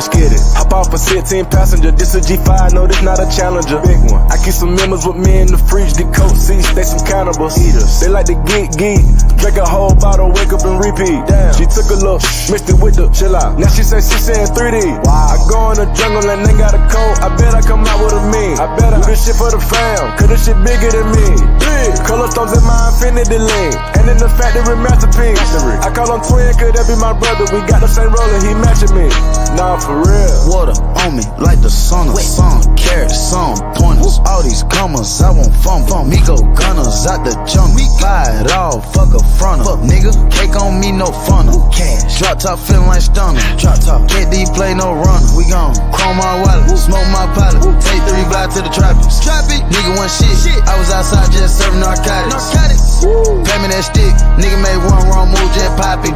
let's get it. Hop off a 16 passenger, this a G5, no, this not a Challenger. Big one. I keep some members with me in the fridge, the coat seats, they some cannibals. Eaters. They like to geek, drink a whole bottle, wake up and repeat. Damn. She took a look, mixed it with the chill out. Now she say she saying 3D. Wow. I go in the jungle and they got a coat, I bet I come out with a mean. I bet I do this shit for the fam, cause this shit bigger than me. Color stones in my infinity lane, and in the factory masterpiece. I call him twin, could that be my brother? We got the same roller, he matching me. Nah, for real. Water on me like the sun, some carrots, some pointers. All these commas, I want fun. Me go gunners out the jump. Buy it all, fuck a fronter. Fuck nigga, cake on me, no funnel. Cash, drop top feeling like stunner. Drop top, can't D play no runner. We gon' chrome my wallet, smoke my pilot. Take 3 blind to the tropics. Nigga want shit. I was outside just serving narcotics. Pay me that stick, nigga made one wrong move, just pop it.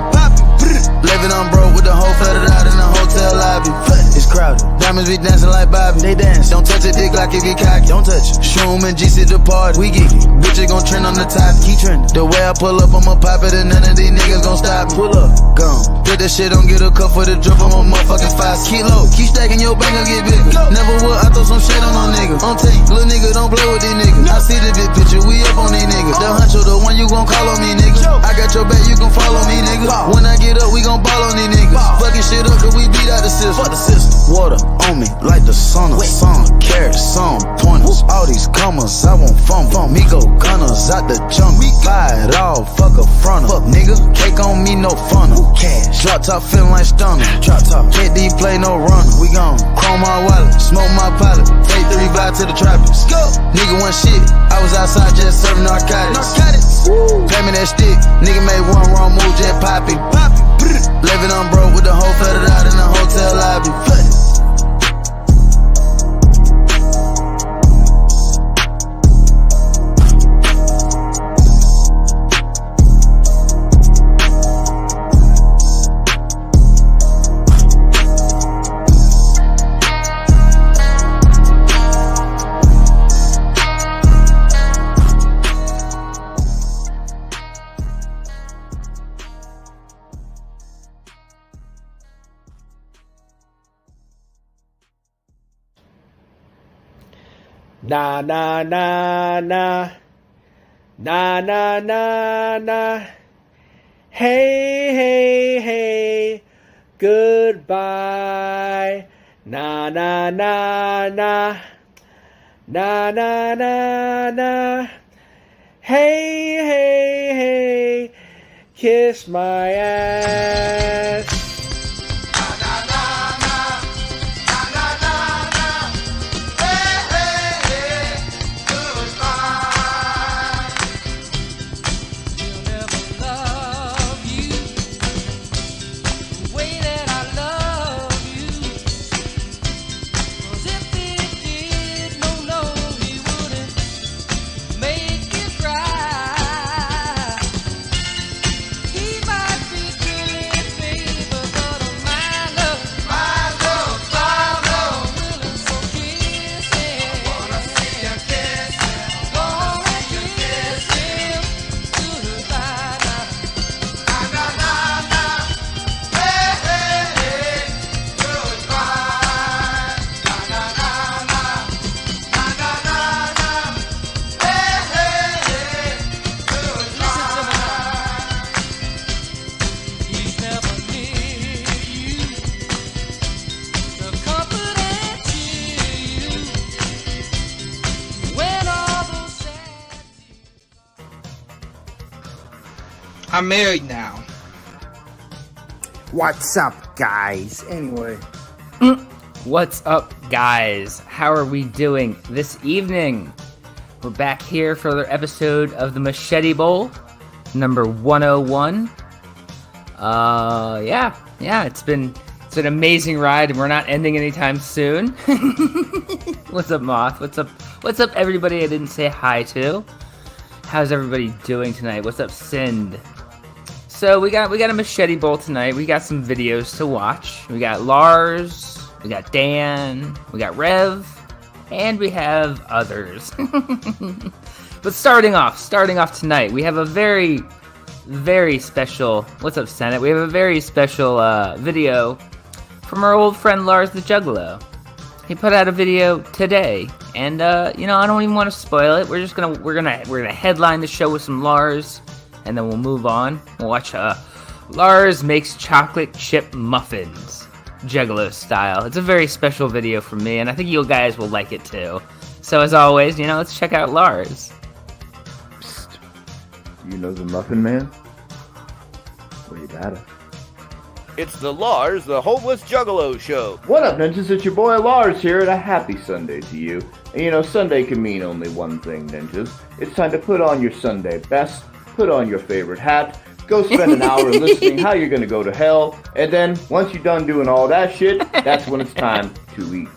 Living on broke with the whole flooded out in the hotel lobby. It's crowded, diamonds be dancing like Bobby. They dance, don't touch a dick like it get cocky. Don't touch it. Shroom and GC the party, we get it. Bitches gon' trend on the top, keep trending. The way I pull up, I'ma pop it and none of these niggas gon' stop me. Pull up, gone. Put that shit on, get a cup for the drip, I'm a motherfucking 5 kilo. Keep stacking your bank, gon' get bigger. Never would, I throw some shit on no nigga. On tape, little nigga, don't play with these niggas. I see the big picture, we up on these niggas. The huncho, the one you gon' call on me, nigga. I got your back, you gon' follow me, nigga. When I get up, we gon' ball on these niggas. Fucking shit up, till we beat out the system. Fuck the system. Water on me like the sun, some carrots, some pointers. All these commas, I want fun. Me go gunners out the jump. Buy it all, fuck a fronter. Fuck nigga, cake on me, no funnel. Cash, drop top feeling like stunner. Drop top, can't D play no runner. We gon' chrome my wallet, smoke my pilot. Take 3 blind to the tropics. Nigga want shit, I was outside just serving narcotics. Pay me that stick, nigga made one wrong move, just pop it. Living on broke with the whole flooded out in the hotel lobby. Na na na na, na na na na. Hey hey hey, goodbye. Na na na na, na na na na. Hey hey hey, kiss my ass. I'm married now. What's up, guys? Anyway. What's up, guys? How are we doing this evening? We're back here for another episode of the Machete Bowl, number 101. Yeah, it's been an amazing ride, and we're not ending anytime soon. What's up, Moth? What's up, everybody I didn't say hi to? How's everybody doing tonight? What's up, Sind? So we got a Machete Bowl tonight. We got some videos to watch. We got Lars, we got Dan, we got Rev, and we have others. But starting off tonight, we have a very, very special. What's up, Senate? We have a very special video from our old friend Lars the Juggalo. He put out a video today, and I don't even want to spoil it. We're gonna headline the show with some Lars, and then we'll move on. We'll watch Lars makes chocolate chip muffins, Juggalo style. It's a very special video for me, and I think you guys will like it too. So as always, let's check out Lars. Psst. You know the Muffin Man? Well, you gotta. It's the Lars, the Homeless Juggalo Show. What up, ninjas? It's your boy Lars here, and a happy Sunday to you. And Sunday can mean only one thing, ninjas. It's time to put on your Sunday best, put on your favorite hat, go spend an hour listening how you're gonna go to hell, and then, once you're done doing all that shit, that's when it's time to eat.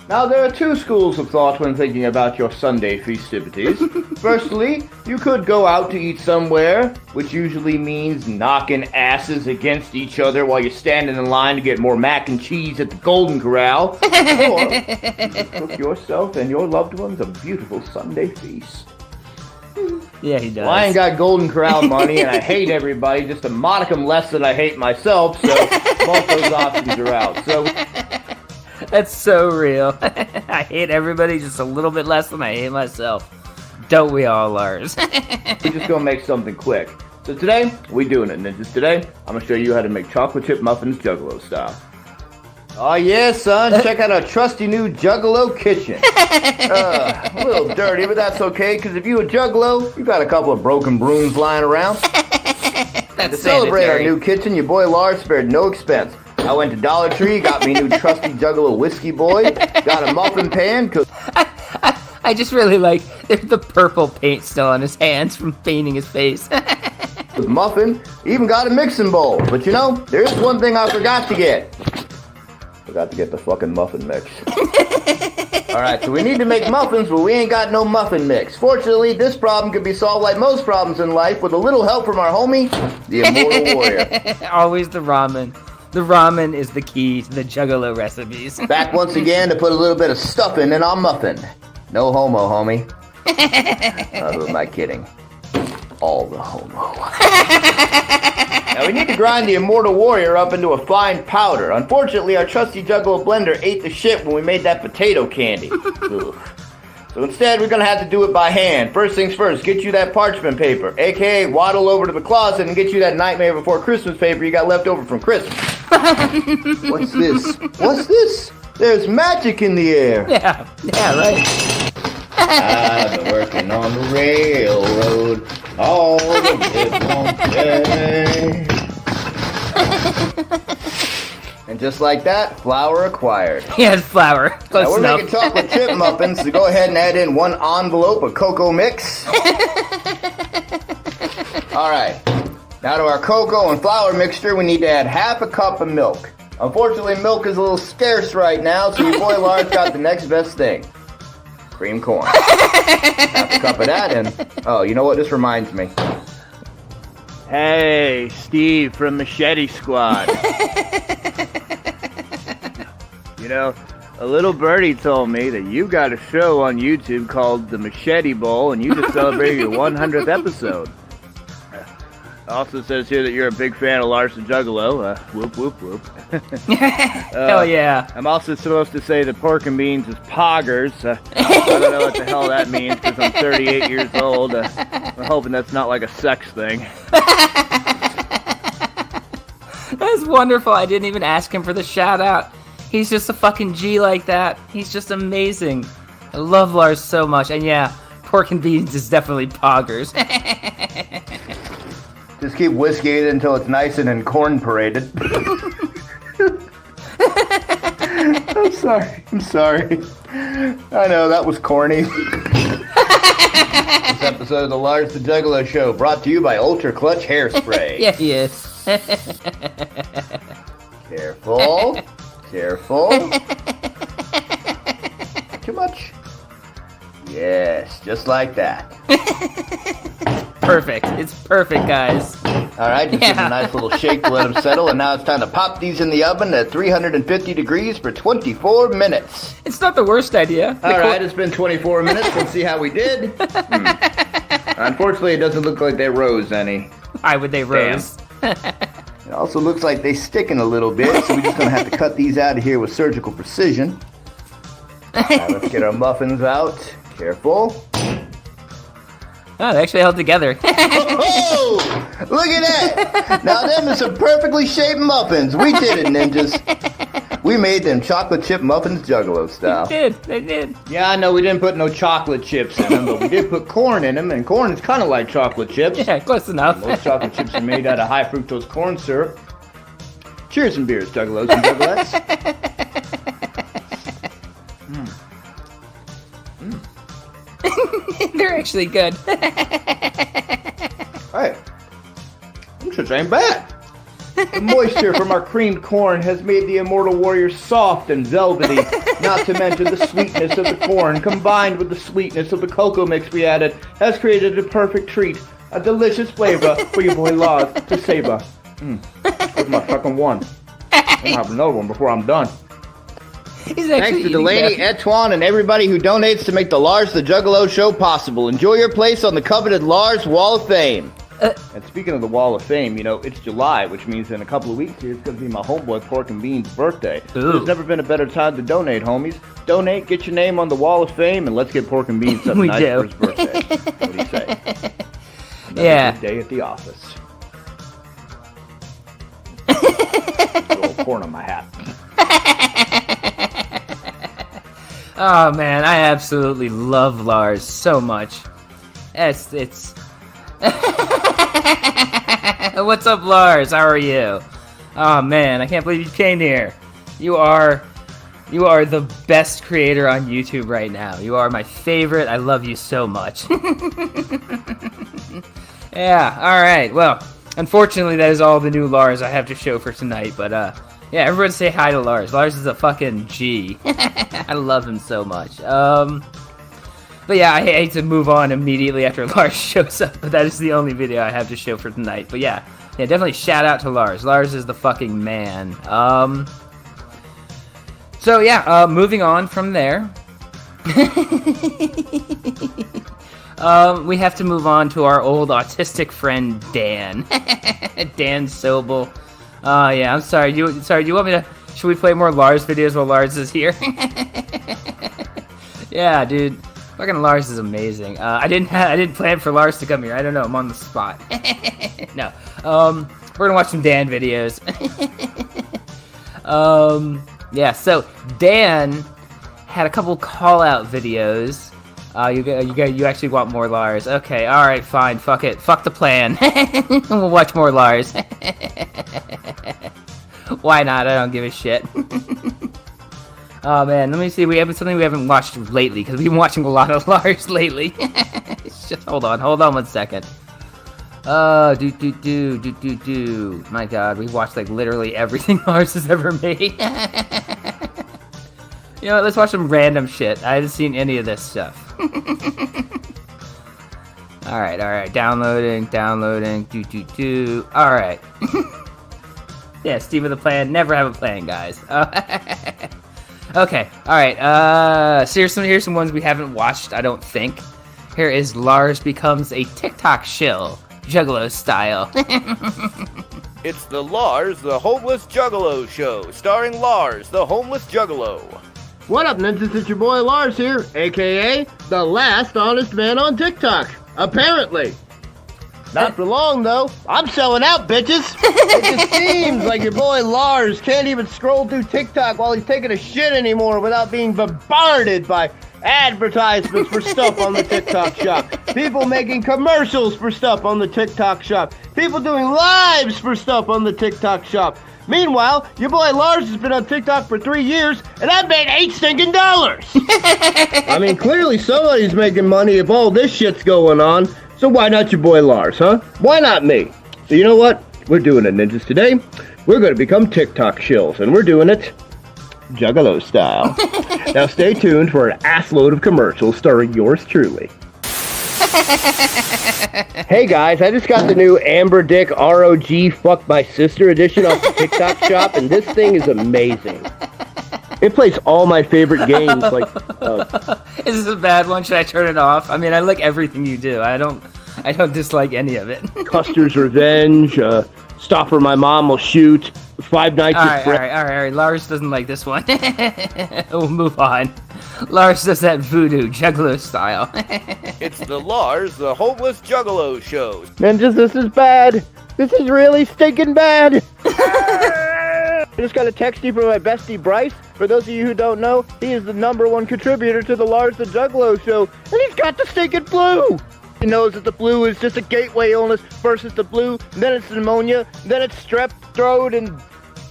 Now, there are two schools of thought when thinking about your Sunday festivities. Firstly, you could go out to eat somewhere, which usually means knocking asses against each other while you're standing in line to get more mac and cheese at the Golden Corral. Or you could cook yourself and your loved ones a beautiful Sunday feast. Yeah, he does. Well, I ain't got Golden Corral money, and I hate everybody just a modicum less than I hate myself, so both those options are out. So... That's so real. I hate everybody just a little bit less than I hate myself. Don't we all, Lars? We're just gonna make something quick. So today, we doing it, ninjas. Today, I'm gonna show you how to make chocolate chip muffins Juggalo style. Oh yeah, son, check out our trusty new Juggalo kitchen. A little dirty, but that's okay, because if you a Juggalo, you got a couple of broken brooms lying around. To celebrate our new kitchen, your boy Lars spared no expense. I went to Dollar Tree, got me new trusty Juggalo whiskey boy, got a muffin pan. I just really like the purple paint still on his hands from painting his face. With muffin, even got a mixing bowl. But there is one thing I forgot to get. Forgot to get the fucking muffin mix. Alright, so we need to make muffins, but we ain't got no muffin mix. Fortunately, this problem could be solved like most problems in life with a little help from our homie, the Immortal Warrior. Always the ramen. The ramen is the key to the Juggalo recipes. Back once again to put a little bit of stuffing in our muffin. No homo, homie. Who am I kidding? All the homo. Now we need to grind the Immortal Warrior up into a fine powder. Unfortunately, our trusty Juggalo blender ate the shit when we made that potato candy. So instead, we're gonna have to do it by hand. First things first, get you that parchment paper, aka waddle over to the closet and get you that Nightmare Before Christmas paper you got left over from Christmas. What's this? What's this? There's magic in the air. Yeah, right. I've been working on the railroad all the day. And just like that, flour acquired. He flour. Now we're making chocolate chip muffins, so go ahead and add in 1 envelope of cocoa mix. Alright, now to our cocoa and flour mixture, we need to add half a cup of milk. Unfortunately, milk is a little scarce right now, so your boy Lars got the next best thing. Cream corn. Half a cup of that, and oh, you know what? This reminds me. Hey, Steve from Machete Squad. A little birdie told me that you got a show on YouTube called the Machete Bowl, and you just celebrated your 100th episode. Also says here that you're a big fan of Lars the Juggalo. Whoop, whoop, whoop. Hell yeah. I'm also supposed to say that pork and beans is poggers. I don't know what the hell that means because I'm 38 years old. I'm hoping that's not like a sex thing. That's wonderful. I didn't even ask him for the shout out. He's just a fucking G like that. He's just amazing. I love Lars so much. And yeah, pork and beans is definitely poggers. Just keep whisking it until it's nice and incorporated. I'm sorry. I know, that was corny. This episode of the Lars the Juggalo Show brought to you by Ultra Clutch Hairspray. Yeah, he is. Careful. Too much? Yes, just like that. Perfect. It's perfect, guys. Alright, just give them a nice little shake to let them settle, and now it's time to pop these in the oven at 350 degrees for 24 minutes. It's not the worst idea. Alright, it's been 24 minutes. Let's see how we did. Unfortunately, it doesn't look like they rose any. Why would they rose? It also looks like they sticking a little bit, so we're just gonna have to cut these out of here with surgical precision. Now let's get our muffins out. Careful. Oh, they actually held together. Oh, look at that! Now them are some perfectly shaped muffins. We did it, ninjas. We made them chocolate chip muffins Juggalo style. They did. Yeah, I know we didn't put no chocolate chips in them, but we did put corn in them, and corn is kind of like chocolate chips. Yeah, close enough. Most chocolate chips are made out of high fructose corn syrup. Cheers and beers, Juggalos and Juggalettes. They're actually good. Hey, this just ain't bad. The moisture from our creamed corn has made the Immortal Warrior soft and velvety, not to mention the sweetness of the corn, combined with the sweetness of the cocoa mix we added, has created a perfect treat, a delicious flavor for your boy Lars to savor. That's my second one. I'm gonna have another one before I'm done. He's Thanks actually to eating Delaney, that. Etwan, and everybody who donates to make the Lars the Juggalo show possible. Enjoy your place on the coveted Lars Wall of Fame. And speaking of the Wall of Fame, you know, it's July, which means in a couple of weeks here, it's going to be my homeboy Pork and Bean's birthday. Ooh. There's never been a better time to donate, homies. Donate, get your name on the Wall of Fame, and let's get Pork and Bean something We nice do. for his birthday. What do you say? Another Yeah. good day at the office. A little corn on my hat. Oh man, I absolutely love Lars so much. It's What's up, Lars? How are you? Oh man, I can't believe you came here. You are the best creator on YouTube right now. You are my favorite. I love you so much. Yeah, alright. Well, unfortunately that is all the new Lars I have to show for tonight, but yeah, everyone say hi to Lars. Lars is a fucking G. I love him so much. But yeah, I hate to move on immediately after Lars shows up, but that is the only video I have to show for tonight. But yeah, definitely shout out to Lars. Lars is the fucking man. So yeah, moving on from there. We have to move on to our old autistic friend Dan. Dan Sobel. Yeah, I'm sorry. Do you want me to? Should we play more Lars videos while Lars is here? Yeah, dude. Fucking Lars is amazing. I didn't plan for Lars to come here. I don't know. I'm on the spot. No. We're gonna watch some Dan videos. Yeah. So Dan had a couple call-out videos. You actually want more Lars? Okay. All right. Fine. Fuck it. Fuck the plan. We'll watch more Lars. Why not? I don't give a shit. Oh man, let me see. We have something we haven't watched lately because we've been watching a lot of Lars lately. Just hold on 1 second. My God, we've watched like literally everything Lars has ever made. You know what? Let's watch some random shit. I haven't seen any of this stuff. All right. Downloading. All right. Yeah, Steve with a plan. Never have a plan, guys. Okay, alright, so here's some ones we haven't watched, I don't think. Here is Lars becomes a TikTok shill, Juggalo style. It's the Lars, the Homeless Juggalo show, starring Lars, the Homeless Juggalo. What up, ninjas? It's your boy Lars here, aka the last honest man on TikTok. Apparently. Not for long, though. I'm selling out, bitches. It just seems like your boy Lars can't even scroll through TikTok while he's taking a shit anymore without being bombarded by advertisements for stuff on the TikTok shop. People making commercials for stuff on the TikTok shop. People doing lives for stuff on the TikTok shop. Meanwhile, your boy Lars has been on TikTok for 3 years, and I've made $8 stinking. I mean, clearly somebody's making money if all this shit's going on. So why not your boy Lars, huh? Why not me? So you know what? We're doing it, ninjas, today. We're going to become TikTok shills, and we're doing it Juggalo style. Now stay tuned for an assload of commercials starring yours truly. Hey guys, I just got the new Amber Dick ROG Fuck My Sister edition off the TikTok shop, and this thing is amazing. It plays all my favorite games, like... Is this a bad one? Should I turn it off? I mean, I like everything you do. I don't I don't dislike any of it. Custer's Revenge, Stop or My Mom Will Shoot, Five Nights at Freddy's. All right. Lars doesn't like this one. We'll move on. Lars does that voodoo juggalo style. It's the Lars, the Homeless Juggalo Show. Ninjas, this is bad. This is really stinking bad. I just got a text from my bestie Bryce. For those of you who don't know, he is the #1 contributor to the Lars the Juggalo Show, and he's got the stinking flu. He knows that the flu is just a gateway illness. First it's the flu, then it's pneumonia, then it's strep throat and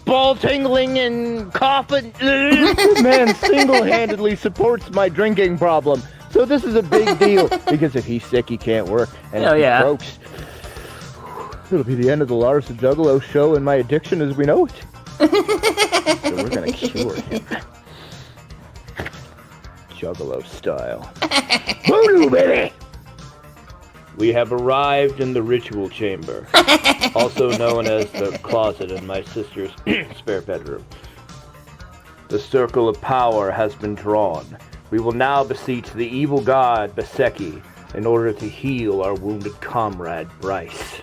ball tingling and coughing. Man single-handedly supports my drinking problem. So this is a big deal, because if he's sick, he can't work. And if he croaks, it'll be the end of the Lars the Juggalo Show and my addiction as we know it. So we're gonna cure him. Juggalo style. Voodoo, baby! We have arrived in the ritual chamber, also known as the closet in my sister's spare bedroom. The circle of power has been drawn. We will now beseech the evil god Beseki in order to heal our wounded comrade Bryce.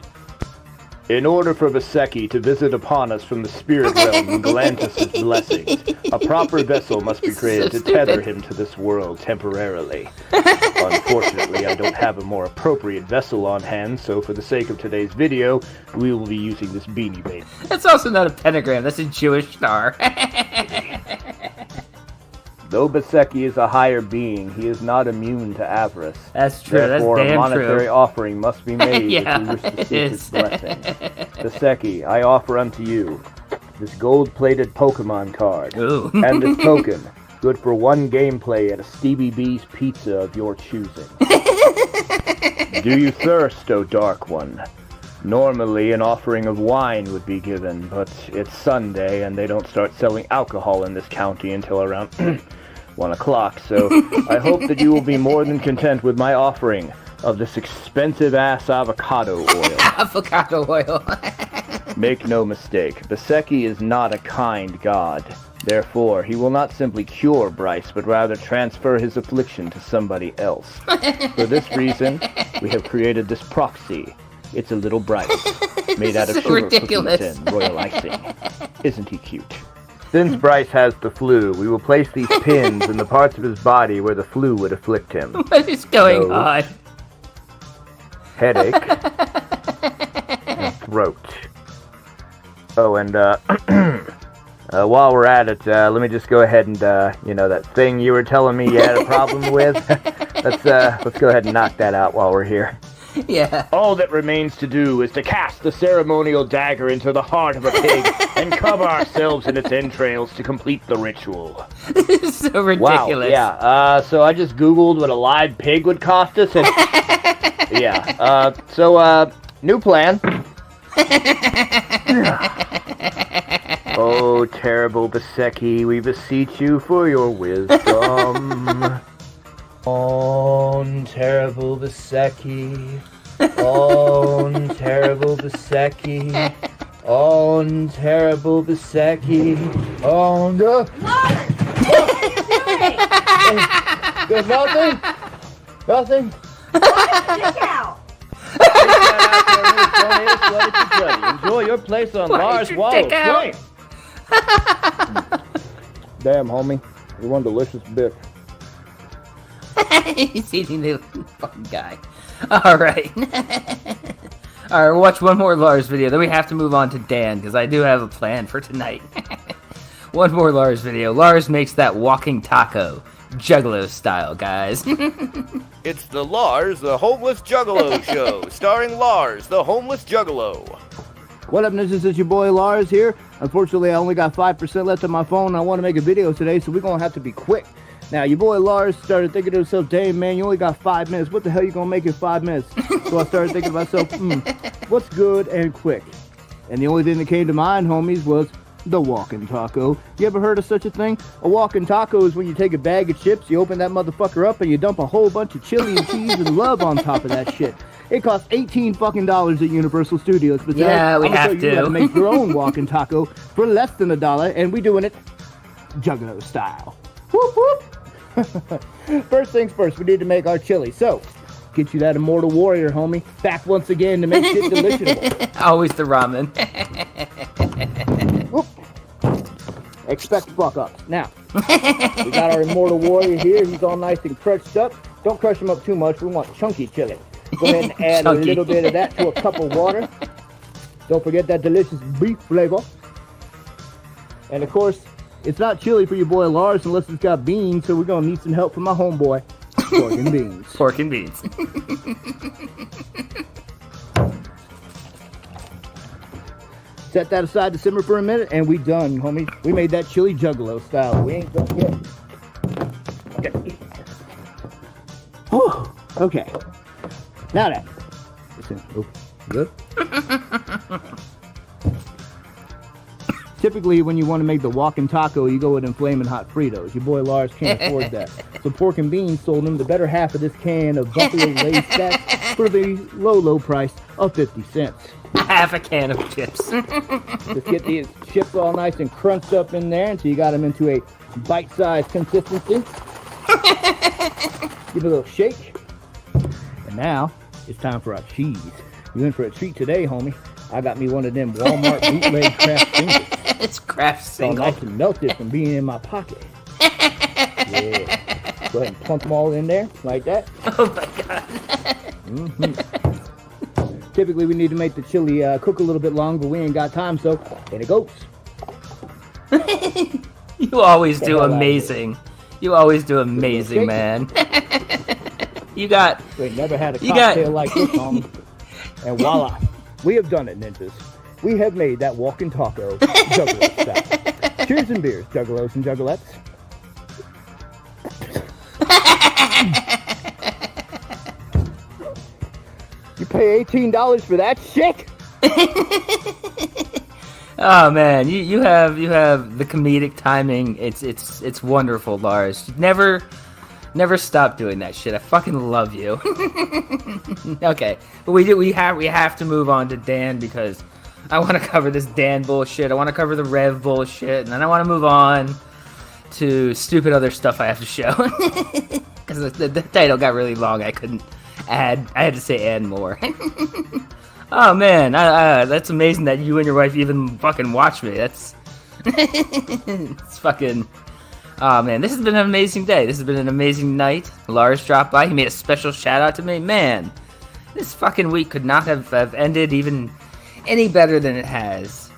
In order for Beseki to visit upon us from the spirit realm and grant us his blessings, a proper vessel must be created to tether him to this world temporarily. Unfortunately, I don't have a more appropriate vessel on hand, so for the sake of today's video, we will be using this beanie baby. That's also not a pentagram, that's a Jewish star. Though Beseki is a higher being, he is not immune to avarice. That's true, Therefore, that's damn a monetary true. offering must be made Yeah, if we wish to it seek his is. blessing. Beseki, I offer unto you this gold-plated Pokemon card, Ooh. and this token, good for one gameplay at a Stevie B's pizza of your choosing. Do you thirst, O Dark One? Normally, an offering of wine would be given, but it's Sunday, and they don't start selling alcohol in this county until around 1 o'clock, so I hope that you will be more than content with my offering of this expensive-ass avocado oil. Avocado oil. Make no mistake, Beseki is not a kind god. Therefore, he will not simply cure Bryce, but rather transfer his affliction to somebody else. For this reason, we have created this proxy. It's a little Bryce, made out of So sugar ridiculous. cookies and royal icing. Isn't he cute? Since Bryce has the flu, we will place these pins in the parts of his body where the flu would afflict him. What is going on? Headache, and throat. Oh, and while we're at it, let me just go ahead and, that thing you were telling me you had a problem with, let's go ahead and knock that out while we're here. Yeah. All that remains to do is to cast the ceremonial dagger into the heart of a pig and cover ourselves in its entrails to complete the ritual. This is so ridiculous. Wow, yeah, so I just googled what a live pig would cost us, and yeah, new plan. Oh, terrible Beseki, we beseech you for your wisdom. On terrible Beseki, on terrible Beseki, on terrible Beseki, on the... There's nothing? Nothing? Enjoy your place on Lars Wallow's Plane. Damn, homie, you're one delicious bitch. He's eating the fucking guy. Alright. Alright, we'll watch one more Lars video, then we have to move on to Dan, because I do have a plan for tonight. One more Lars video. Lars makes that walking taco. Juggalo style, guys. It's the Lars, the Homeless Juggalo Show, starring Lars, the Homeless Juggalo. What up, ninjas? It's your boy Lars here. Unfortunately, I only got 5% left on my phone, and I want to make a video today, so we're going to have to be quick. Now, your boy Lars started thinking to himself, dang, man, you only got 5 minutes. What the hell you going to make in 5 minutes? So I started thinking to myself, what's good and quick? And the only thing that came to mind, homies, was the walking taco. You ever heard of such a thing? A walking taco is when you take a bag of chips, you open that motherfucker up, and you dump a whole bunch of chili and cheese and love on top of that shit. It costs $18 fucking at Universal Studios, but Yeah, we I'm gonna have show you how to. to make your own walking taco for less than $1, and we doing it Juggalo style. Whoop whoop. First things first, we need to make our chili. So, get you that Immortal Warrior, homie. Back once again to make shit delicious. Always the ramen. Expect fuck ups. Now, we got our Immortal Warrior here. He's all nice and crushed up. Don't crush him up too much. We want chunky chili. Go ahead and add a little bit of that to a cup of water. Don't forget that delicious beef flavor. And of course, it's not chili for your boy Lars unless it's got beans, so we're gonna need some help from my homeboy, Pork and Beans. Pork and beans. Set that aside to simmer for a minute, and we done, homie. We made that chili juggalo style. We ain't done yet. Okay. Whew. Okay. Now then. Listen. Oh, good. Typically, when you want to make the walking taco, you go with them flaming hot Fritos. Your boy Lars can't afford that. So Pork and Beans sold him the better half of this can of Buffalo Lays stacks for the low price of 50 cents. Half a can of chips. Just get these chips all nice and crunched up in there until you got them into a bite-sized consistency. Give it a little shake. And now, it's time for our cheese. You in for a treat today, homie. I got me one of them Walmart bootleg Kraft singles. It's Kraft single. All nice and melted from being in my pocket. Yeah. Go ahead and plunk them all in there, like that. Oh my god. Typically, we need to make the chili cook a little bit longer, but we ain't got time, so in it goes. You always do amazing. You always do amazing, man. You ain't never had a cocktail like this, homie. And voila, we have done it, ninjas. We have made that walking taco juggalo style. Cheers and beers, juggalos and juggalettes. You pay $18 for that shit? Oh man, you have the comedic timing. It's wonderful, Lars. Never stop doing that shit. I fucking love you. Okay, but we have to move on to Dan because I want to cover this Dan bullshit. I want to cover the Rev bullshit, and then I want to move on to stupid other stuff I have to show. Because the title got really long. I couldn't add. I had to say add more. Oh man, that's amazing that you and your wife even fucking watch me. That's it's fucking. Oh man, this has been an amazing day. This has been an amazing night. Lars dropped by. He made a special shout out to me. Man, this fucking week could not have ended even any better than it has.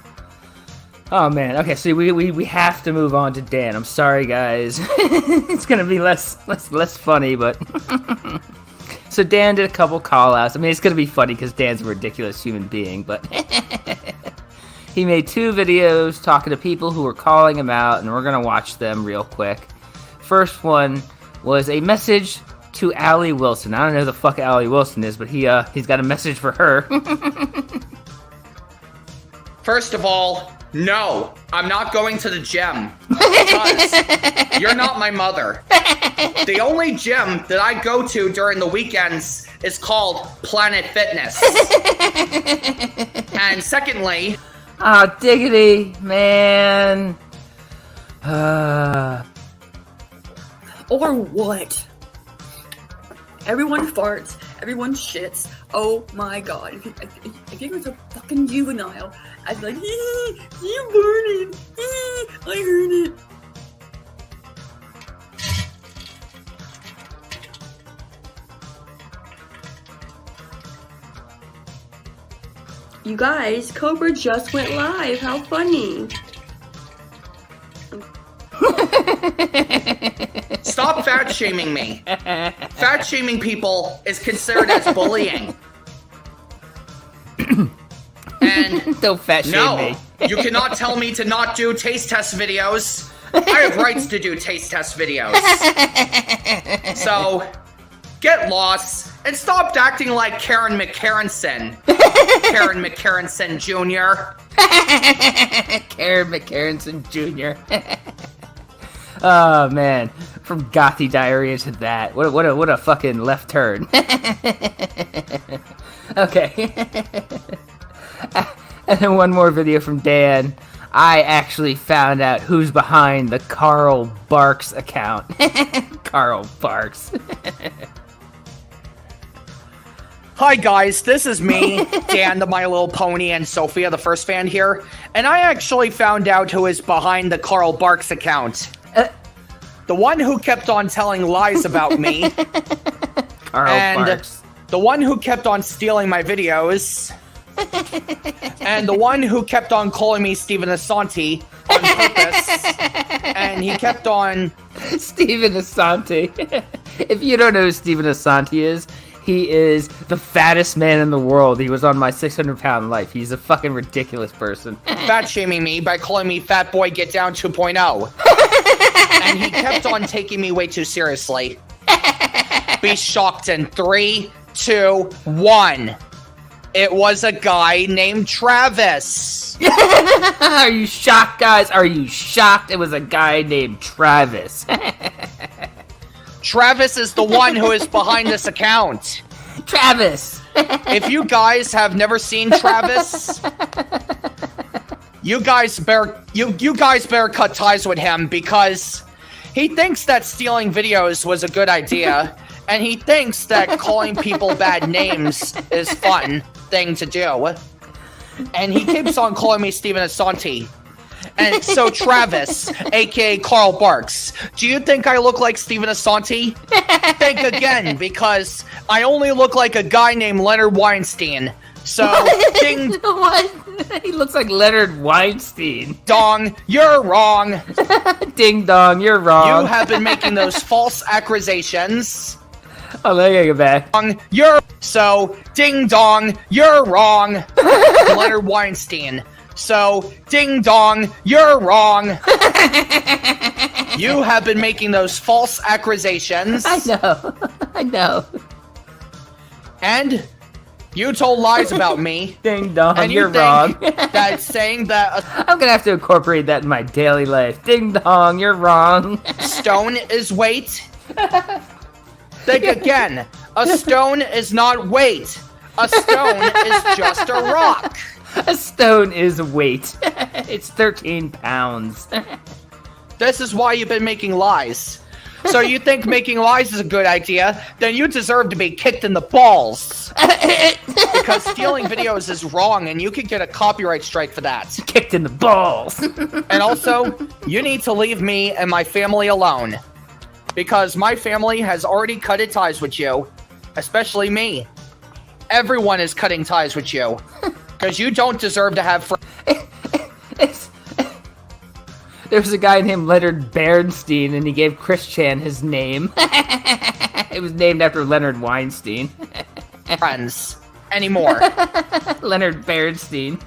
Oh man. Okay, so we have to move on to Dan. I'm sorry, guys. It's gonna be less funny, but. So Dan did a couple call-outs. I mean, it's going to be funny because Dan's a ridiculous human being, but he made 2 videos talking to people who were calling him out, and we're going to watch them real quick. First one was a message to Allie Wilson. I don't know who the fuck Allie Wilson is, but he's got a message for her. First of all, no, I'm not going to the gym because you're not my mother. The only gym that I go to during the weekends is called Planet Fitness. And secondly... Oh, diggity, man. Or what? Everyone farts, everyone shits. Oh my god. If you was a fucking juvenile, I'd be like, you burning. I heard it. You guys, Cobra just went live. How funny. Stop fat shaming me. Fat shaming people is considered as bullying. And don't fat shame me. You cannot tell me to not do taste test videos. I have rights to do taste test videos. So, get lost and stop acting like Karen McCarronson. Karen McCarronson Jr. Karen McCarronson Jr. Oh man, from gothy diarrhea to that. What a fucking left turn. Okay. And then one more video from Dan. I actually found out who's behind the Carl Barks account. Carl Barks. Hi guys, this is me, Dan the My Little Pony, and Sophia the first fan here. And I actually found out who is behind the Carl Barks account. The one who kept on telling lies about me. Carl Barks. The one who kept on stealing my videos. And the one who kept on calling me Stephen Asante on purpose. And he kept on... Stephen Asante. If you don't know who Stephen Asante is, he is the fattest man in the world. He was on my 600-pound life. He's a fucking ridiculous person. Fat shaming me by calling me Fat Boy Get Down 2.0. And he kept on taking me way too seriously. Be shocked in 3, 2, 1. It was a guy named Travis. Are you shocked, guys? Are you shocked? It was a guy named Travis. Travis is the one who is behind this account. Travis. If you guys have never seen Travis, you guys better cut ties with him, because he thinks that stealing videos was a good idea, and he thinks that calling people bad names is fun thing to do. And he keeps on calling me Stephen Asante. And so Travis, aka Carl Barks, do you think I look like Stephen Asante? Think again, because I only look like a guy named Leonard Weinstein. So, ding... What? He looks like Leonard Weinstein. Dong, you're wrong. Ding dong, you're wrong. You have been making those false accusations. Oh, let me get back. So, ding dong, you're wrong. Leonard Weinstein. So, ding dong, you're wrong. You have been making those false accusations. I know. And you told lies about me. Ding dong, and you're wrong. That's saying that I'm gonna have to incorporate that in my daily life. Ding dong, you're wrong. Stone is weight. Think again. A stone is not weight. A stone is just a rock. A stone is weight. It's 13 pounds. This is why you've been making lies. So you think making lies is a good idea, then you deserve to be kicked in the balls. Because stealing videos is wrong, and you could get a copyright strike for that. Kicked in the balls. And also, you need to leave me and my family alone. Because my family has already cut ties with you. Especially me. Everyone is cutting ties with you. Because you don't deserve to have friends. There was a guy named Leonard Bernstein, and he gave Chris Chan his name. It was named after Leonard Weinstein. Friends. Anymore. Leonard Bernstein.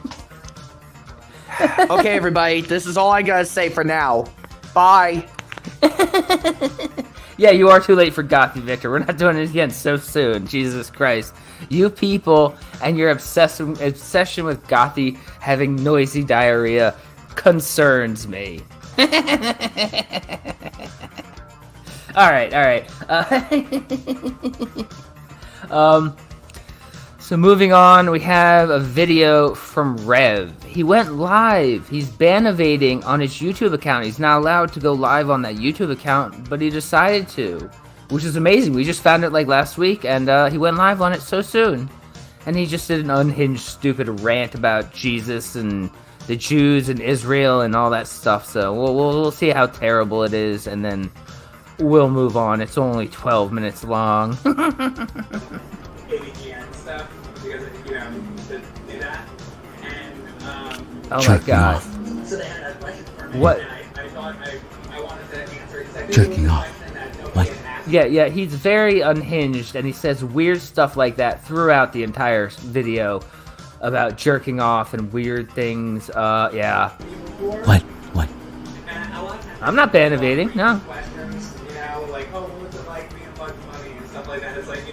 Okay, everybody. This is all I gotta say for now. Bye. Yeah, you are too late for Gothy, Victor. We're not doing it again so soon. Jesus Christ. You people and your obsession with Gothy having noisy diarrhea concerns me. Alright. So moving on, we have a video from Rev. He went live. He's ban evading on his YouTube account. He's not allowed to go live on that YouTube account, but he decided to, which is amazing. We just found it like last week, and he went live on it so soon. And he just did an unhinged, stupid rant about Jesus and the Jews and Israel and all that stuff. So we'll see how terrible it is, and then we'll move on. It's only 12 minutes long. Stuff because to do that, and oh my god! So they had a question for me. What? And I thought I wanted to answer exactly Jerking off. What? Yeah, he's very unhinged, and he says weird stuff like that throughout the entire video about jerking off and weird things. Yeah. What? I'm not ban evading. No. Questions, like, oh, what was it like being Bugs Bunny and stuff like that. It's like,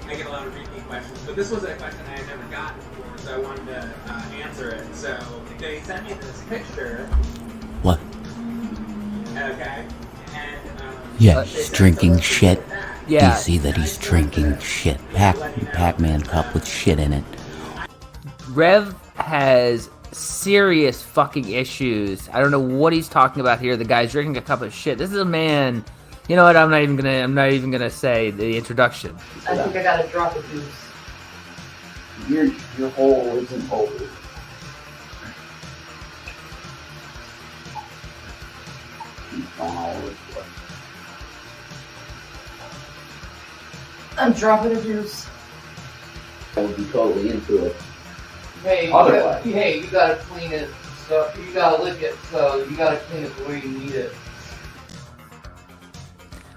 I get a lot of repeat questions, but this was a question I had never gotten before, so I wanted to answer it. So they sent me this picture. What? Okay. And Yeah, he's drinking shit. Yeah. Do you see that he's drinking shit? Pac-Man cup with shit in it. Rev has serious fucking issues. I don't know what he's talking about here. The guy's drinking a cup of shit. This is a man. You know what? I'm not even gonna say the introduction. I think I got a drop of juice. Your hole isn't over. He's gone all over the place. I'm dropping a juice. I would be totally into it. Hey, Otherwise. you gotta clean it. So you gotta lick it. So you gotta clean it the way you need it.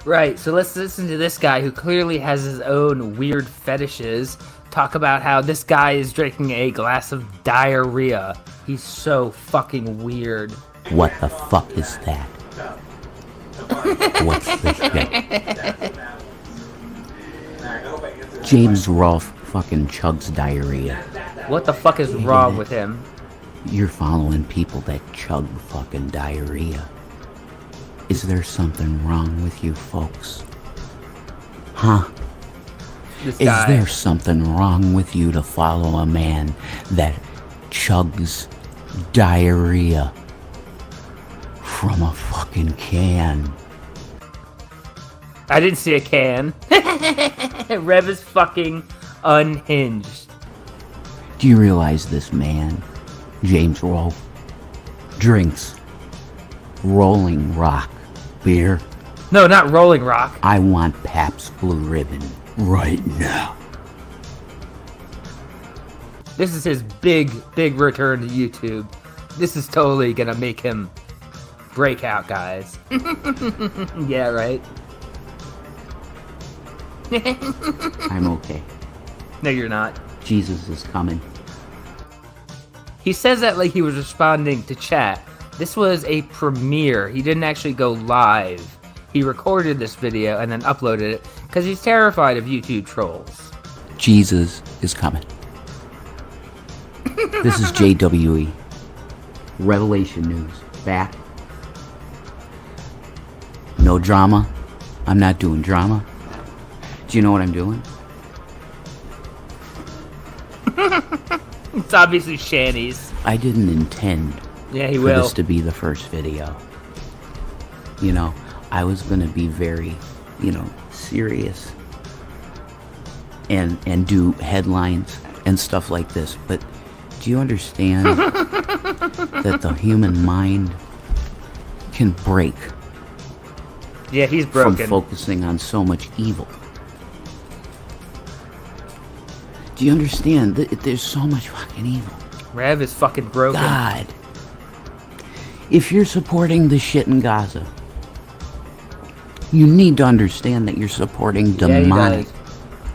Right. So let's listen to this guy who clearly has his own weird fetishes. Talk about how this guy is drinking a glass of diarrhea. He's so fucking weird. What the fuck is that? What's this shit? James Rolfe fucking chugs diarrhea. What the fuck is wrong with him? You're following people that chug fucking diarrhea. Is there something wrong with you folks? Huh? This Is guy. there something wrong with you to follow a man that chugs diarrhea from a fucking can? I didn't see a can. Rev is fucking unhinged. Do you realize this man, James Rolfe, drinks Rolling Rock beer? No, not Rolling Rock. I want Pabst Blue Ribbon right now. This is his big return to YouTube. This is totally gonna make him break out, guys. Yeah, right? I'm okay. No, you're not. Jesus is coming. He says that like he was responding to chat. This was a premiere. He didn't actually go live. He recorded this video and then uploaded it because he's terrified of YouTube trolls. Jesus is coming. This is JWE. Revelation News. Back. No drama. I'm not doing drama. Do you know what I'm doing? It's obviously Shanny's. I didn't intend Yeah, he for will. this to be the first video. You know, I was going to be very, serious and do headlines and stuff like this. But do you understand that the human mind can break Yeah, he's from broken. focusing on so much evil? Do you understand that there's so much fucking evil? Rev is fucking broken. God. If you're supporting the shit in Gaza, you need to understand that you're supporting demonic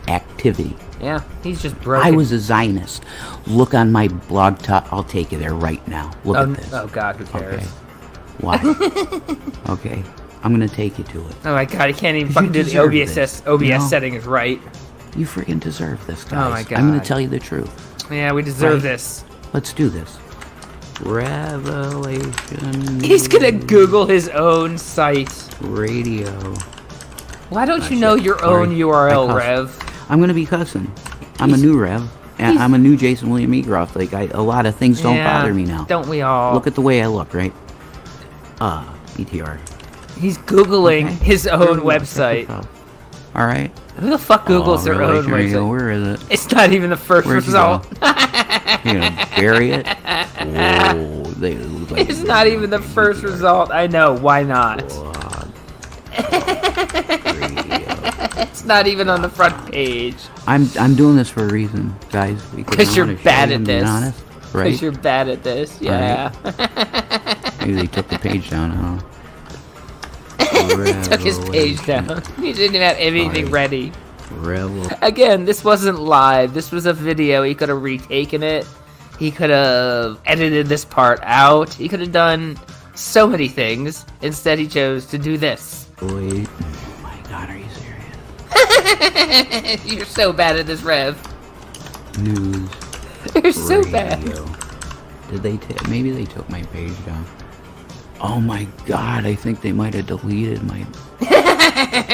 activity. Yeah, he's just broken. I was a Zionist. Look on my blog talk. I'll take you there right now. Look at this. Oh god, who cares? Okay. Why? Okay. I'm going to take you to it. Oh my god, he can't even 'Cause fucking you do the deserve OBS, this, OBS you know? settings right. You freaking deserve this, guys. Oh my god. I'm going to tell you the truth. Yeah, we deserve Right? this. Let's do this. Revelation. He's gonna Google his own site. Radio. Why don't you That's know it. your Sorry. own URL, I cussed. Rev? I'm going to be cussing. I'm a new Rev. And I'm a new Jason William Egroff. Like, a lot of things don't Yeah, bother me now. Don't we all? Look at the way I look, right? BTR. He's Googling Okay. his own Check website. this out. All right. Who the fuck Googles their own Revelation Radio, website? where is it? It's not even the first Where'd you result. You're gonna bury it? Whoa, they look like It's not even the first result. I know. Why not? It's not even on the front page. I'm doing this for a reason, guys. Because I you're wanna show bad you at I'm being this. honest, Because right? you're bad at this. Yeah. Maybe they took the page down. I don't know. Took his page down. He didn't even have anything ready. Revel. Again, this wasn't live. This was a video. He could have retaken it. He could have edited this part out. He could have done so many things. Instead, he chose to do this. Wait. Oh my god, are you serious? You're so bad at this, Rev. News. You're so bad. Radio. Did they maybe they took my page down. Oh my god, I think they might have deleted my...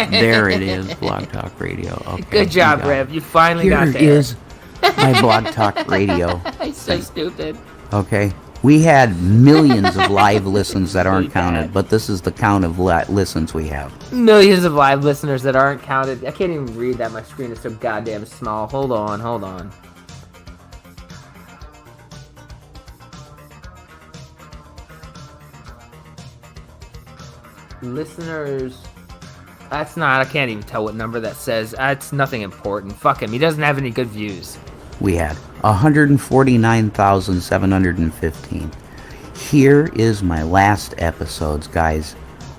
There it is, Blog Talk Radio. Okay, Good job, you got Rev. it. You finally Here got there. is my Blog Talk Radio. It's so stupid. Okay. We had millions of live listens that aren't counted, but this is the count of listens we have. Millions of live listeners that aren't counted. I can't even read that. My screen is so goddamn small. Hold on. listeners. That's not. I can't even tell what number that says. That's nothing important. Fuck him. He doesn't have any good views. We had 149,715. Here is my last episodes, guys.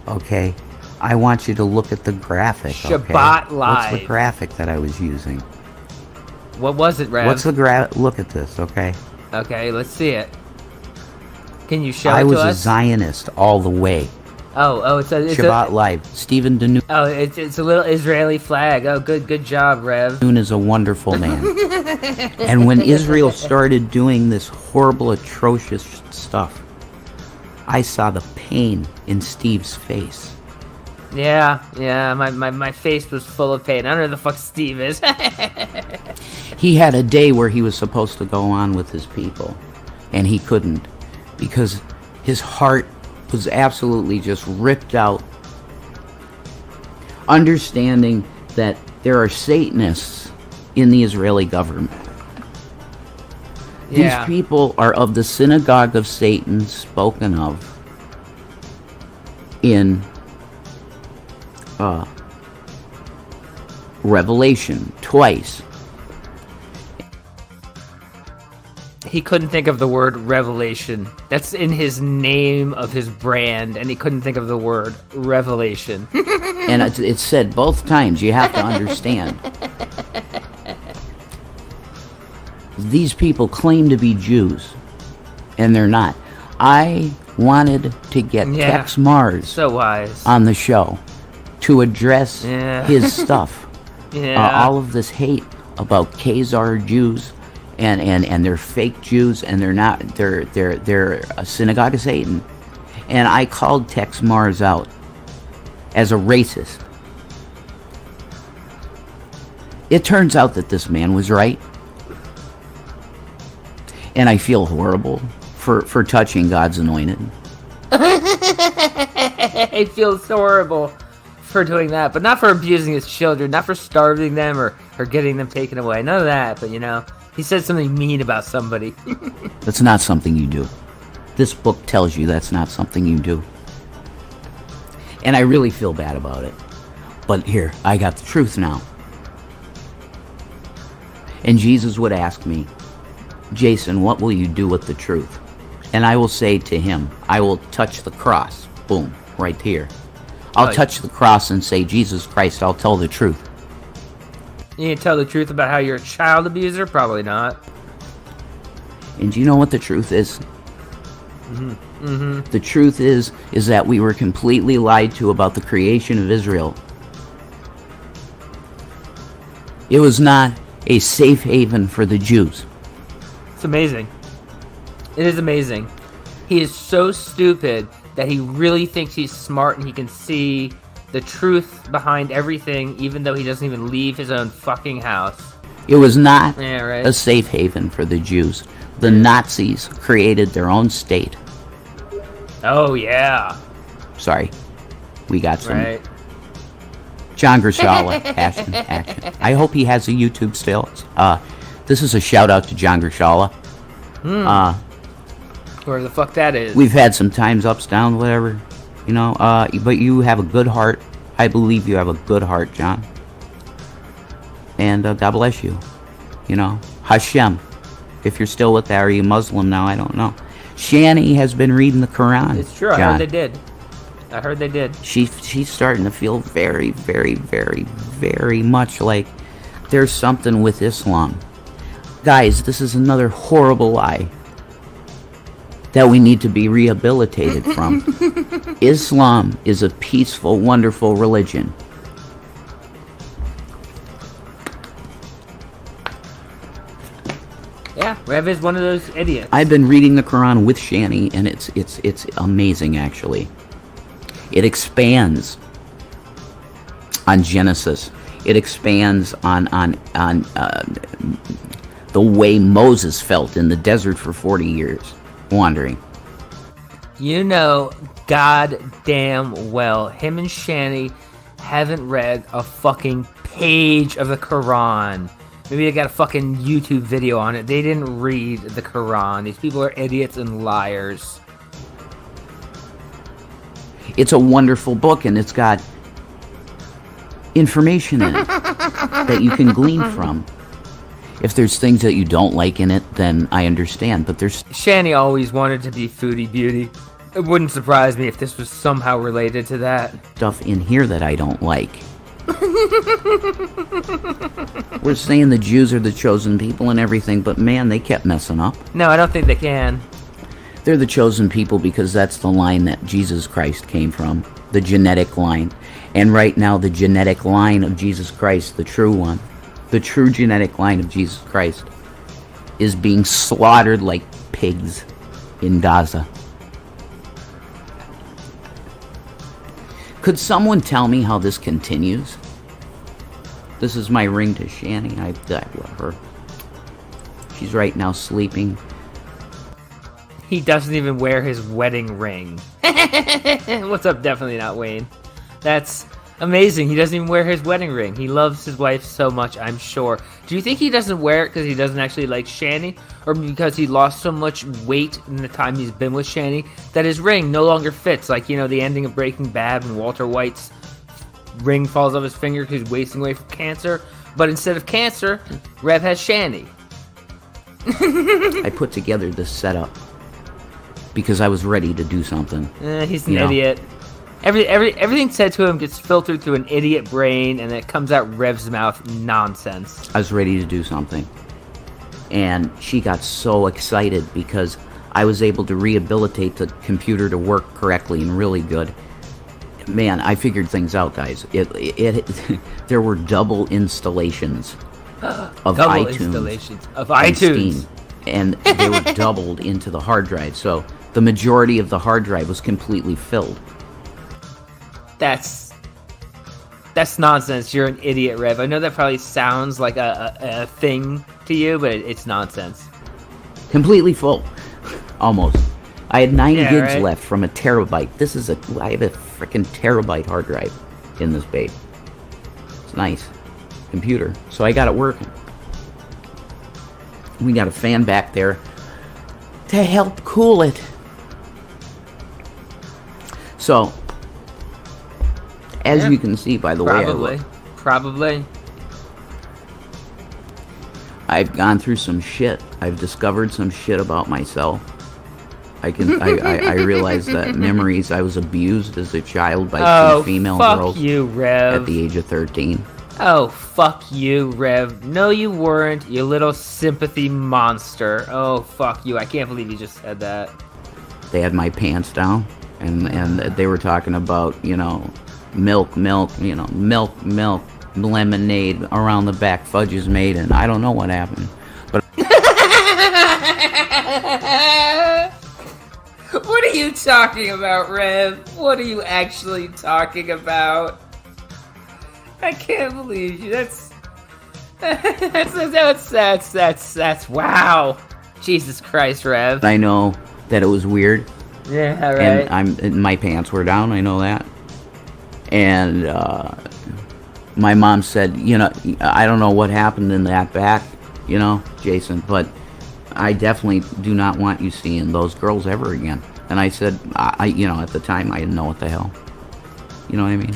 Okay? I want you to look at the graphic. Shabbat okay? Live. What's the graphic that I was using? What was it, Rev? What's the look at this, okay? Okay, let's see it. Can you show it I to was us? a Zionist all the way. It's Shabbat Live. Stephen Danu. Oh, it's a little Israeli flag. Oh, good job, Rev. Is a wonderful man. And when Israel started doing this horrible, atrocious stuff, I saw the pain in Steve's face. Yeah, my face was full of pain. I don't know who the fuck Steve is. He had a day where he was supposed to go on with his people, and he couldn't because his heart was absolutely just ripped out. Understanding that there are Satanists in the Israeli government. Yeah. These people are of the synagogue of Satan spoken of in Revelation twice. He couldn't think of the word revelation. That's in his name of his brand, and he couldn't think of the word revelation. And it's said both times. You have to understand. These people claim to be Jews, and they're not. I wanted to get Tex Mars so wise on the show to address his stuff. All of this hate about Khazar Jews and they're fake Jews and they're not. They're a synagogue of Satan. And I called Tex Mars out as a racist. It turns out that this man was right. And I feel horrible for touching God's anointed. It feels horrible for doing that, but not for abusing his children, not for starving them or getting them taken away. None of that, but he said something mean about somebody. That's not something you do. This book tells you that's not something you do. And I really feel bad about it. But here, I got the truth now. And Jesus would ask me, Jason, what will you do with the truth? And I will say to him, I will touch the cross. Boom, right here. I'll touch the cross and say, Jesus Christ, I'll tell the truth. You tell the truth about how you're a child abuser? Probably not. And do you know what the truth is? The truth is that we were completely lied to about the creation of Israel. It was not a safe haven for the Jews. It's amazing. It is amazing. He is so stupid that he really thinks he's smart and he can see the truth behind everything, even though he doesn't even leave his own fucking house. It was not a safe haven for the Jews. The Nazis created their own state. Oh, yeah. Sorry. We got some... John Grishala, action. I hope he has a YouTube still. This is a shout out to John Grishala. Where the fuck that is. We've had some times ups, downs, whatever. But you have a good heart. I believe you have a good heart, John. And God bless you. Hashem. If you're still with that, are you Muslim now? I don't know. Shani has been reading the Quran. It's true. John. I heard they did. She's starting to feel very, very, very, very much like there's something with Islam. Guys, this is another horrible lie that we need to be rehabilitated from. Islam is a peaceful, wonderful religion. Yeah, Rev is one of those idiots. I've been reading the Quran with Shani, and it's amazing, actually. It expands on Genesis. It expands on the way Moses felt in the desert for 40 years, wandering. Goddamn well, him and Shani haven't read a fucking page of the Quran. Maybe they got a fucking YouTube video on it. They didn't read the Quran. These people are idiots and liars. It's a wonderful book, and it's got information in it that you can glean from. If there's things that you don't like in it, then I understand, but there's... Shani always wanted to be Foodie Beauty. It wouldn't surprise me if this was somehow related to that. Stuff in here that I don't like. We're saying the Jews are the chosen people and everything, but man, they kept messing up. No, I don't think they can. They're the chosen people because that's the line that Jesus Christ came from. The genetic line. And right now, the genetic line of Jesus Christ, the true one, the true genetic line of Jesus Christ, is being slaughtered like pigs in Gaza. Could someone tell me how this continues? This is my ring to Shani. I love her. She's right now sleeping. He doesn't even wear his wedding ring. What's up, Definitely Not Wayne? That's amazing. He doesn't even wear his wedding ring. He loves his wife so much, I'm sure. Do you think he doesn't wear it because he doesn't actually like Shani? Or because he lost so much weight in the time he's been with Shani that his ring no longer fits? Like, you know, the ending of Breaking Bad when Walter White's ring falls off his finger because he's wasting away from cancer. But instead of cancer, Rev has Shani. I put together this setup because I was ready to do something. He's an idiot. Everything said to him gets filtered through an idiot brain, and it comes out Rev's mouth nonsense. I was ready to do something. And she got so excited because I was able to rehabilitate the computer to work correctly and really good. Man, I figured things out, guys. There were double installations of iTunes, Steam, and they were doubled into the hard drive. So the majority of the hard drive was completely filled. That's nonsense. You're an idiot, Rev. I know that probably sounds like a thing to you, but it's nonsense. Completely full. Almost. I had 9 gigs right? left from a terabyte. I have a freaking terabyte hard drive in this babe. It's nice. Computer. So I got it working. We got a fan back there to help cool it. So, as you can see by the way I look, Probably. I've gone through some shit. I've discovered some shit about myself. I realize that memories, I was abused as a child by 2 female girls you, Rev. at the age of 13. Oh, fuck you, Rev. No, you weren't, you little sympathy monster. Oh, fuck you. I can't believe you just said that. They had my pants down, and they were talking about, you know, milk, lemonade, around the back fudge is made, and I don't know what happened. But what are you talking about, Rev? What are you actually talking about? I can't believe you. That's wow. Jesus Christ, Rev. I know that it was weird. Yeah, right. And my pants were down, I know that. And my mom said, you know, I don't know what happened in that back, you know, Jason, but I definitely do not want you seeing those girls ever again. And I said, you know, at the time, I didn't know what the hell. You know what I mean?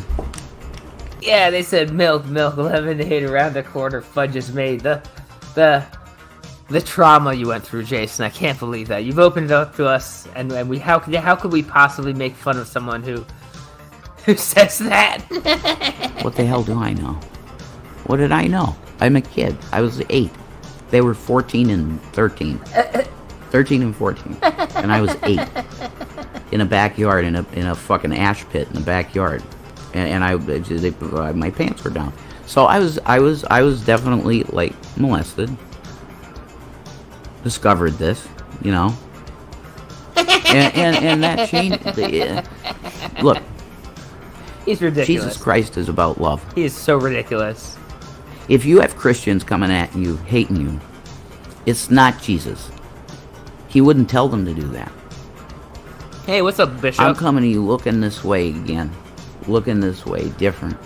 Yeah, they said milk, lemonade, around the corner, fudge is made. The trauma you went through, Jason, I can't believe that. You've opened it up to us, and how could we possibly make fun of someone who says that? What the hell do I know? What did I know? I'm a kid. I was 8. They were 14 and 13. 13 and 14. And I was 8. In a backyard, in a fucking ash pit in the backyard. And my pants were down. So I was definitely, like, molested. Discovered this, you know. And that changed. Look. He's ridiculous. Jesus Christ is about love. He is so ridiculous. If you have Christians coming at you, hating you, it's not Jesus. He wouldn't tell them to do that. Hey, what's up, Bishop? I'm coming to you looking this way again. Looking this way, different.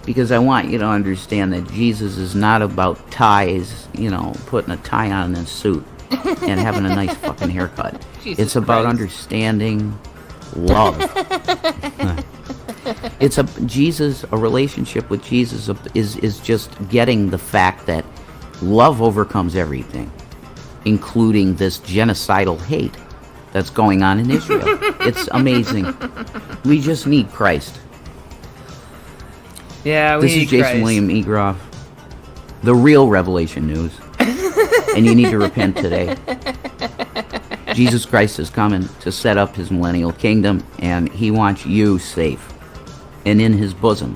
Because I want you to understand that Jesus is not about ties, you know, putting a tie on in a suit and having a nice fucking haircut. It's about understanding love. It's a relationship with Jesus is just getting the fact that love overcomes everything, including this genocidal hate that's going on in Israel. It's amazing. We just need Christ. Yeah, we This need is Jason Christ. William Egroff, the real Revelation News. And you need to repent today. Jesus Christ is coming to set up his millennial kingdom, and he wants you safe and in his bosom.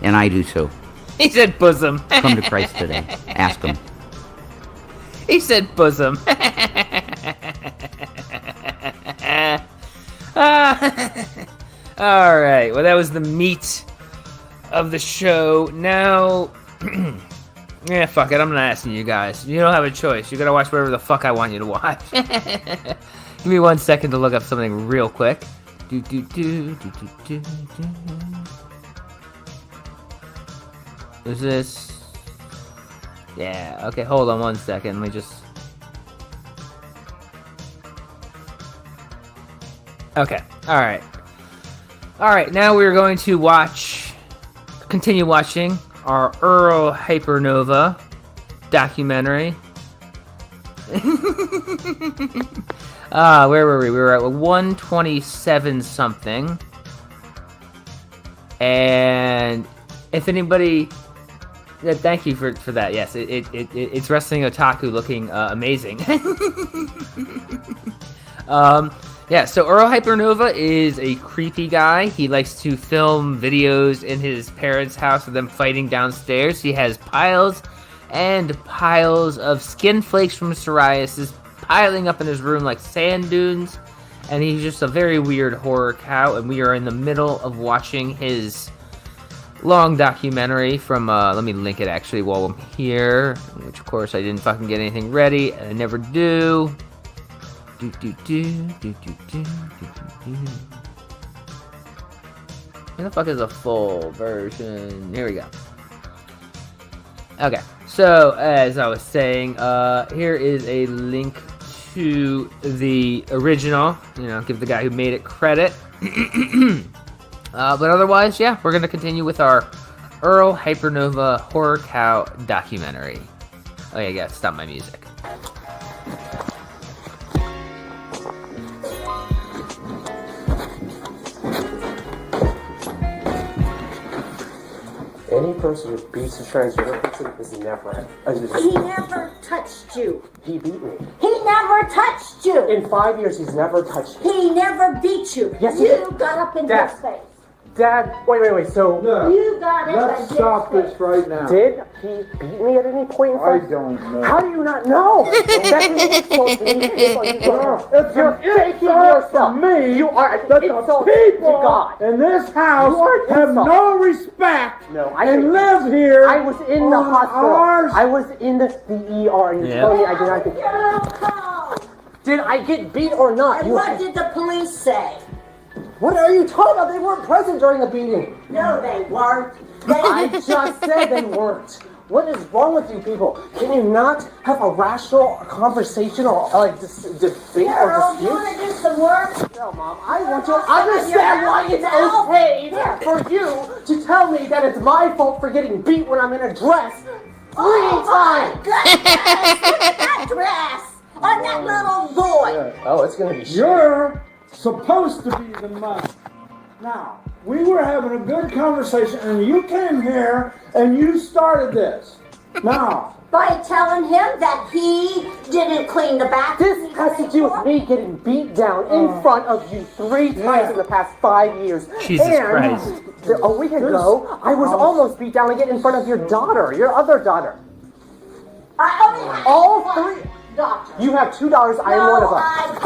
And I do too. He said bosom. Come to Christ today. Ask him. He said bosom. All right. Well, that was the meat of the show. Now, yeah, fuck it. I'm not asking you guys. You don't have a choice. You gotta watch whatever the fuck I want you to watch. Give me 1 second to look up something real quick. Is this? Yeah. Okay. Hold on 1 second. Let me just. Okay. All right. All right. Now we're going to continue watching our Earl Hypernova documentary. Where were we? We were at 127 something. And if anybody, yeah, thank you for that. Yes, it's Wrestling Otaku looking amazing. Yeah, so Earl Hypernova is a creepy guy. He likes to film videos in his parents' house of them fighting downstairs. He has piles and piles of skin flakes from psoriasis piling up in his room like sand dunes. And he's just a very weird horror cow. And we are in the middle of watching his long documentary from, let me link it actually while I'm here. Which, of course, I didn't fucking get anything ready. And I never do. Where the fuck is a full version? Here we go. Okay, so as I was saying, here is a link to the original. You know, give the guy who made it credit. But otherwise, yeah, we're gonna continue with our Earl Hypernova horror cow documentary. Oh yeah, I gotta stop my music. Any person who beats a transgender person is never. He never touched you. He beat me. He never touched you. In 5 years, he's never touched me. He never beat you. Yes, he You did. got up in Dad. his face. Dad, wait, so... You got up in Let's stop his this right now. Did he beat me at any point in I time? don't know. How do you not know? That's an insult to me. It's You're an faking insult yourself. to me You are an that insult the to people God. in this You house are an have insult. no respect No, and live here. I was in the on hospital. ours. I was in the ER, and you're telling me I did not get... Did I get beat or not? And what did the police say? What are you talking about? They weren't present during the beating. No, they weren't. I just said they weren't. What is wrong with you people? Can you not have a rational conversation or like debate or Earl, you dispute? want to do some work? No, Mom. I want to understand why it's okay for you to tell me that it's my fault for getting beat when I'm in a dress 3 times. Goodness, look at that dress on that little boy. Oh, it's gonna be shit. You're supposed to be the mother. Now, we were having a good conversation, and you came here and you started this. Now, By telling him that he didn't clean the bathroom. This has to do with me getting beat down in front of you 3 times in the past 5 years. Jesus and Christ. A week ago, I was almost beat down again in front of your daughter, your other daughter. I only have All one 3. doctor. You have $2. I am one of them.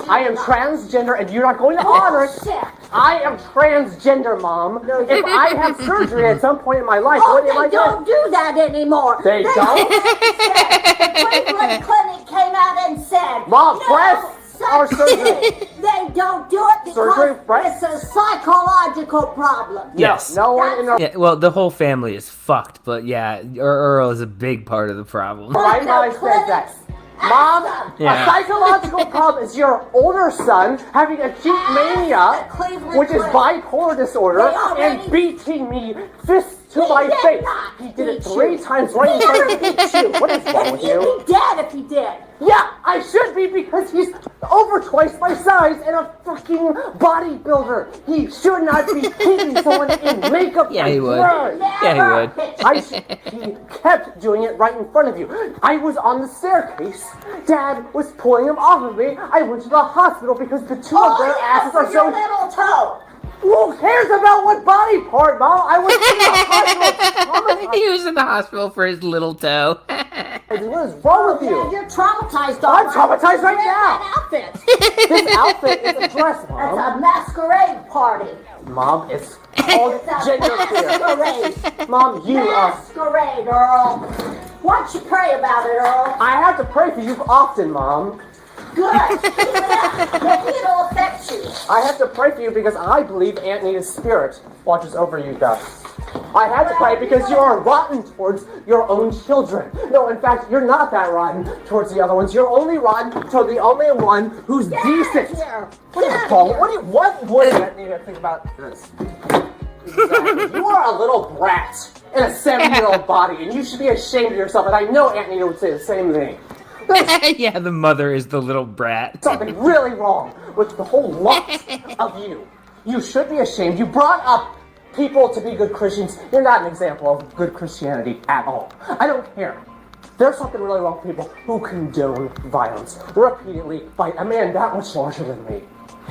I am transgender, and you're not going to honor it. Shit. I am transgender, Mom. If I have surgery at some point in my life, Oh, what am I they don't doing? do that anymore. They don't? The Cleveland Clinic came out and said, Mom, no, breasts are surgery. They don't do it Surgery, because breasts? it's a psychological problem. Yes. No one in our... Yeah, well, the whole family is fucked, but yeah, Earl is a big part of the problem. My mind says that. Mom, Yeah. a psychological problem is your older son having acute mania, which is bipolar disorder, and beating me fists to my face. He did it 3 times right in front of me. What is wrong with you? He'd be dead if he did. Yeah, I should be because he's over twice my size and a fucking bodybuilder. He should not be hitting someone in makeup. Yeah, he and would. blood. Yeah, he would. He kept doing it right in front of you. I was on the staircase. Dad was pulling him off of me. I went to the hospital because the two of their asses are so... little toe. Who cares about what body part, Mom? I was in the hospital. He was in the hospital for his little toe. What is wrong with you? Yeah, you're traumatized. I'm traumatized right now. That outfit. This outfit is a dress, Mom. It's a masquerade party. Mom, it's called It's a gender masquerade. queer. Mom, you Masquerade, Earl. Why don't you pray about it, Earl? I have to pray for you often, Mom. Good. Keep it up. Maybe it'll affect you. I have to pray for you because I believe Aunt Nita's spirit watches over you guys. I had to pray because you are rotten towards your own children. No, in fact, you're not that rotten towards the other ones. You're only rotten toward the only one who's decent. What is wrong? What would Aunt Nita think about this? Exactly. You are a little brat in a 7-year-old body, and you should be ashamed of yourself. And I know Aunt Nita would say the same thing. Yeah, the mother is the little brat. Something really wrong with the whole lot of you. You should be ashamed. You brought up people to be good Christians. You're not an example of good Christianity at all. I don't care. There's something really wrong with people who condone violence repeatedly by a man that much larger than me.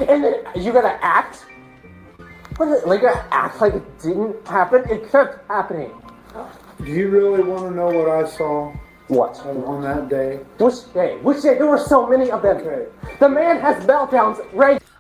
And then you gotta act? What is it, like, you gotta act like it didn't happen? It kept happening. Do you really want to know what I saw? What? On that day? Which day? Which day? There were so many of them. Okay. The man has meltdowns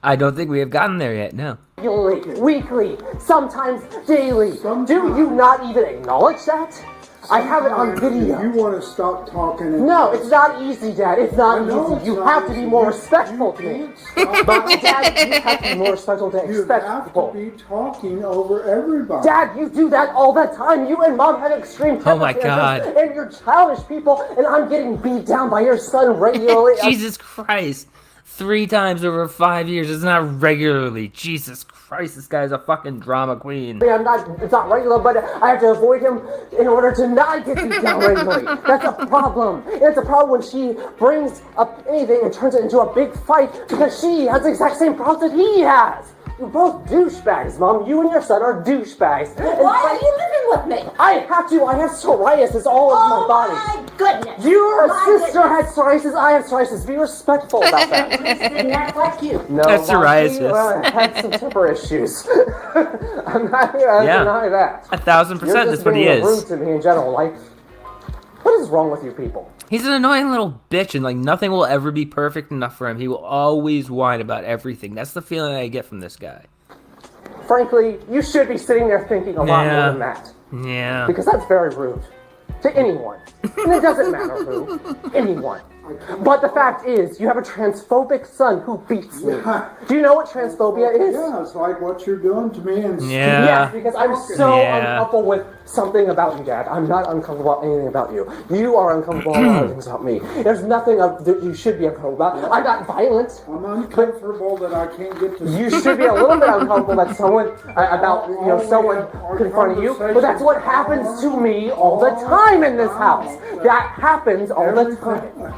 I don't think we have gotten there yet, no. regularly, weekly, sometimes daily. Do you not even acknowledge that? I have it on video. You want to stop talking? No, it's not easy, Dad. It's not easy. You have to be more respectful to me. But, Dad, you have to be more respectful to expect people. You have to be talking over everybody. Dad, you do that all the time. You and Mom have extreme Oh my temper God. tantrums, and you're childish people, and I'm getting beat down by your son regularly. Jesus Christ. 3 times over 5 years. It's not regularly. Jesus Christ, this guy's a fucking drama queen. It's not regular, but I have to avoid him in order to not get beat down regularly. That's a problem. And it's a problem when she brings up anything and turns it into a big fight because she has the exact same problems that he has. You're both douchebags, Mom. You and your son are douchebags. Why are you living with me? I have to. I have psoriasis all over my body. My goodness. Your My sister had psoriasis. I have psoriasis. Be respectful about that. Didn't act like you. No, That's Mom, psoriasis. she had some temper issues. I'm not going to deny that. 1,000%. That's what he You're just is. being rude to me in general. Like, what is wrong with you people? He's an annoying little bitch, and like nothing will ever be perfect enough for him. He will always whine about everything. That's the feeling I get from this guy. Frankly, you should be sitting there thinking a lot more than that. Yeah. Because that's very rude. To anyone. And it doesn't matter who. Anyone. But the fact is, you have a transphobic son who beats me. Do you know what transphobia is? Yeah, it's like what you're doing to me. And Yeah. Yes, because I'm so uncomfortable with something about you, Dad. I'm not uncomfortable about anything about you. You are uncomfortable about other things about me. There's nothing that you should be uncomfortable about. I'm not violent. I'm uncomfortable that I can't get to. You should be a little bit uncomfortable that someone someone confronting you. But that's what happens to me all the time in this house. That happens all the time.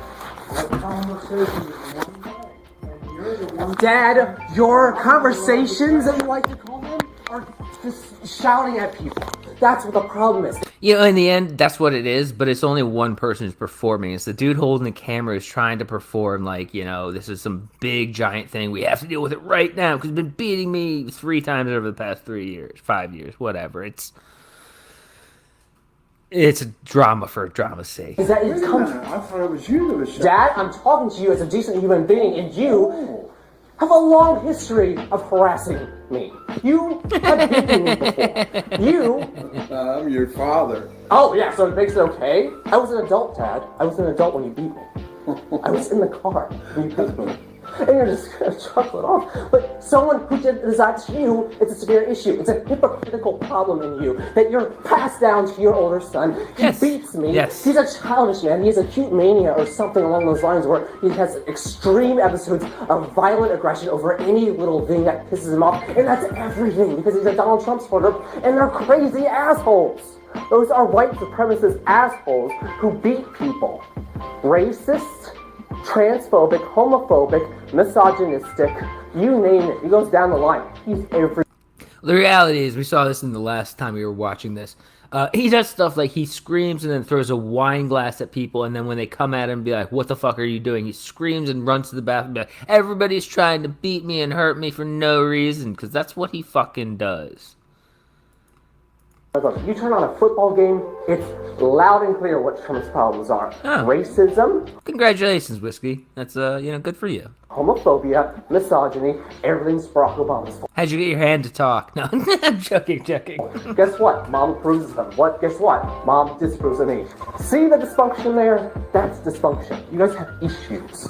Dad, your conversations that you like to call them are just shouting at people. That's what the problem is. You know, in the end, that's what it is, but it's only one person who's performing. It's the dude holding the camera who's trying to perform like, you know, this is some big, giant thing. We have to deal with it right now because he's been beating me 3 times over the past 3 years, 5 years, whatever. It's a drama for drama's sake. Is that it's I thought it was you that was shouting. Dad, I'm talking to you as a decent human being, and you have a long history of harassing me. You have beaten me before. I'm your father. Oh, yeah, so it makes it okay? I was an adult, Dad. I was an adult when you beat me. I was in the car when you beat me. and you're just gonna chuckle it off. But someone who does that to you, it's a severe issue. It's a hypocritical problem in you that you're passed down to your older son. He beats me. Yes. He's a childish man. He has acute mania or something along those lines where he has extreme episodes of violent aggression over any little thing that pisses him off. And that's everything because he's a Donald Trump supporter and they're crazy assholes. Those are white supremacist assholes who beat people. Racist, transphobic, homophobic, misogynistic, you name it. He goes down the line. He's every... The reality is, we saw this in the last time we were watching this. He does stuff like he screams and then throws a wine glass at people, and then when they come at him, be like, "What the fuck are you doing?" He screams and runs to the bathroom, be like, "Everybody's trying to beat me and hurt me for no reason," because that's what he fucking does. Look, you turn on a football game, it's loud and clear what Trump's problems are. Racism. Congratulations, Whiskey. That's, good for you. Homophobia, misogyny, everything's Barack Obama's fault. How'd you get your hand to talk? No, I'm joking. Guess what? Mom approves of them. What? Guess what? Mom disapproves of me. See the dysfunction there? That's dysfunction. You guys have issues.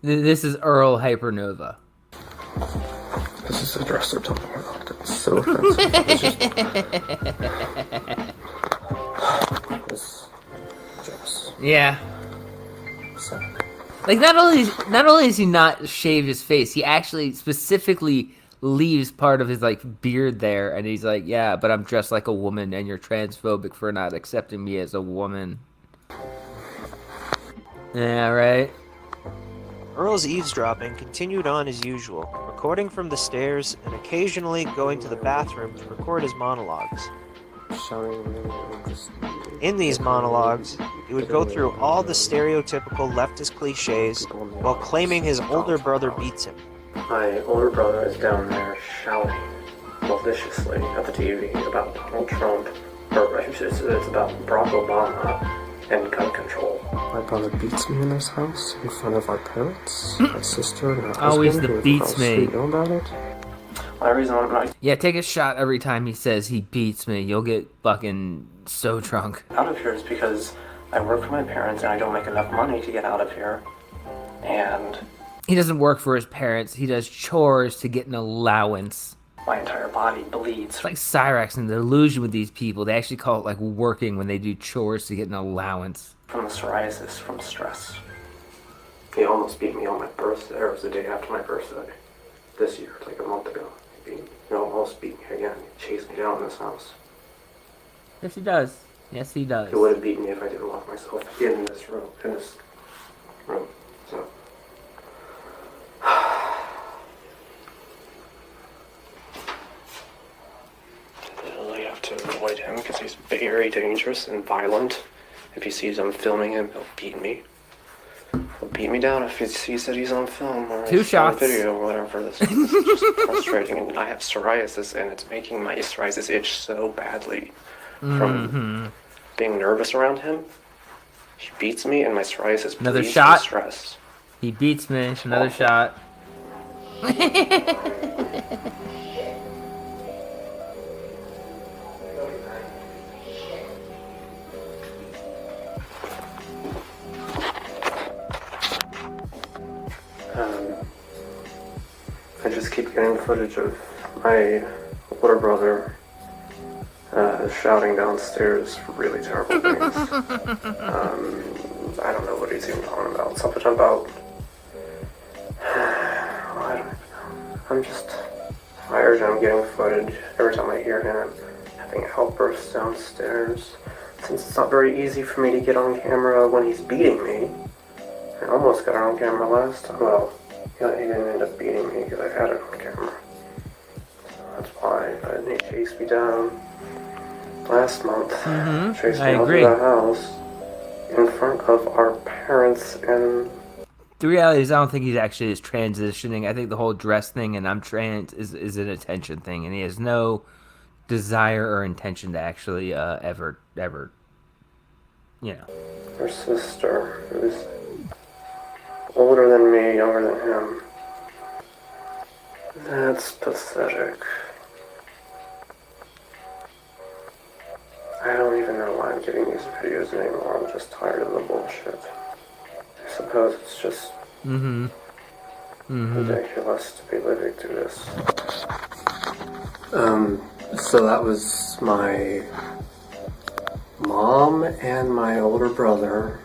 This is Earl Hypernova. This is the dress they're talking about. That's so offensive. This dress. Yeah. Like, not only does he not shave his face, he actually specifically leaves part of his, beard there, and he's like, "Yeah, but I'm dressed like a woman, and you're transphobic for not accepting me as a woman." Yeah, right? Earl's eavesdropping continued on as usual, recording from the stairs and occasionally going to the bathroom to record his monologues. In these monologues, he would go through all the stereotypical leftist cliches while claiming his older brother beats him. My older brother is down there shouting maliciously at the TV about Donald Trump, or it's about Barack Obama and gun control. My brother beats me in this house in front of our parents, my sister, and my husband. Always the beats me. You know about it? The reason I'm not Yeah, take a shot every time he says he beats me. You'll get fucking so drunk. out of here is because I work for my parents and I don't make enough money to get out of here. And He doesn't work for his parents. He does chores to get an allowance. my entire body bleeds. It's like Cyrax and the illusion with these people. They actually call it working when they do chores to get an allowance. From the psoriasis, from stress. He almost beat me on my birthday. It was the day after my birthday. This year, like a month ago. He almost beat me again. He chased me down in this house. Yes, he does. Yes, he does. He would have beaten me if I didn't lock myself in this room. So. I have to avoid him because he's very dangerous and violent. If he sees I'm filming him, he'll beat me. He'll beat me down if he sees that he's on film or Two shots. on video or whatever. This is just frustrating. And I have psoriasis, and it's making my psoriasis itch so badly from being nervous around him. He beats me, and my psoriasis Another bleeds shot. from stress. He beats me. Another shot. I just keep getting footage of my older brother shouting downstairs really terrible things. I don't know what he's even talking about. Something about... I don't even know. I'm just tired and I'm getting footage every time I hear him having outbursts downstairs. Since it's not very easy for me to get on camera when he's beating me. I almost got it on camera last time. Well, he didn't end up beating me because I had it on camera. So that's why. But he chased me down last month. Chased me out to the house in front of our parents and... The reality is, I don't think he's actually is transitioning. I think the whole dress thing and I'm trans is an attention thing, and he has no desire or intention to actually ever, her sister, who's older than me, younger than him. That's pathetic. I don't even know why I'm getting these videos anymore. I'm just tired of the bullshit. I suppose it's just ridiculous to be living through this. So that was my mom and my older brother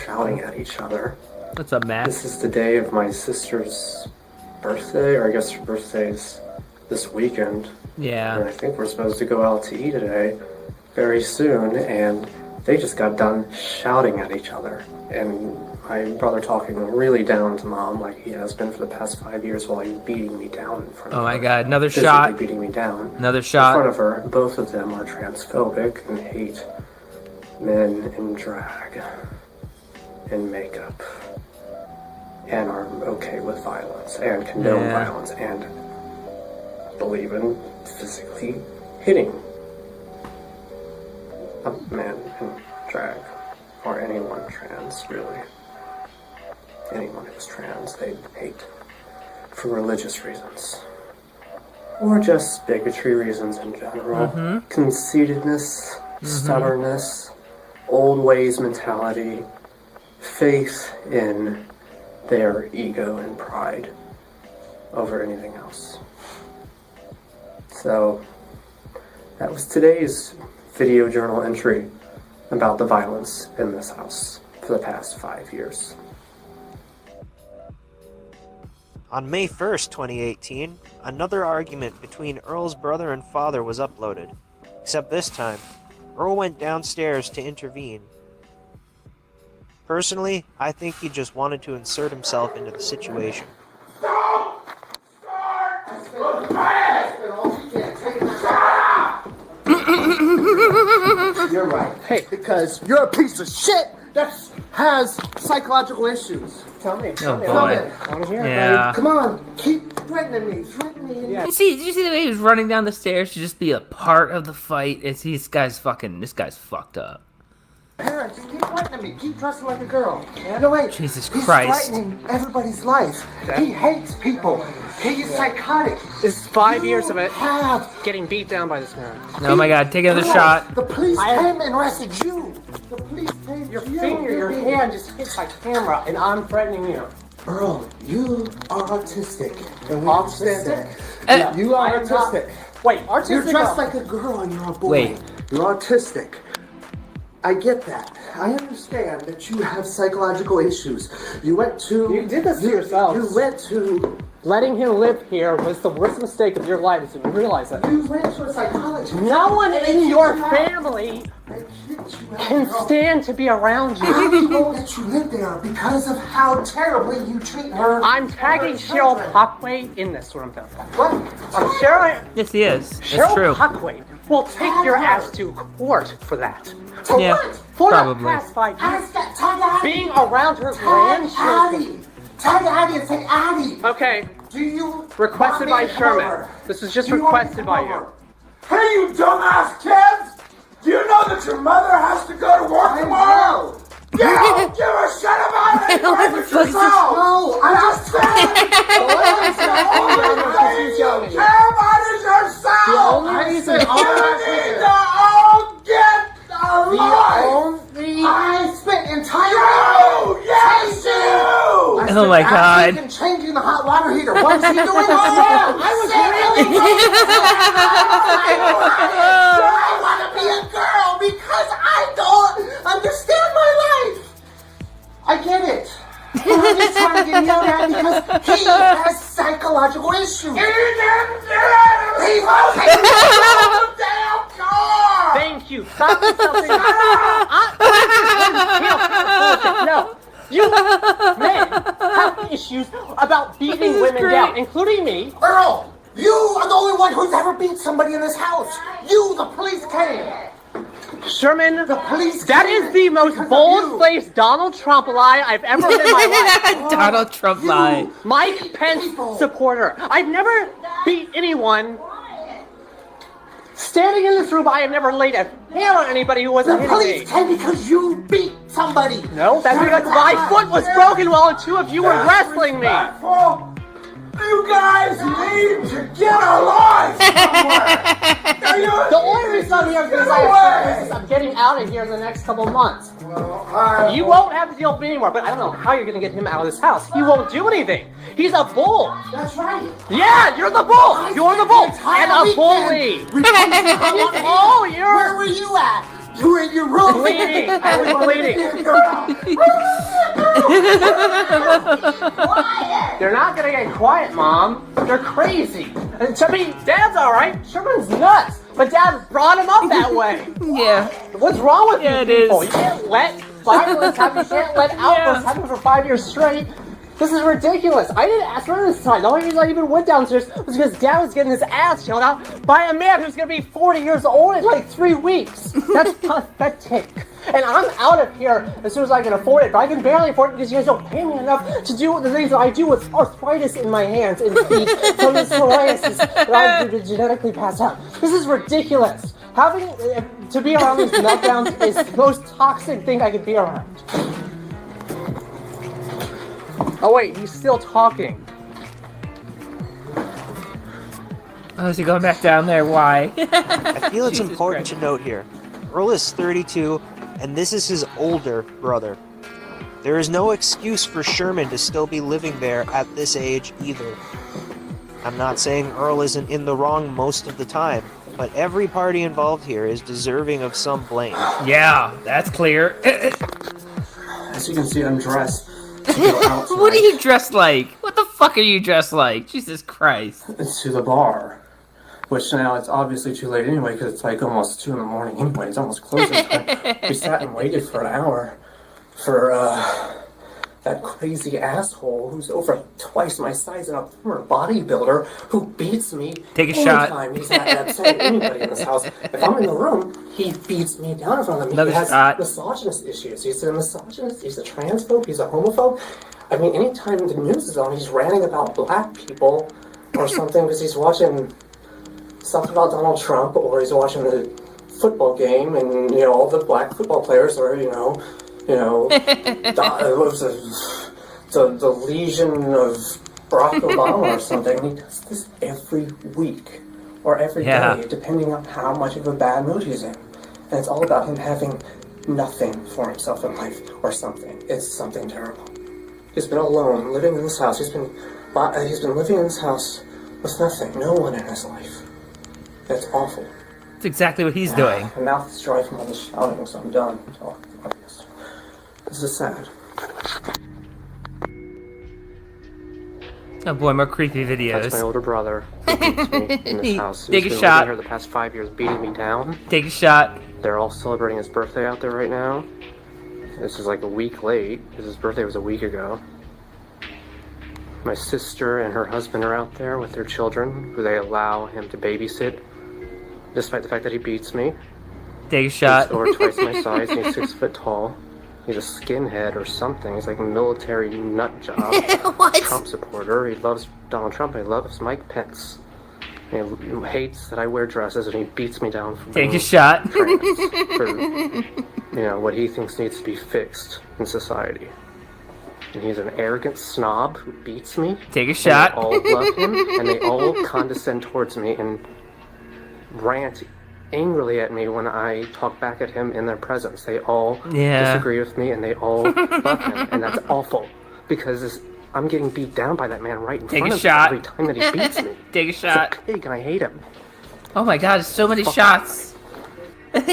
shouting at each other. What's up, Matt? This is the day of my sister's birthday, or I guess her birthday's this weekend. Yeah. And I think we're supposed to go out to eat today very soon, and they just got done shouting at each other. And my brother talking really down to mom, like he has been for the past 5 years, while he's beating me down in front of her. Oh my god, another Physically shot. beating me down. Another shot. In front of her. Both of them are transphobic and hate men in drag and makeup, and are okay with violence and condone violence and believe in physically hitting a man in drag, or anyone trans, really. Anyone who's trans, they hate for religious reasons, or just bigotry reasons in general. Conceitedness, stubbornness, old ways mentality, faith in their ego and pride over anything else. So that was today's video journal entry about the violence in this house for the past 5 years. On May 1st, 2018, another argument between Earl's brother and father was uploaded. Except this time, Earl went downstairs to intervene. Personally, I think he just wanted to insert himself into the situation. You're right. Hey, because you're a piece of shit that has psychological issues. Tell me. Oh boy. Tell me. I want to hear it, Yeah. babe. Come on. Keep threatening me. Yeah. Did you see the way he was running down the stairs to just be a part of the fight? This guy's fucked up. Parents, keep threatening me. Keep dressing like a girl. No, wait. Jesus He's Christ. threatening everybody's life. He hates people. He's psychotic. It's 5 years of it getting beat down by this man. Oh my god, take another shot. The police came and arrested you. The police came. Your finger, your hand just hits my camera, and I'm threatening you. Earl, you are autistic. And we understand that. Yeah, You are I am not- autistic. Wait, autistic? You're dressed or- like a girl and you're a boy. Wait. You're autistic. I get that. I understand that you have psychological issues. You went to... You did this to yourself. You went to... Letting him live here was the worst mistake of your life. Did you realize that? You went to a psychologist. No one in your family can stand to be around you. How do you know that you live there? Because of how terribly you treat her. I'm tagging Cheryl Puckway in this, what I'm telling you. What? Cheryl... Yes, he is. That's Cheryl true. Puckway will take your ass to court for that. For Yeah, what? For probably. the past 5 years. Ask that. Tag Addie. Being around her Tag grandchildren. Addie. Tag Addie and say Addie. Okay. Do you... Requested want me by to Sherman. cover? This is just Do you want me requested to by cover? you. Hey, you dumbass kids! Do you know that your mother has to go to work tomorrow? You don't give a shit about anything but yourself! No, I'm just saying! All you care about is yourself! The only reason you need to all get alive! I spent entire Yes, you! Oh my god. and changing the hot water heater. What's he doing? I want to be a girl because I don't understand my life. I get it. I'm just trying to get yelled at because he has psychological issues. He didn't do it! He was the damn car! Thank you. Stop this something. No. You men have issues about beating women down, including me. Earl, you are the only one who's ever beat somebody in this house. You, the police came. Sherman, The police that came is the most because of bold-faced Donald Trump lie I've ever heard in my life. Donald Trump lie. Mike Pence supporter. I've never beat anyone. Standing in this room, I have never laid a hand on anybody who wasn't The hitting me. police came because you beat somebody. No, that's because my foot was broken while the two of you were wrestling me. You You guys need to get a life somewhere. The only reason I'm here is because I have services. I'm getting out of here in the next couple months. You won't have to deal with me anymore, but I don't know how you're gonna get him out of this house. He won't do anything. He's a bull. That's right. Yeah, you're the bull. You're the bull and a bully. Oh, Where were you at? You were in your room. Bleeding. I was bleeding. They're not gonna get quiet, Mom. They're crazy. And to me, Dad's all right. Sherman's nuts, but Dad brought him up that way. Yeah. What's wrong with Yeah, you it people? is. You can't let violence happen. You can't let outbursts happen for 5 years straight. This is ridiculous. I didn't ask for this time. The only reason I even went downstairs was because Dad was getting his ass shelled out by a man who's gonna be 40 years old in like 3 weeks. That's pathetic. And I'm out of here as soon as I can afford it, but I can barely afford it because you guys don't pay me enough to do the things that I do with arthritis in my hands and feet from the psoriasis that I've genetically passed out. This is ridiculous. Having to be around these meltdowns is the most toxic thing I could be around. Oh wait, he's still talking. Oh, is he going back down there? Why? I feel it's important to note here. Earl is 32, and this is his older brother. There is no excuse for Sherman to still be living there at this age either. I'm not saying Earl isn't in the wrong most of the time, but every party involved here is deserving of some blame. Yeah, that's clear. As you can see, I'm dressed to go out What are you dressed like? What the fuck are you dressed like? Jesus Christ. to the bar. Which now it's obviously too late anyway, because it's like almost 2 in the morning anyway. It's almost closing time. We sat and waited for an hour for that crazy asshole who's over twice my size and a former bodybuilder who beats me. Take a shot. Anytime he's not upsetting anybody in this house. If I'm in the room, he beats me down in front of me. Another He has shot. misogynist issues. He's a misogynist. He's a transphobe. He's a homophobe. I mean, anytime the news is on, he's ranting about black people or something because he's watching something about Donald Trump, or he's watching the football game, and you know all the black football players are the legion of Barack Obama or something. And he does this every week or every day, depending on how much of a bad mood he's in. And it's all about him having nothing for himself in life or something. It's something terrible. He's been alone, living in this house. He's been living in this house with nothing, no one in his life. That's awful. That's exactly what he's doing. My mouth is dry from all this shouting, so I'm done talking about this. This is sad. Oh boy, more creepy videos. That's my older brother who beats me in this house. Take He's a been shot. living here the past 5 years, beating me down. Take a shot. They're all celebrating his birthday out there right now. This is like a week late, because his birthday was a week ago. My sister and her husband are out there with their children, who they allow him to babysit, despite the fact that he beats me. Take a shot. He's over twice my size, and he's 6 foot tall. He's a skinhead or something. He's like a military nut job. Trump supporter. He loves Donald Trump, and he loves Mike Pence. And he hates that I wear dresses, and he beats me down for Take a being shot. trans, for what he thinks needs to be fixed in society. And he's an arrogant snob who beats me. Take a shot. And they all love him, and they all condescend towards me and rant angrily at me when I talk back at him in their presence. They all disagree with me, and they all love him, and that's awful because I'm getting beat down by that man right in front of me every time that he beats me. Take a shot. He's a pig, and I hate him. Oh my god, so many shots.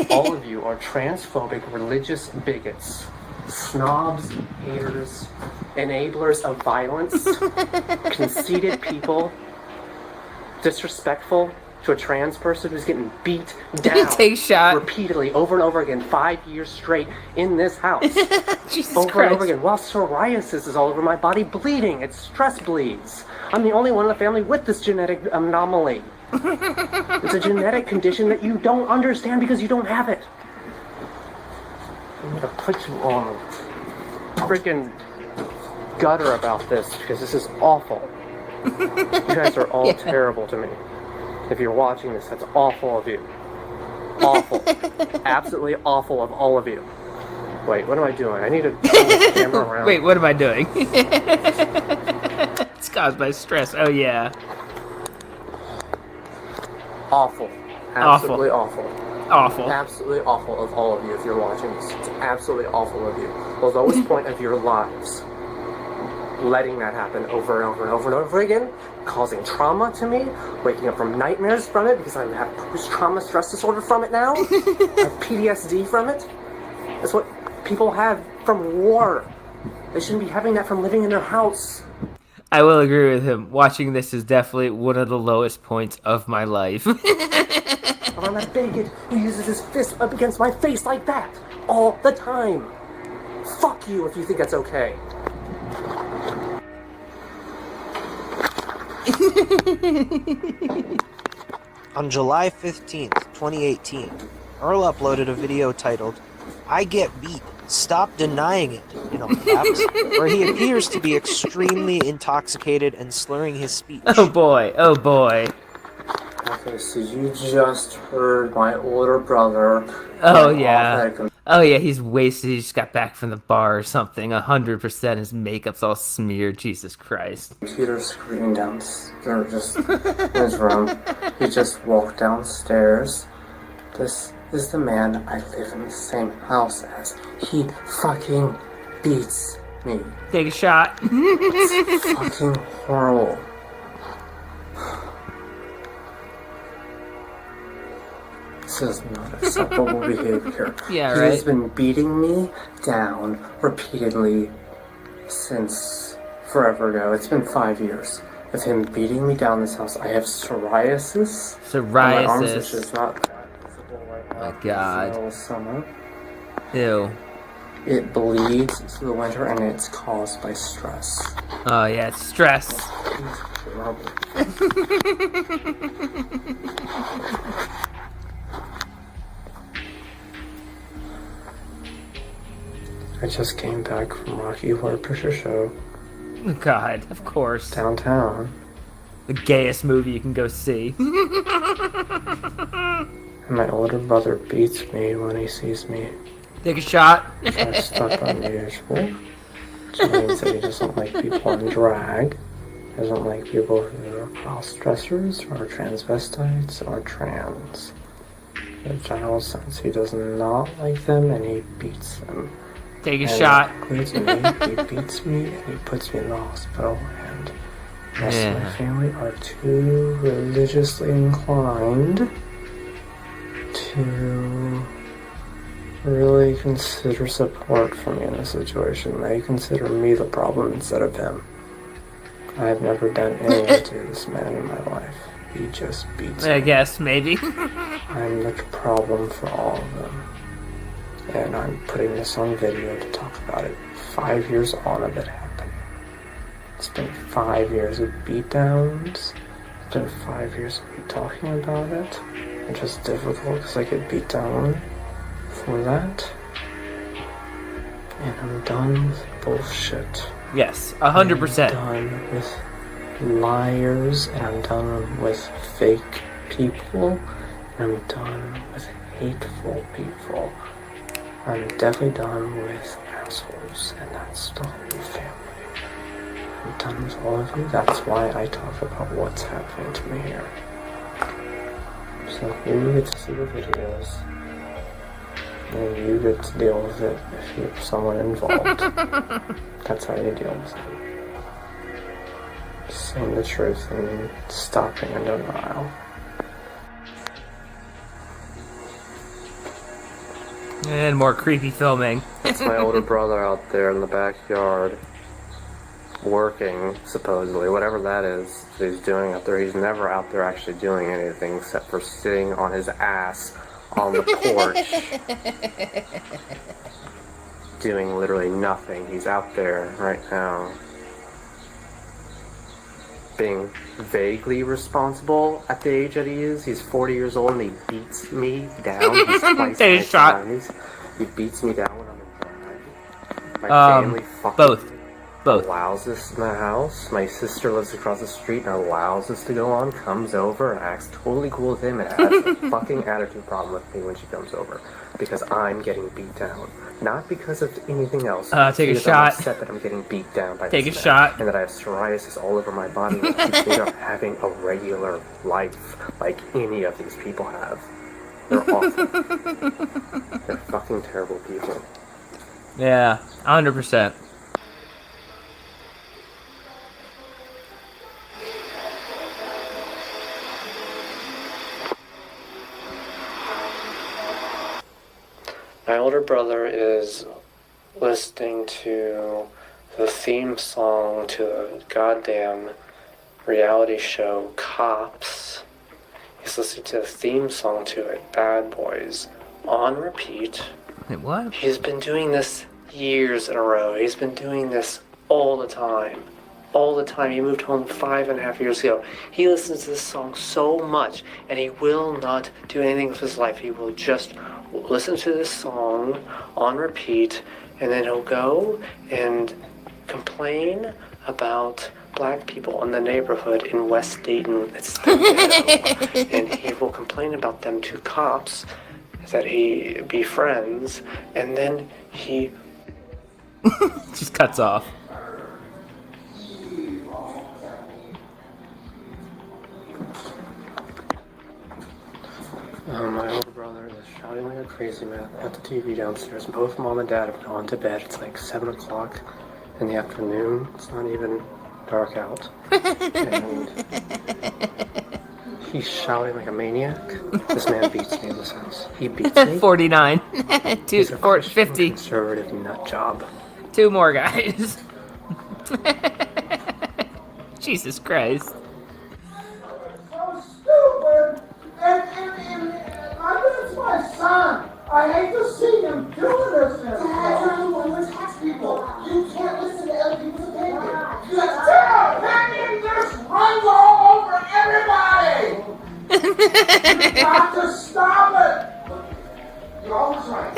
All of you are transphobic, religious bigots, snobs, haters, enablers of violence, conceited people, disrespectful to a trans person who's getting beat down Take a shot. repeatedly over and over again 5 years straight in this house. Jesus over Christ. and over again while psoriasis is all over my body bleeding. It's stress bleeds. I'm the only one in the family with this genetic anomaly. It's a genetic condition that you don't understand because you don't have it. I'm gonna put you on a freaking gutter about this because this is awful. You guys are all terrible to me. If you're watching this, that's awful of you. Awful. Absolutely awful of all of you. Wait, what am I doing? I need to turn the camera around. Wait, what am I doing? It's caused by stress. Oh, yeah. Awful. Absolutely awful. Awful. Absolutely awful of all of you if you're watching this. It's absolutely awful of you. The lowest point of your lives. Letting that happen over and over and over and over again, causing trauma to me, waking up from nightmares from it because I have post-trauma stress disorder from it now. I have PTSD from it. That's what people have from war. They shouldn't be having that from living in their house. I will agree with him. Watching this is definitely one of the lowest points of my life. Around that bigot who uses his fist up against my face like that all the time. Fuck you if you think that's okay. On July 15th, 2018, Earl uploaded a video titled, "I Get Beat, Stop Denying It," in all caps, where he appears to be extremely intoxicated and slurring his speech. Oh boy, oh boy. Okay, so you just heard my older brother. Oh yeah. Oh yeah, he's wasted. He just got back from the bar or something. 100%. His makeup's all smeared. Jesus Christ. Computer screen downstairs, just in his room. He just walked downstairs. This is the man I live in the same house as. He fucking beats me. Take a shot. It's fucking horrible. This is not acceptable behavior. Yeah, He right. has been beating me down repeatedly since forever ago. It's been 5 years of him beating me down in this house. I have psoriasis. On my arms, which is not that visible right now. My God. It's the middle of summer. Ew. It bleeds through the winter, and it's caused by stress. Oh yeah, it's stress. I just came back from Rocky Horror Picture Show. God, of course. Downtown. The gayest movie you can go see. And my older brother beats me when he sees me. Take a shot. I'm stuck unusual. Which means that he doesn't like people in drag. He doesn't like people who are cross-dressers or transvestites or trans. In a general sense, he does not like them and he beats them. Take a and shot. Includes me. He beats me and he puts me in the hospital. And the rest of my family are too religiously inclined to really consider support for me in this situation. They consider me the problem instead of him. I have never done anything to this man in my life. He just beats me. I guess, maybe. I'm the problem for all of them. And I'm putting this on video to talk about it. 5 years on of it happening. It's been 5 years of beatdowns. It's been 5 years of me talking about it. It's just difficult because I get beat down for that. And I'm done with bullshit. Yes, 100%. I'm done with liars, and I'm done with fake people, and I'm done with hateful people. I'm definitely done with assholes, and that's the whole family. I'm done with all of you. That's why I talk about what's happening to me here. So you get to see the videos, and you get to deal with it if you're someone involved. That's how you deal with it. Saying the truth and stopping in denial. And more creepy filming. That's my older brother out there in the backyard. Working, supposedly, whatever that is that he's doing out there. He's never out there actually doing anything except for sitting on his ass on the porch. Doing literally nothing. He's out there right now. Being vaguely responsible at the age that he is. He's 40 years old and he beats me down. He's twice my shot. He beats me down when I'm in drag. My family fucking both. Both. allows this in the house. My sister lives across the street and allows this to go on, comes over and acts totally cool with him and has a fucking attitude problem with me when she comes over. Because I'm getting beat down. Not because of anything else. Take a because shot. I'm upset that I'm getting beat down by Take this a man, shot. and that I have psoriasis all over my body that keeps me from having a regular life like any of these people have. They're awful. They're fucking terrible people. Yeah, 100%. My older brother is listening to the theme song to the goddamn reality show Cops. He's listening to the theme song to it, Bad Boys, on repeat. Wait, what? He's been doing this years in a row. He's been doing this all the time. All the time. He moved home 5.5 years ago. He listens to this song so much, and he will not do anything with his life. He will just listen to this song on repeat, and then he'll go and complain about black people in the neighborhood in West Dayton. It's the ghetto. And he will complain about them to cops that he befriends, and then he just cuts off. My older brother is shouting like a crazy man at the TV downstairs. Both mom and dad have gone to bed. It's like 7 o'clock in the afternoon. It's not even dark out. And he's shouting like a maniac. This man beats me in this house. He beats me. 49. He's a 50. conservative nut job. 2 more guys. Jesus Christ. So stupid. And that's my son. I hate to see him doing this. Dad, we're tax people. You can't listen to other people's opinions. Their opinion just runs all over everybody. You got to stop it. You're always right.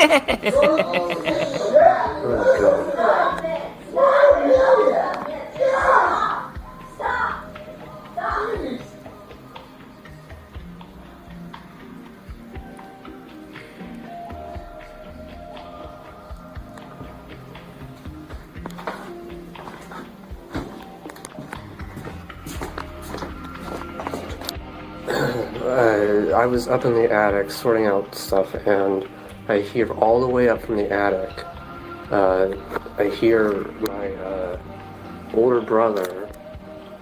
I was up in the attic sorting out stuff, and I hear all the way up from the attic, I hear my older brother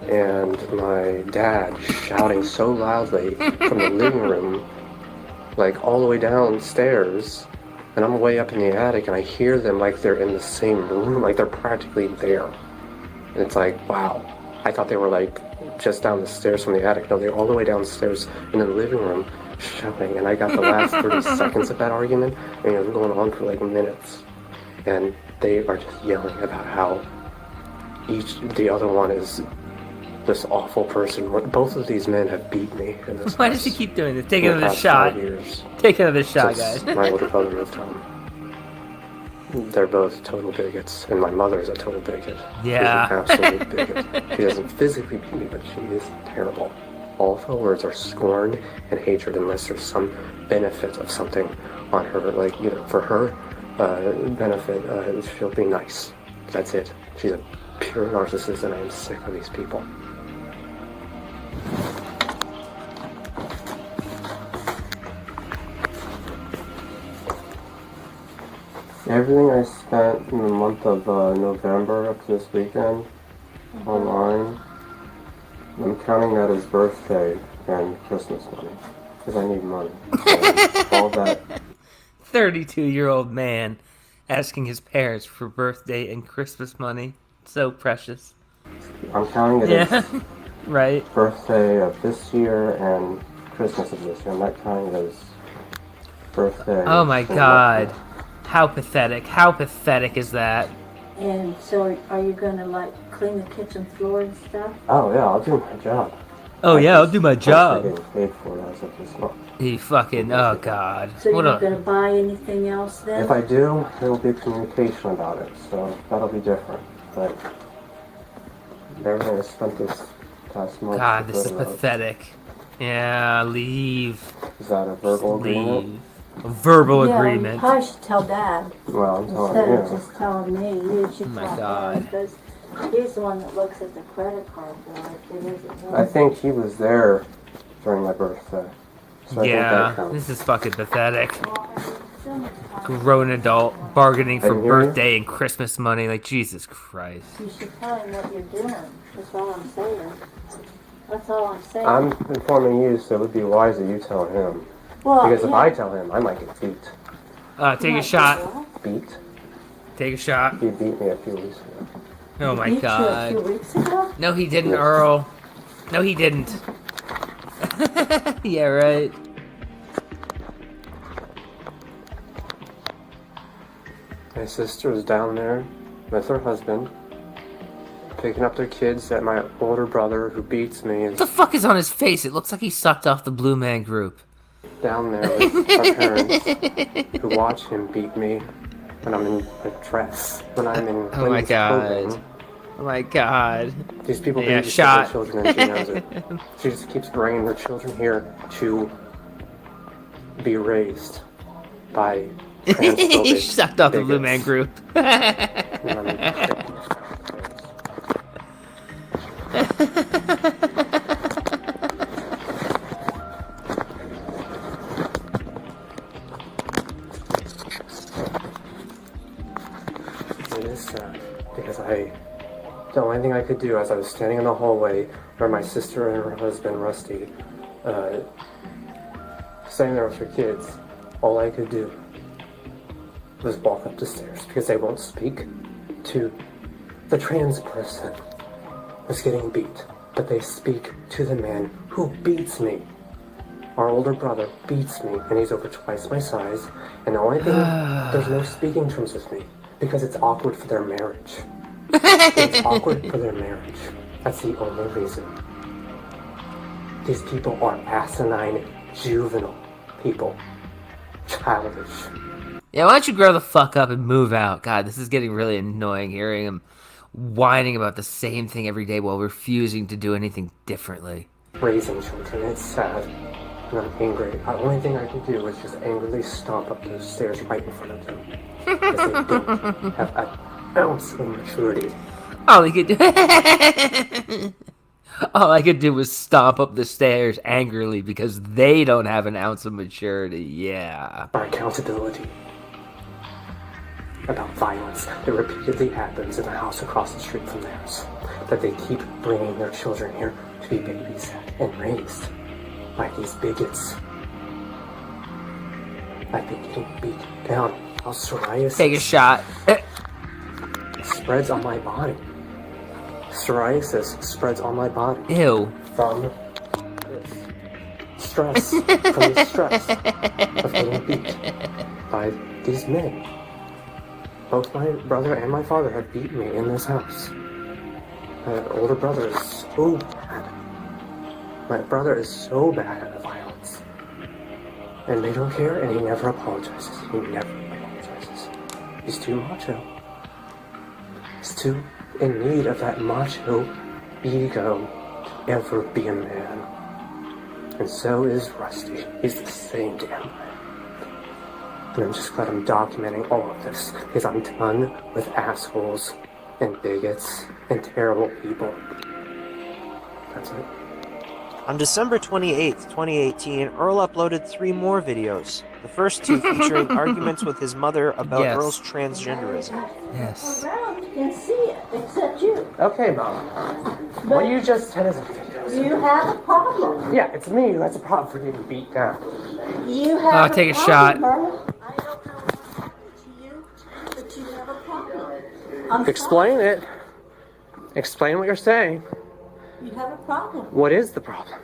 and my dad shouting so loudly from the living room, like all the way downstairs, and I'm way up in the attic, and I hear them like they're in the same room, like they're practically there. And it's like, wow. I thought they were like just down the stairs from the attic. No, they're all the way downstairs in the living room shouting, and I got the last 30 seconds of that argument, and it was going on for like minutes. And they are just yelling about how the other one is this awful person. Both of these men have beat me in this Why house does he keep doing this? Take for the another past shot. 5 years. Take another shot, Since guys. my older brother moved home. They're both total bigots, and my mother's a total bigot. Yeah. She's an absolute bigot. She doesn't physically beat me, but she is terrible. All of her words are scorn and hatred unless there's some benefit of something on her. Like, you know, for her benefit, she'll be nice. That's it. She's a pure narcissist, and I am sick of these people. Everything I spent in the month of November up to this weekend online, I'm counting that as birthday and Christmas money, because I need money. And all that. 32-year-old man asking his parents for birthday and Christmas money. So precious. I'm counting it as right. birthday of this year and Christmas of this year. I'm not counting it as birthday. Oh my God. How pathetic. How pathetic is that? And so are you going to, like, clean the kitchen floor and stuff? Oh yeah, I'll do my job. Oh yeah, I'll do my job. I'm getting paid for it as of this month. He fucking, oh God. So you're What not a... going to buy anything else then? If I do, there will be communication about it, so that'll be different. But Everything I spent this past month. God, this is with pathetic. Yeah, leave. Is that a verbal agreement? Leave. A verbal Yeah, you agreement. probably should tell Dad. Well, I'm telling Instead of you. just telling me, you should my tell God. him because he's the one that looks at the credit card bill. If it isn't I think he was there during my birthday. So I think Yeah, that counts. this is fucking pathetic. Grown adult bargaining for I hear you. birthday and Christmas money. Like, Jesus Christ. You should tell him what you're doing. That's all I'm saying. That's all I'm saying. I'm informing you, so it would be wise that you tell him. Well, Because if yeah. I tell him, I might get beat. Take a shot. Beat? Take a shot. He beat me a few weeks ago. Oh my Beat you a God. few weeks ago? No, he didn't, Earl. No, he didn't. Yeah, right. My sister was down there with her husband, picking up their kids at my older brother who beats me. And What the fuck is on his face? It looks like he sucked off the Blue Man Group. down there with our parents who watch him beat me when I'm in a dress, when I'm in Oh my women's God. clothing. Oh my God. These people Yeah, babysit their shot. children and she knows it. She just keeps bringing their children here to be raised by He transphobic sucked off the Blue bigots. Man Group. It is sad because the only thing I could do as I was standing in the hallway where my sister and her husband Rusty, standing there with her kids, all I could do was walk up the stairs because they won't speak to the trans person who's getting beat, but they speak to the man who beats me. Our older brother beats me, and he's over twice my size, and the only thing, there's no speaking terms with me, because it's awkward for their marriage. It's awkward for their marriage. That's the only reason. These people are asinine, juvenile people. Childish. Yeah, why don't you grow the fuck up and move out? God, this is getting really annoying hearing him whining about the same thing every day while refusing to do anything differently. Raising children, it's sad. And I'm angry. The only thing I can do is just angrily stomp up those stairs right in front of them. Because they don't have an ounce of maturity. All he could do... All I could do was stomp up the stairs angrily because they don't have an ounce of maturity. Yeah. Our accountability about violence that repeatedly happens in the house across the street from theirs. That they keep bringing their children here to be babies and raised by these bigots. I've been getting beat down. How psoriasis Take a shot. spreads on my body. Psoriasis spreads on my body. Ew. From this stress. From the stress of getting beat by these men. Both my brother and my father have beaten me in this house. My older brother is so bad. My brother is so bad at the violence. And they don't care, and he never apologizes. He never apologizes. He's too macho. He's too in need of that macho ego to ever be a man. And so is Rusty. He's the same damn way. And I'm just glad I'm documenting all of this, because I'm done with assholes and bigots and terrible people. That's it. On December 28th, 2018, Earl uploaded 3 more videos. The first 2 featuring arguments with his mother about Yes. Earl's transgenderism. Yes. Around, you can see it, except you. Okay, Mom. What you just said is ridiculous. You have a problem. Yeah, it's me who has a problem for getting beat down. You have take a problem, shot. Earl. I don't know what happened to you, but you have a problem. I'm Explain it. Explain what you're saying. sorry. You have a problem. What is the problem?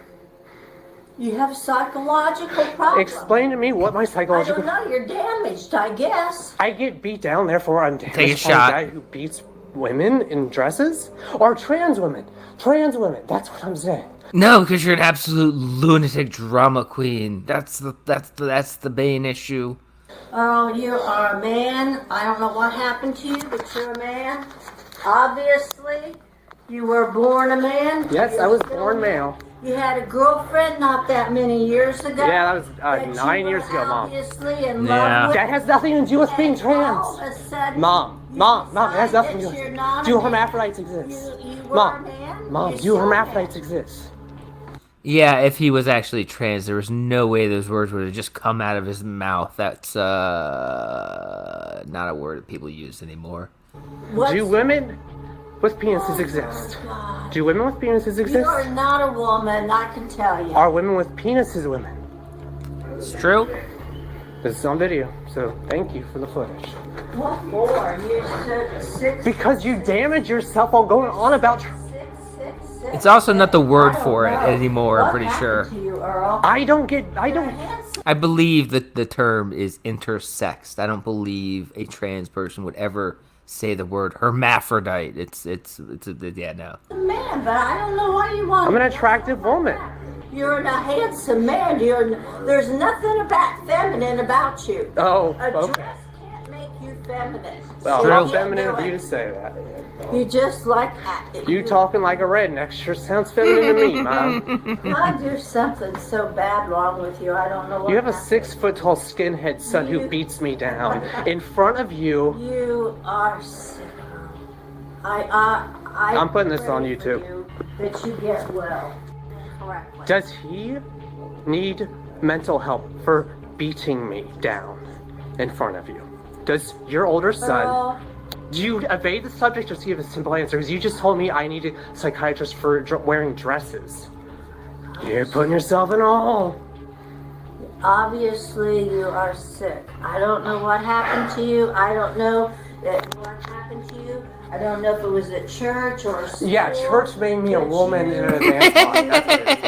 You have a psychological problem. Explain to me what my I psychological... don't know, you're damaged, I guess. I get beat down, therefore I'm damaged Take a by shot. a guy who beats women in dresses? Or trans women? Trans women, that's what I'm saying. No, because you're an absolute lunatic drama queen. That's the main issue. Oh, you are a man. I don't know what happened to you, but you're a man. Obviously, You were born a man? Yes, I was born male. You had a girlfriend not that many years ago? Yeah, that was 9 years ago, Mom. Obviously in love with. That has nothing to do with being trans. All of a sudden, Mom, it has nothing to do with you're it. not Do a man. hermaphrodites exist? You were Mom, a man? Mom, You do saw hermaphrodites exist? Yeah, if he was actually trans, there was no way those words would have just come out of his mouth. That's not a word that people use anymore. Do women with penises exist? Do women with penises You exist? are not a woman, I can tell you. Are women with penises women? It's true. This is on video, so thank you for the footage. What for? You're sick. Because you damage yourself while going on about. It's also not the word for it anymore, I'm pretty sure. I don't. I believe that the term is intersexed. I don't believe a trans person would ever say the word hermaphrodite. It's yeah, no. Man, but I don't know why you want. I'm an attractive woman. You're a handsome man. There's nothing about feminine about you. Oh, A okay. dress can't make you feminine. Well, So how you feminine do of you it. to say that. You just like You talking like a redneck sure sounds feminine to me, Mom. I do something so bad wrong with you. I don't know what. You have a 6-foot-tall skinhead son who beats me down in front of you. You are sick. I'm putting this on pray for YouTube. you that you get well. Correctly. Does he need mental help for beating me down in front of you? Does your older son... Do you evade the subject or do you have a simple answer? Because you just told me I need a psychiatrist for wearing dresses. You're putting yourself in a hole. Obviously, you are sick. I don't know what happened to you. I don't know what happened to you. I don't know if it was at church or school. Yeah, church made me a woman in an advanced body. That's what it is.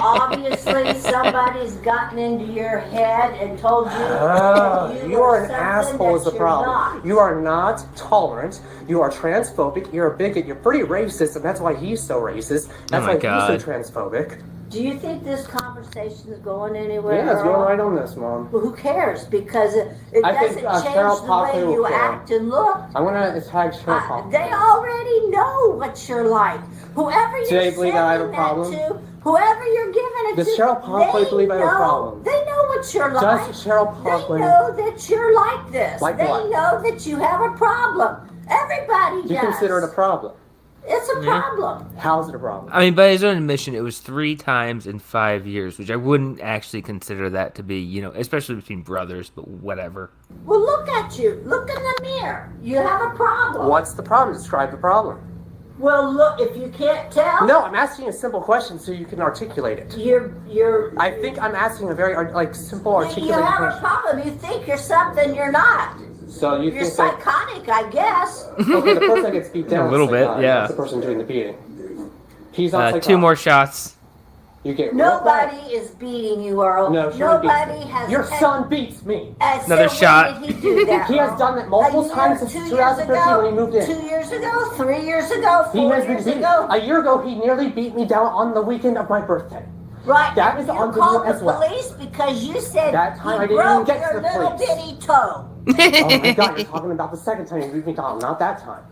Obviously, somebody's gotten into your head and told you that You are an something asshole is the that you're problem. not. You are not tolerant. You are transphobic. You're a bigot. You're pretty racist, and that's why he's so racist. That's my why God. he's so transphobic. Do you think this conversation is going anywhere? Yeah, it's going Earl? right on this, Mom. Well, who cares? Because it I think, doesn't change Cheryl the Popley way will you care. act and look. I'm gonna tag Cheryl Popley. They already know what you're like. Whoever you're Do they believe that I have a sending problem? that to, whoever you're giving it Does to, Cheryl Popley they believe I have a know- problem? They know what you're like. Does Cheryl Popley... They know that you're like this. Like they what? know that you have a problem. Everybody You does. consider it a problem. It's a problem. How's it a problem? I mean, by his own admission, it was 3 times in 5 years, which I wouldn't actually consider that to be, especially between brothers, but whatever. Well, look at you. Look in the mirror. You have a problem. What's the problem? Describe the problem. Well, look, if you can't tell, No, I'm asking a simple question so you can articulate it. you're I think I'm asking a very simple you articulated have a question. problem. You think you're something you're not. So you You're think that... psychotic, I guess. Okay, the person that gets beat down A little is bit, psychotic. yeah. That's the person doing the beating. He's not psychotic. 2 more shots. You get Nobody is beating you, Earl. No, she Nobody beats me. has. Your son beats me. Another so shot. When did he do that? He has done that multiple times since 2013 when he moved in. 2 years ago, 3 years ago, 4 He has been years beaten. ago. A year ago, he nearly beat me down on the weekend of my birthday. Right. That is you on video called as the well. police because you said That time I he didn't even broke get to your the little police. bitty toe. Oh my God, you're talking about the second time you beat me down, not that time.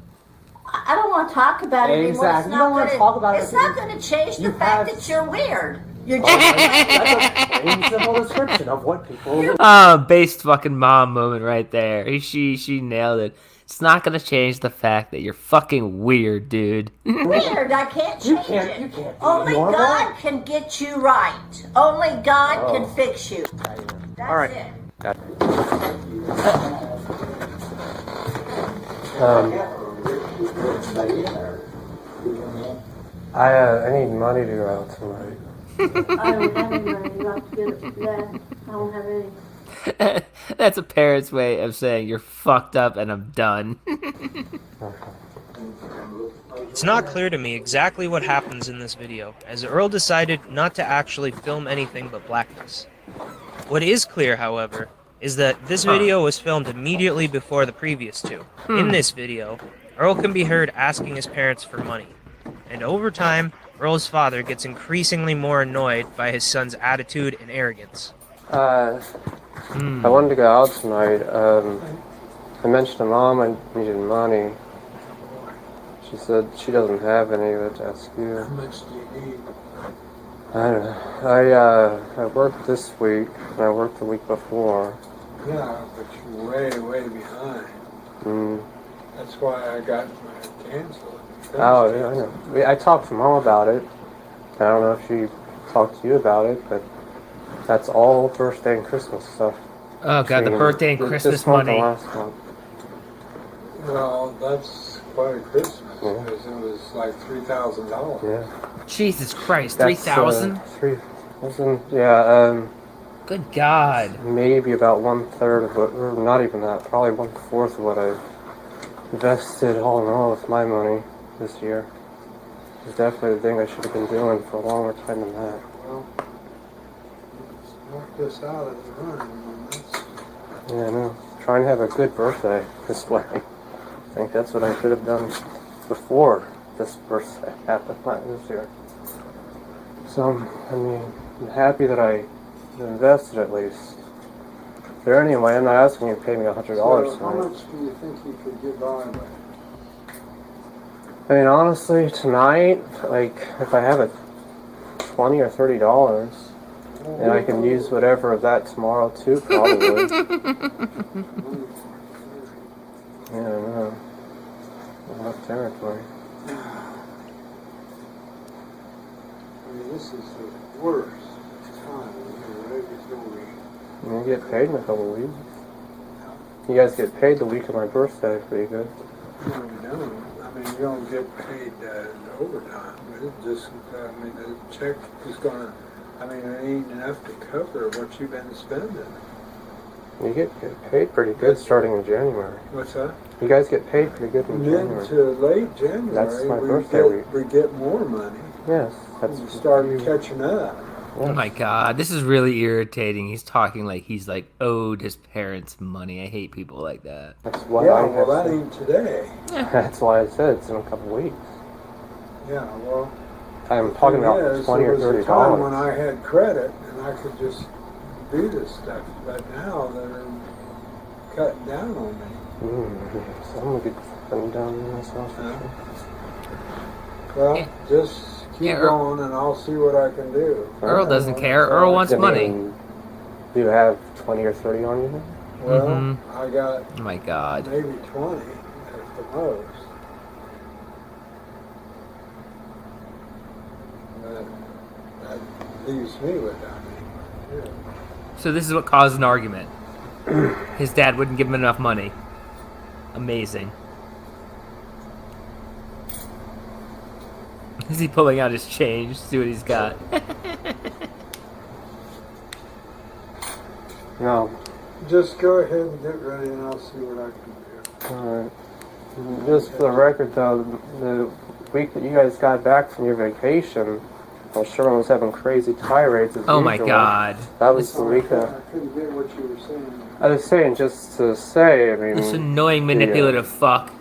I don't want to talk about it anymore. Exactly. It's You not don't want to gonna- talk about it. It's not going to change the You fact have- that you're weird. You're Oh, just. that's a plain simple description of what people... Based fucking mom moment right there. She nailed it. It's not gonna change the fact that you're fucking weird, dude. Weird, I can't change it. You can't. Only normal. God can get you right. Only God Oh. can fix you. That's All right. it. I need money to go out tonight. I don't have any money. You have to get it then. I don't have any. That's a parent's way of saying you're fucked up and I'm done. It's not clear to me exactly what happens in this video, as Earl decided not to actually film anything but blackness. What is clear, however, is that this video was filmed immediately before the previous two. In this video, Earl can be heard asking his parents for money. And over time, Earl's father gets increasingly more annoyed by his son's attitude and arrogance. I wanted to go out tonight. I mentioned to Mom I needed money. She said she doesn't have any, but to ask you. How much do you need? I don't know. I worked this week, and I worked the week before. Yeah, but you're way, way behind. Mm. That's why I got my canceled. Oh, yeah, I know. I talked to Mom about it. I don't know if she talked to you about it, but that's all birthday and Christmas stuff. Oh, God, the birthday and Christmas money. Last month. Well, that's quite a Christmas, because it was like $3,000. Yeah. Jesus Christ, That's, 3,000? 3,000, yeah, Good God. maybe about 1/3 of what, or not even that, probably 1/4 of what I invested all in all with my money this year. It's definitely the thing I should have been doing for a longer time than that. Well, let's knock this out of the run on this. Yeah, I know. Try and have a good birthday this way. I think that's what I should have done before this birthday happened, not this year. So, I mean, I'm happy that I invested at least. But anyway, I'm not asking you to pay me $100 So how tonight. much do you think you could get by with? I mean, honestly, tonight, like, if I have a $20 or $30, and I can use whatever of that tomorrow too, probably. Yeah, I know. Enough territory. I mean, this is the worst time of year, right before we... You get paid in a couple of weeks. You guys get paid the week of my birthday, pretty good. No, we don't. I mean, you don't get paid overtime, but it just, I mean, the check is gonna, I mean, it ain't enough to cover what you've been spending. You get paid pretty good starting in January. What's that? You guys get paid pretty good in And January. then to late January, That's my birthday week. we get more money. Yes, that's We start catching up. Oh my God, this is really irritating. He's talking like he's like owed his parents money. I hate people like that. That's why Yeah, I well, that have ain't today. That's why I said it's in a couple of weeks. Yeah, well... I'm talking about $20 or There was a time when $30. I had credit and I could just do this stuff, but now they're cutting down on me. So I'm gonna get them down myself. Well, just keep going and I'll see what I can do. Earl doesn't care. Earl wants money. Do you have 20 or 30 on you? Well, I got Oh my God. maybe 20 at the most. But that leaves me without any. Yeah. So this is what caused an argument. His dad wouldn't give him enough money. Amazing. Is he pulling out his change? See what he's got. No. Just go ahead and get ready and I'll see what I can do. Alright. Just for the record though, the week that you guys got back from your vacation, well, Sherman was having crazy tirades as Oh my usual. God. That was the week that... I couldn't get what you were saying. I was saying, just to say, I mean... This annoying manipulative fuck.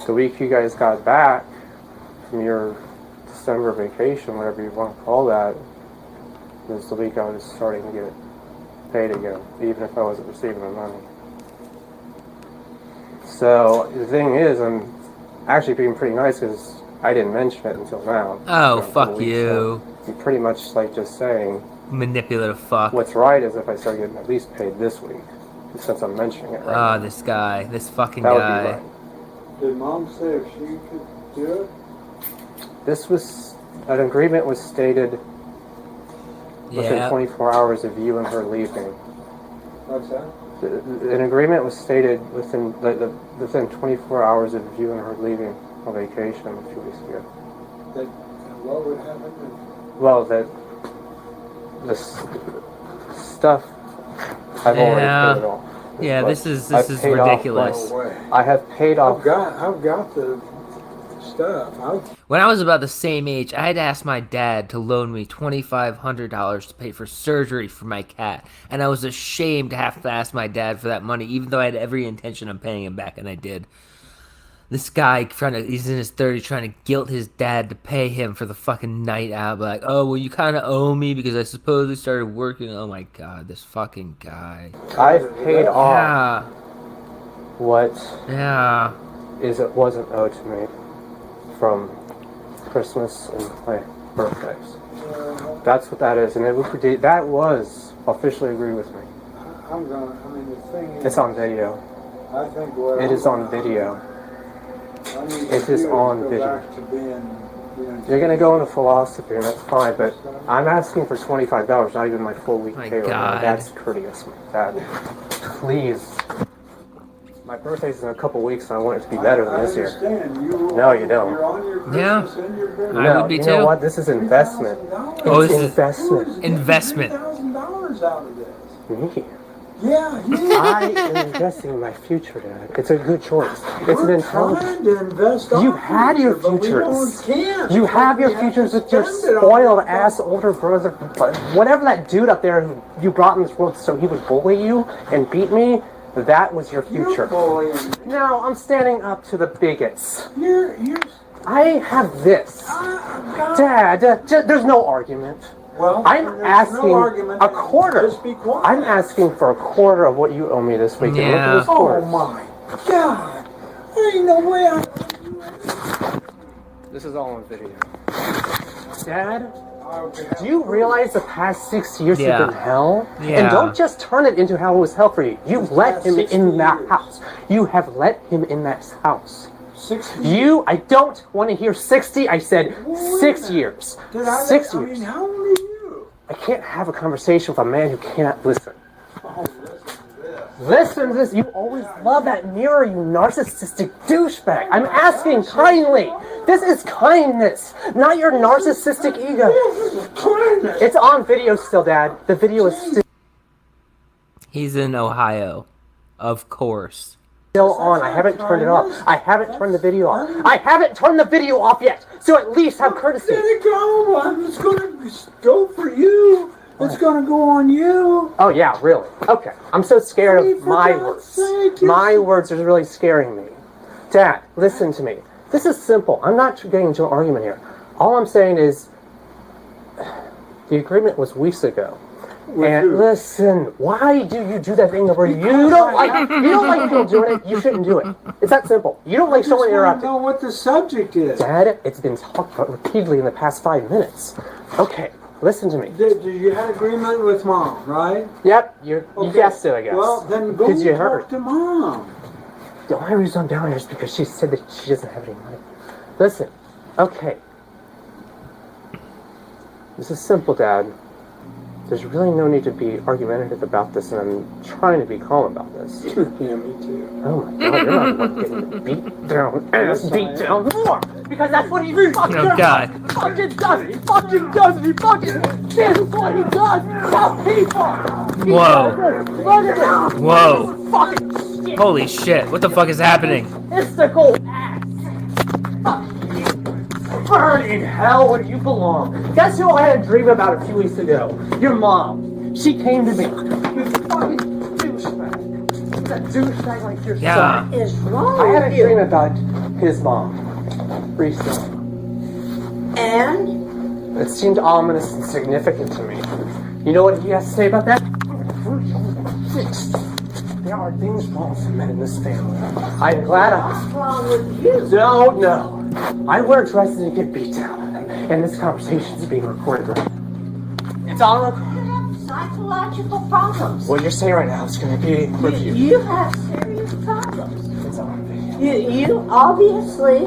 The week you guys got back from your December vacation, whatever you want to call that, was the week I was starting to get paid again, even if I wasn't receiving the money. So, the thing is, I'm actually being pretty nice because I didn't mention it until now. Oh, fuck you. I'm pretty much like just saying... Manipulative fuck. What's right is if I start getting at least paid this week, since I'm mentioning it right Ah, now. this guy. This fucking That would be guy. right. Did Mom say if she could do it? This was... An agreement was stated within Yeah. 24 hours of you and her leaving. What's that? An agreement was stated within within 24 hours of you and her leaving on vacation a few weeks ago. That, what would happen? Well, that this stuff I've already paid it off. Yeah, But this is I've paid off, ridiculous. like, I have paid off. I've got the stuff. When I was about the same age, I had asked my dad to loan me $2,500 to pay for surgery for my cat, and I was ashamed to have to ask my dad for that money, even though I had every intention of paying him back, and I did. This guy, he's in his 30s, trying to guilt his dad to pay him for the fucking night out. Like, oh, well, you kind of owe me because I supposedly started working. Oh my God, this fucking guy. I've paid off Yeah. what Yeah. is it wasn't owed to me from Christmas and my birthdays. That's what that is, and that was officially agreed with me. I'm gonna, I mean, the thing is... It's on video. I think what It is on video. It is on video. You're gonna go into philosophy, and that's fine, but I'm asking for $25, not even my full week pay. God. That's courteous, Dad. Please. My birthday's in a couple weeks, and I want it to be better than this year. No, you don't. Yeah, I No, would be you too. know what? This is investment. Oh, It's this is investment. investment. $1,000 out of this. Me? Yeah, I am investing in my future, Dad. It's a good choice. It's an intelligent. trying to invest You our had your future, but we futures. can't. You have your We have futures to with your spend it on spoiled ass older brother. But whatever that dude up there who you brought in this world so he would bully you and beat me, that was your future. Now I'm standing up to the bigots. I have this. Dad, there's no argument. Well, I'm there's asking no argument. a quarter. Just be quiet. I'm asking for a quarter of what you owe me this week. And look at this quarter. Oh my God! There ain't no way I... This is all on video. Dad, do you realize the past 6 years Yeah. have been hell? Yeah. And don't just turn it into how it was hell for you. You let him in that house. You have let him in that house. 60. I don't want to hear 60. I said 6 years. 6 years. I mean, how old are you? I can't have a conversation with a man who cannot listen. Oh, listen to this. Listen to this. You always love that mirror, you narcissistic douchebag. I'm asking kindly. This is kindness, not your narcissistic ego. It's on video still, Dad. The video is He's in Ohio, of course. still on. I haven't turned it off. I haven't turned the video off. I haven't turned the video off yet. So at least have courtesy. Let it go. I'm just gonna go for you. It's gonna go on you. Oh yeah, really? Okay. I'm so scared of my words. My words are really scaring me. Dad, listen to me. This is simple. I'm not getting into an argument here. All I'm saying is the agreement was weeks ago. And listen, why do you do that thing where you don't like people doing it, you shouldn't do it. It's that simple. You don't like someone interrupting. I don't know what the subject is. Dad, it's been talked about repeatedly in the past 5 minutes. Okay, listen to me. Did you had agreement with Mom, right? Yep, you guessed it, I guess. Well, then go Did you talk heard? to Mom. The only reason I'm down here is because she said that she doesn't have any money. Listen, okay. This is simple, Dad. There's really no need to be argumentative about this, and I'm trying to be calm about this. Yeah, me too. Oh my God, you're not one getting beat down, ass beat down more, because that's what he fucking does. He fucking does. He fucking does. He fucking. This is what he does to people. He Whoa. does this. Look at this. Whoa. Fucking shit. Holy shit, what the fuck is happening? Mystical ass. Fuck you. Burn in hell where you belong. Guess who I had a dream about a few weeks ago? Your mom. She came to me. You fucking douchebag. That douchebag like your son. What is wrong I had with a you? dream about his mom recently. And? It seemed ominous and significant to me. You know what he has to say about that? There are things wrong with men in this family. I'm glad What's wrong with you? Don't know. I wear dresses and get beat down, and this conversation is being recorded. It's on record. Psychological problems. What you're saying right now is going to be reviewed. You have serious problems. It's on video. You obviously,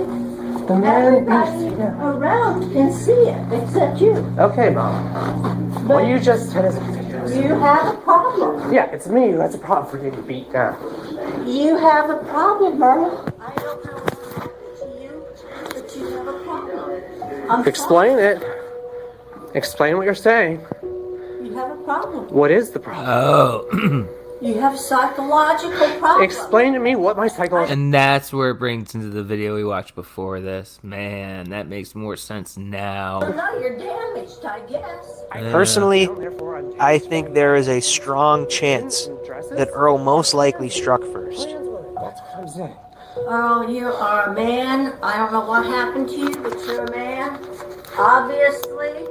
The man everybody around can see it, except you. Okay, Mom. What you just said is a video. You have a problem. Yeah, it's me who has a problem for getting beat down. You have a problem, Earl. I don't know what happened to you, but you have a problem. Explain it. Explain what you're saying. You have a problem. What is the problem? Oh. You have psychological problems. Explain to me what my psychological... And that's where it brings into the video we watched before this. Man, that makes more sense now. Well, no, you're damaged, I guess. Personally, I think there is a strong chance that Earl most likely struck first. That's what I'm saying. Earl, you are a man. I don't know what happened to you, but you're a man. Obviously,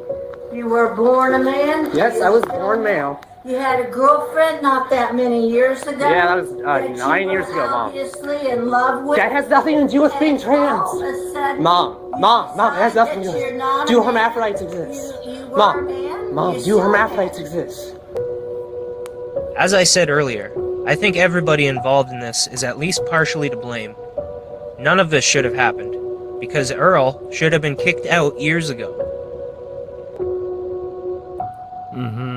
you were born a man. Yes, I was born male. You had a girlfriend not that many years ago. Yeah, that was that 9 you years were ago, Mom. obviously in love with. That has nothing to do with being trans. All of a sudden, Mom, it has nothing to do you're with not Do a man. hermaphrodites exist? You were a man. Mom, You're do still a man. hermaphrodites exist? As I said earlier, I think everybody involved in this is at least partially to blame. None of this should have happened, because Earl should have been kicked out years ago. Mm-hmm.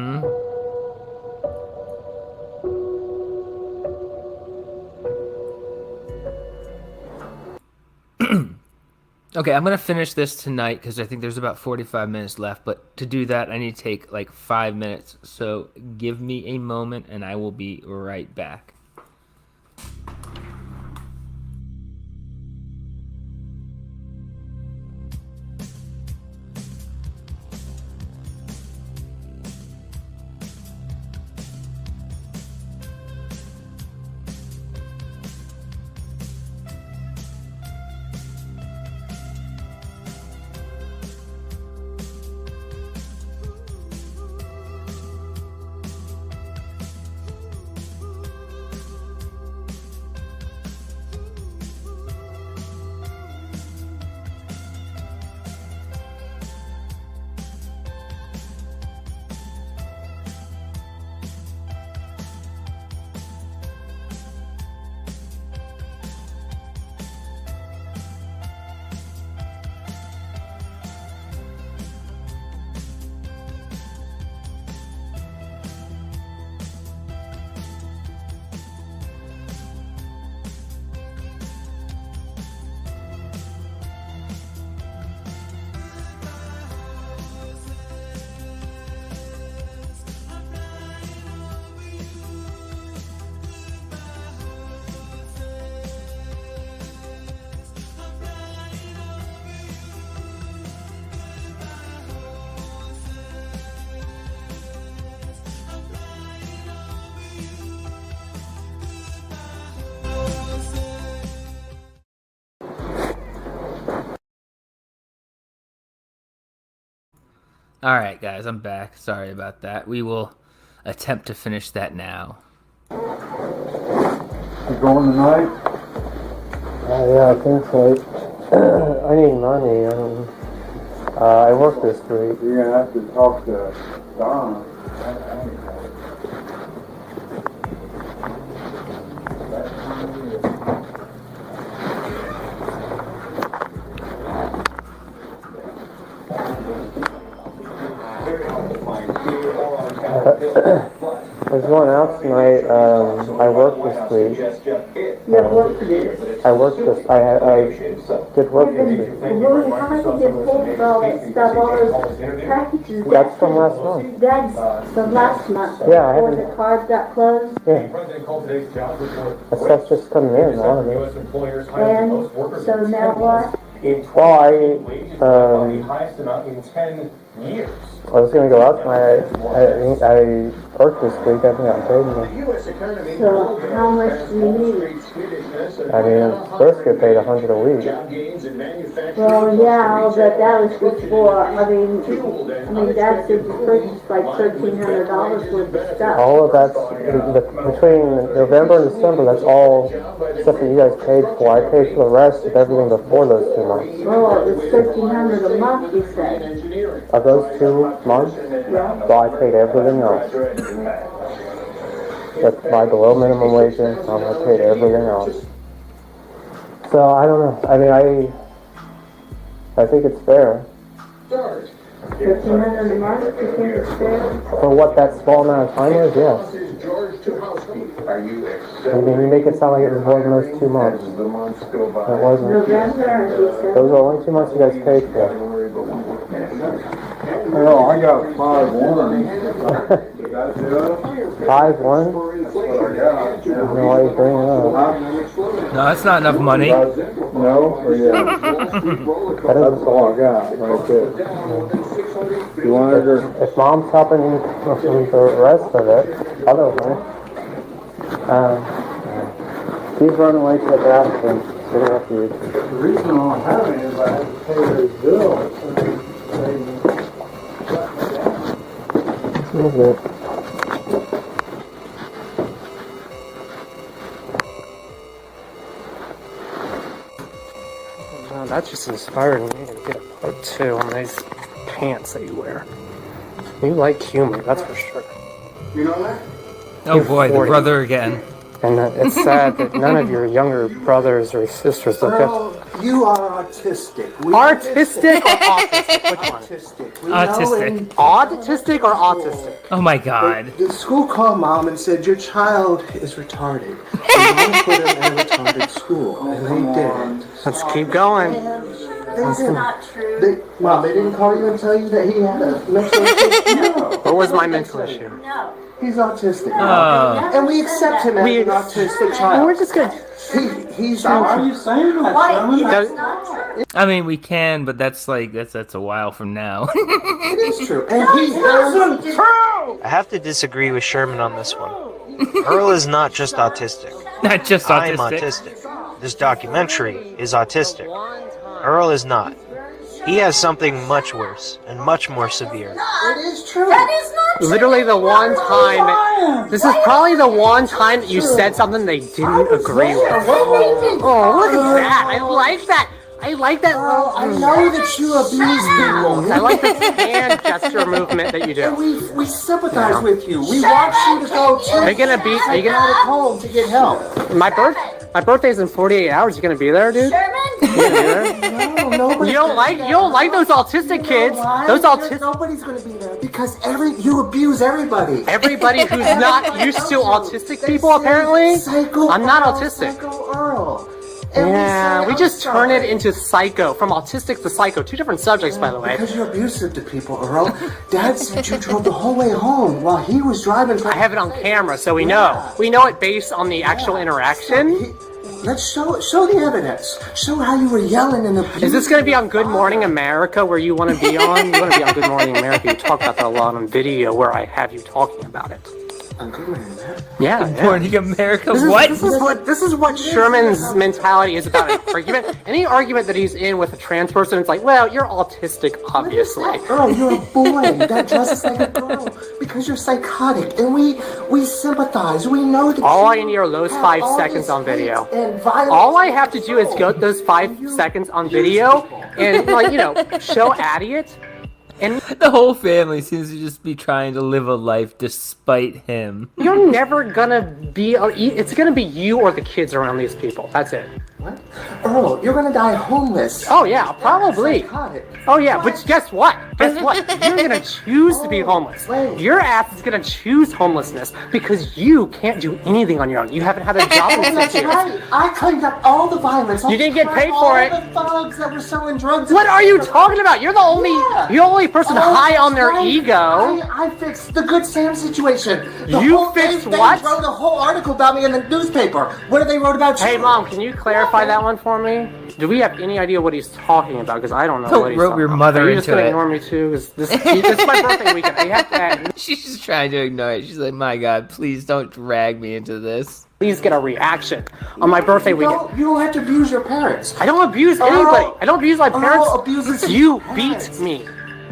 Okay, I'm gonna finish this tonight because I think there's about 45 minutes left, but to do that I need to take like 5 minutes, so give me a moment and I will be right back. Alright guys, I'm back. Sorry about that. We will attempt to finish that now. You going tonight? Yeah, I think so. I need money. I work this week. You're gonna have to talk to Donna. There's going out tonight. I work this week. You have work to do. I work this. I did work this week. Well, how much did you pay for all that stuff, all those packages? That's from last month. That's from last month. Yeah, I Before haven't- the cars got closed. Yeah. That stuff's just coming in. I don't know. And so now what? Well, I was gonna go out tonight. I worked this week. I haven't gotten paid yet. So how much do you need? I mean, I'm supposed to get paid $100 a week. Well, yeah, but that was before. I mean, Dad said you purchased like $1,300 worth of stuff. All of that's between November and December. That's all stuff that you guys paid for. I paid for the rest of everything before those 2 months. Well, it's $1,300 a month, you said. Of those 2 months, so I paid everything else. That's my below minimum wage income. I paid everything else. So I don't know. I mean, I think it's fair. $1,300 a month, you think it's fair? For what that small amount of time is, yes. I mean, you make it sound like it was more than those 2 months. It wasn't. November and December. Those are only 2 months you guys paid for. Well, I got 5-1. 5-1? I don't know why you're bringing it up. No, that's not enough money. No? Or yeah? That's all I got right there. You want it or? If Mom's helping you with the rest of it, other money. He's running late to the bathroom. Sit up here. The reason I'm having it is I have to pay his bill. What is it? Wow, that just inspired me to get a part 2 on these pants that you wear. You like humor, that's for sure. You know that? Oh boy, the brother again. And it's sad that none of your younger brothers or sisters look Earl, you are autistic. Artistic or autistic? Which one? Autistic. Autistic. Autistic or autistic? Oh my god. The school called mom and said, your child is retarded. We're going to put him in a retarded school. And they did. Let's keep going. This is not true. Mom, they didn't call you and tell you that he had a mental issue? No. What was my mental issue? No. He's autistic. Oh. And we accept him as an autistic child. We're just good. He's Why are you saying that, Why? Sherman? That's not true. I mean, we can, but that's like that's a while from now. It is true. And No, he it's not has... true. I have to disagree with Sherman on this one. Earl is not just autistic. Not just I'm autistic. autistic. This documentary is autistic. Earl is not. He has something much worse and much more severe. It is true. That is not true. Literally the one time, this is probably the one time that you said something they didn't agree with. Oh, look at that. I like that. I like that. I know that you abuse people. I like the hand gesture movement that you And do. we sympathize with you. We want you to go to Are you gonna be? Are you gonna? home to get help. My birthday's in 48 hours. You gonna be there, dude? Sherman? You gonna be there? No, nobody. You don't like those autistic kids. Those autistic. Nobody's gonna be there because you abuse everybody. Everybody who's not used to autistic people, apparently. Psycho I'm not Earl, autistic. Psycho Earl. Yeah, we just turn it into psycho, from autistic to psycho. Two different subjects, by the way. Because you're abusive to people, Earl. Dad said you drove the whole way home while he was driving. I have it on camera, so we know. We know it based on the actual interaction. Let's show the evidence. Show how you were yelling and abusing. Is this going to be on Good Morning America, where you want to be on? You want to be on Good Morning America. You talk about that a lot on video, where I have you talking about it. On Good Morning America? Yeah. Good Morning America. This is what Sherman's mentality is about. An argument. Any argument that he's in with a trans person, it's like, well, you're autistic, obviously. Earl, you're a boy that dresses like a girl because you're psychotic, and we sympathize. We know that. All I need are those 5 seconds on video. All I have to do is go those 5 seconds on video and, show Addie it. And the whole family seems to just be trying to live a life despite him. You're never gonna be. It's gonna be you or the kids around these people. That's it. What? Earl, you're gonna die homeless. Oh yeah, probably. Oh yeah, but guess what? Guess what? You're gonna choose to be homeless. Your ass is gonna choose homelessness because you can't do anything on your own. You haven't had a job in 6 That's years. right. I cleaned up all the violence. You didn't get paid for it. All the thugs that were selling drugs. What are you talking about? You're the only person high on their ego. I fixed the Good Sam situation. You fixed what? They wrote a whole article about me in the newspaper. What did they wrote about you? Hey mom, can you clarify that one for me? Do we have any idea what he's talking about? Because I don't know what he's Rope talking your about. mother Are you just into gonna it. ignore me too? Because this is my birthday weekend. I have to. She's just trying to ignore it. She's like, my God, please don't drag me into this. Please get a reaction on my birthday weekend. You don't have to abuse your parents. I don't abuse anybody. I don't abuse my parents. Earl abuses You his beat parents. me.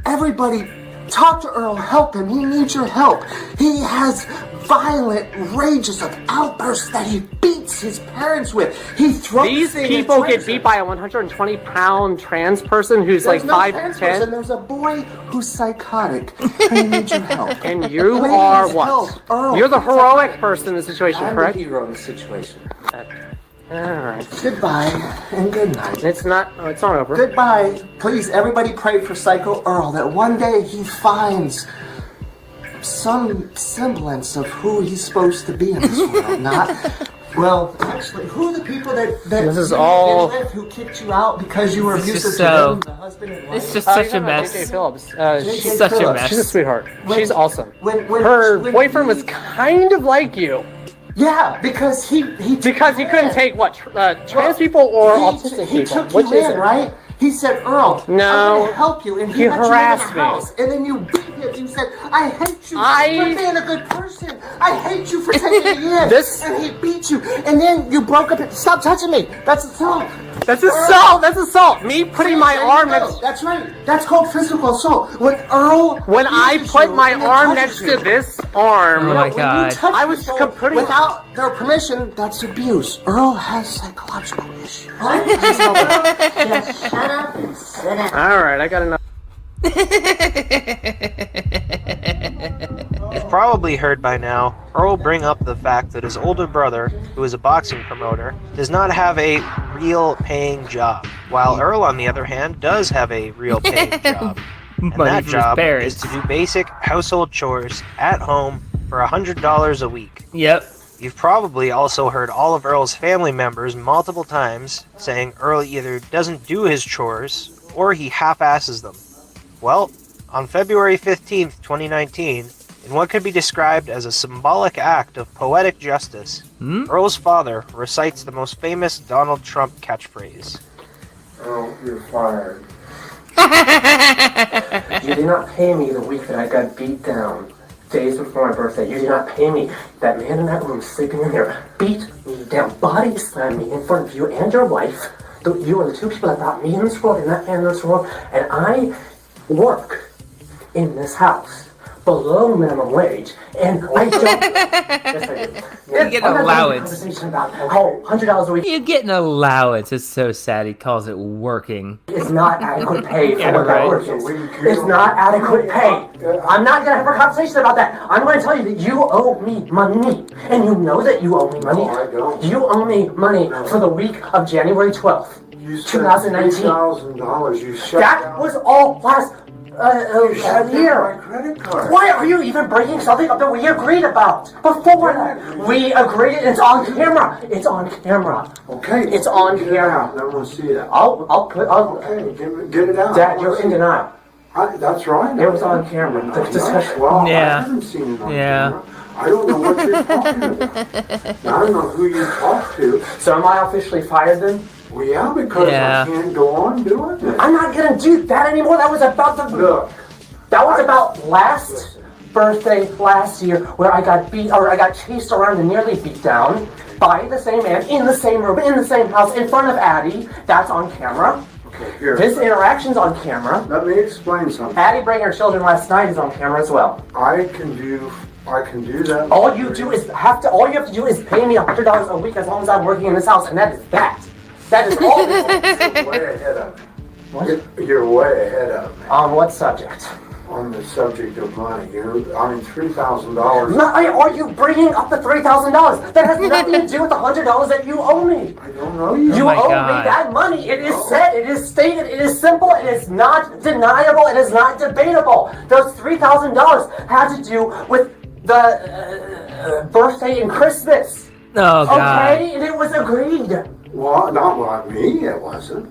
Everybody, talk to Earl. Help him. He needs your help. He has violent rages of outbursts that he beats his parents with. He throws These things people at get beat by a 120-pound trans person who's like 5'10". There's a boy who's psychotic. He needs your help. And you Please are help what? Earl. You're the heroic person in the situation, I'm correct? the hero in the situation. Alright. Goodbye and good night. It's not over. Goodbye. Please, everybody pray for Psycho Earl that one day he finds some semblance of who he's supposed to be in this world. Well, actually, who are the people that This is you all- lived with who kicked you out because you were It's abusive just to so- them, the husband and wife? It's just such a mess. JJ Phillips. JJ Such a Phillips. mess. She's a sweetheart. She's awesome. When Her boyfriend was kind of like you. Yeah, because he couldn't take what trans people or autistic he people. took Which you is in, it? right? He said, Earl, No. I'm going to help you. And He let you harassed in the me. house. And then you beat him. You said, I hate you for being a good person. I hate you for taking me in. This- And he beat you. And then you broke up. Stop touching me. That's the song. That's assault! That's assault! Me putting my arm next... That's right. That's called physical assault. When I put my arm next to this arm... Oh my God. I was putting... Without their permission, that's abuse. Earl has psychological issues. Just shut up and sit down. Alright, I got enough. You've probably heard by now, Earl bring up the fact that his older brother, who is a boxing promoter, does not have a real paying job, while Earl, on the other hand, does have a real paying job. And Money that for his job parents. is to do basic household chores at home for $100 a week. Yep. You've probably also heard all of Earl's family members multiple times saying Earl either doesn't do his chores or he half-asses them. Well, on February 15th, 2019, in what could be described as a symbolic act of poetic justice, Earl's father recites the most famous Donald Trump catchphrase. Oh, you're fired. You did not pay me the week that I got beat down. Days before my birthday. You did not pay me. That man in that room sleeping in there beat me down, body slammed me in front of you and your wife. You are the two people that brought me in this world and that man in this world. And I work in this house below minimum wage, and I don't. Yes, I do. You get an allowance. Conversation about $100 a week. You get an allowance. It's so sad. He calls it working. It's not adequate pay for Yeah, what that right. work is. It's not adequate pay. I'm not gonna have a conversation about that. I'm gonna tell you that you owe me money, and you know that you owe me money. No, I don't. You owe me money for the week of January 12th, You spent 2019. $3,000. You shut That down. was all last year. My credit card. Why are you even bringing something up that we agreed about before that? We agreed. It's on camera. It's on camera. Okay. It's on Get it camera. out. I want to see that. Okay, get it out. Dad, you're in denial. That's right. It was on camera. The discussion. Well, Yeah. I haven't seen it on Yeah. camera. I don't know what you're talking about. Now, I don't know who you talked to. So am I officially fired then? Well, yeah, because Yeah. I can't go on doing this. I'm not gonna do that anymore. That was about the. Look. That was about last birthday last year where I got beat or I got chased around and nearly beat down by the same man in the same room in the same house in front of Addie. That's on camera. Okay, here. This interaction's on camera. Let me explain something. Addie bringing her children last night is on camera as well. I can do that. All you have to do is pay me $100 a week as long as I'm working in this house, and that is that. That is all. You're way ahead of me. What? You're way ahead of me. On what subject? On the subject of money. $3,000. Are you bringing up the $3,000? That has nothing to do with the $100 that you owe me. I don't know you. You my owe God. me that money. It is said, it is stated, it is simple, it is not deniable, it is not debatable. Those $3,000 had to do with the birthday and Christmas. Oh, God. Okay, and it was agreed. Well, not by me, it wasn't.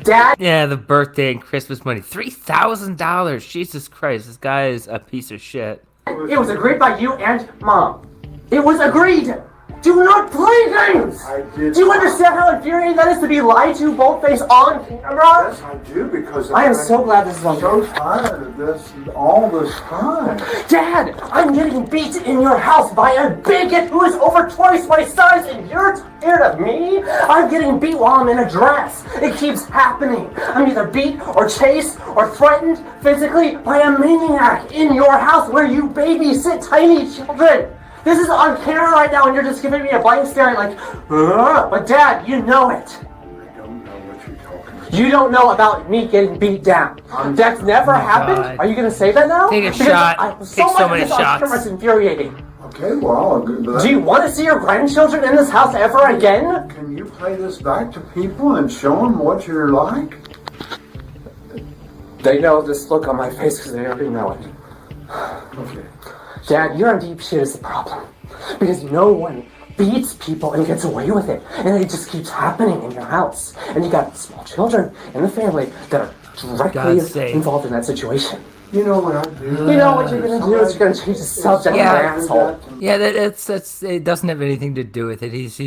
Dad. Yeah, the birthday and Christmas money. $3,000. Jesus Christ, this guy is a piece of shit. It was agreed by you and Mom. It was agreed. Do not play games! Do you understand how infuriating that is to be lied to both-faced on camera? Yes, I do, because I am so glad this is on so tired of this all this time. Dad, I'm getting beat in your house by a bigot who is over twice my size, and you're tired of me? I'm getting beat while I'm in a dress. It keeps happening. I'm either beat or chased or threatened physically by a maniac in your house where you babysit tiny children. This is on camera right now, and you're just giving me a blank stare like, ugh. But Dad, you know it. I don't know what you're talking about. You don't know about me getting beat down. That's never happened. God. Are you going to say that now? Take a Because shot. Take so many this on shots. camera is infuriating. Okay, well... Do you want to see your grandchildren in this house ever again? Can you play this back to people and show them what you're like? They know this look on my face because they already know it. Okay. Dad, you're in deep shit is the problem. Because no one beats people and gets away with it. And it just keeps happening in your house. And you got small children in the family that are directly involved in that situation. You know what I do? You know what you're going to do is you're going to change the subject, you asshole. Yeah, it doesn't have anything to do with it. He's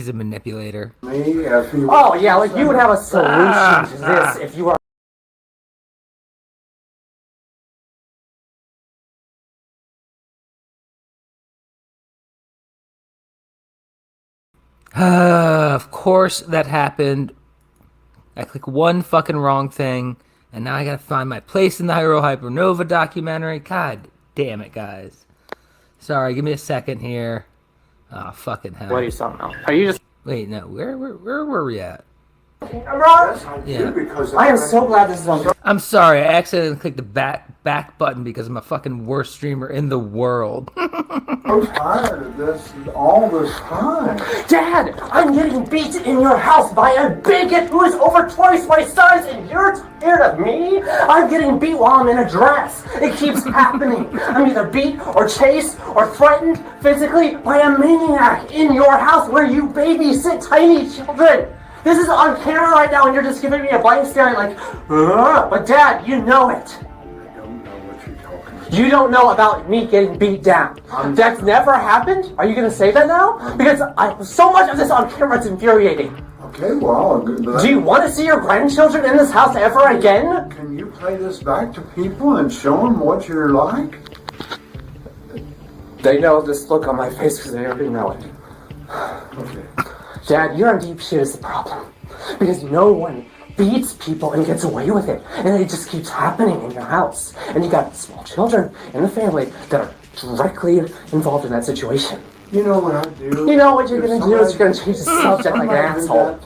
a manipulator. Oh, yeah, like you would have a solution to this if you are. Of course that happened I click one fucking wrong thing, and now I gotta find my place in the Earl Hypernova documentary. God damn it, guys. Sorry, give me a second here. Oh, fucking hell. What are you talking about? Are you just... Wait, no, where were we at? Yeah. I am so glad this is on. I'm sorry, I accidentally clicked the back button because I'm a fucking worst streamer in the world. I'm tired of this all the time. Dad, I'm getting beat in your house by a bigot who is over twice my size, and you're scared of me? I'm getting beat while I'm in a dress. It keeps happening. I'm either beat or chased or threatened physically by a maniac in your house where you babysit tiny children. This is on camera right now, and you're just giving me a blank stare like, ugh. But Dad, you know it. I don't know what you're talking about. You don't know about me getting beat down. That's never happened? Are you going to say that now? Because so much of this on camera, it's infuriating. Okay, well... Do you want to see your grandchildren in this house ever again? Can you play this back to people and show them what you're like? They know this look on my face because they already know it. Okay. Dad, you're in deep shit is the problem. Because no one beats people and gets away with it. And it just keeps happening in your house. And you got small children in the family that are directly involved in that situation. You know what I do? You know what you're going to do is you're going to change the subject like an asshole.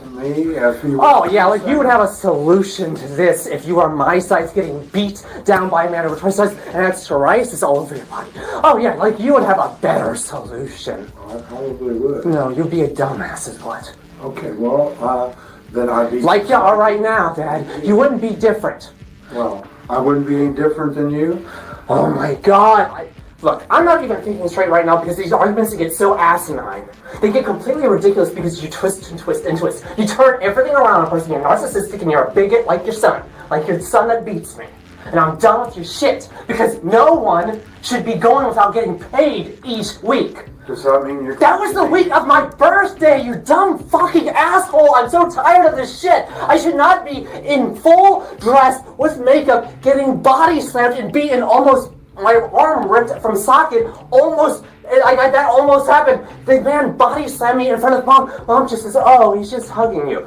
Oh yeah, like you would have a solution to this if you are my size getting beat down by a man over twice size and had psoriasis all over your body. Oh yeah, like you would have a better solution. I probably would. No, you'd be a dumbass is what. Okay, well, then I'd be... Like you are right now, Dad. You wouldn't be different. Well, I wouldn't be any different than you? Oh my God. Look, I'm not even thinking straight right now because these arguments get so asinine. They get completely ridiculous because you twist and twist and twist. You turn everything around on a person. You're narcissistic and you're a bigot like your son that beats me. And I'm done with your shit because no one should be going without getting paid each week. Does that mean you're... That was the week of my birthday, you dumb fucking asshole! I'm so tired of this shit! I should not be in full dress with makeup, getting body slammed and beaten almost... My arm ripped from socket, that almost happened. The man body slammed me in front of Mom. Mom just says, oh, he's just hugging you.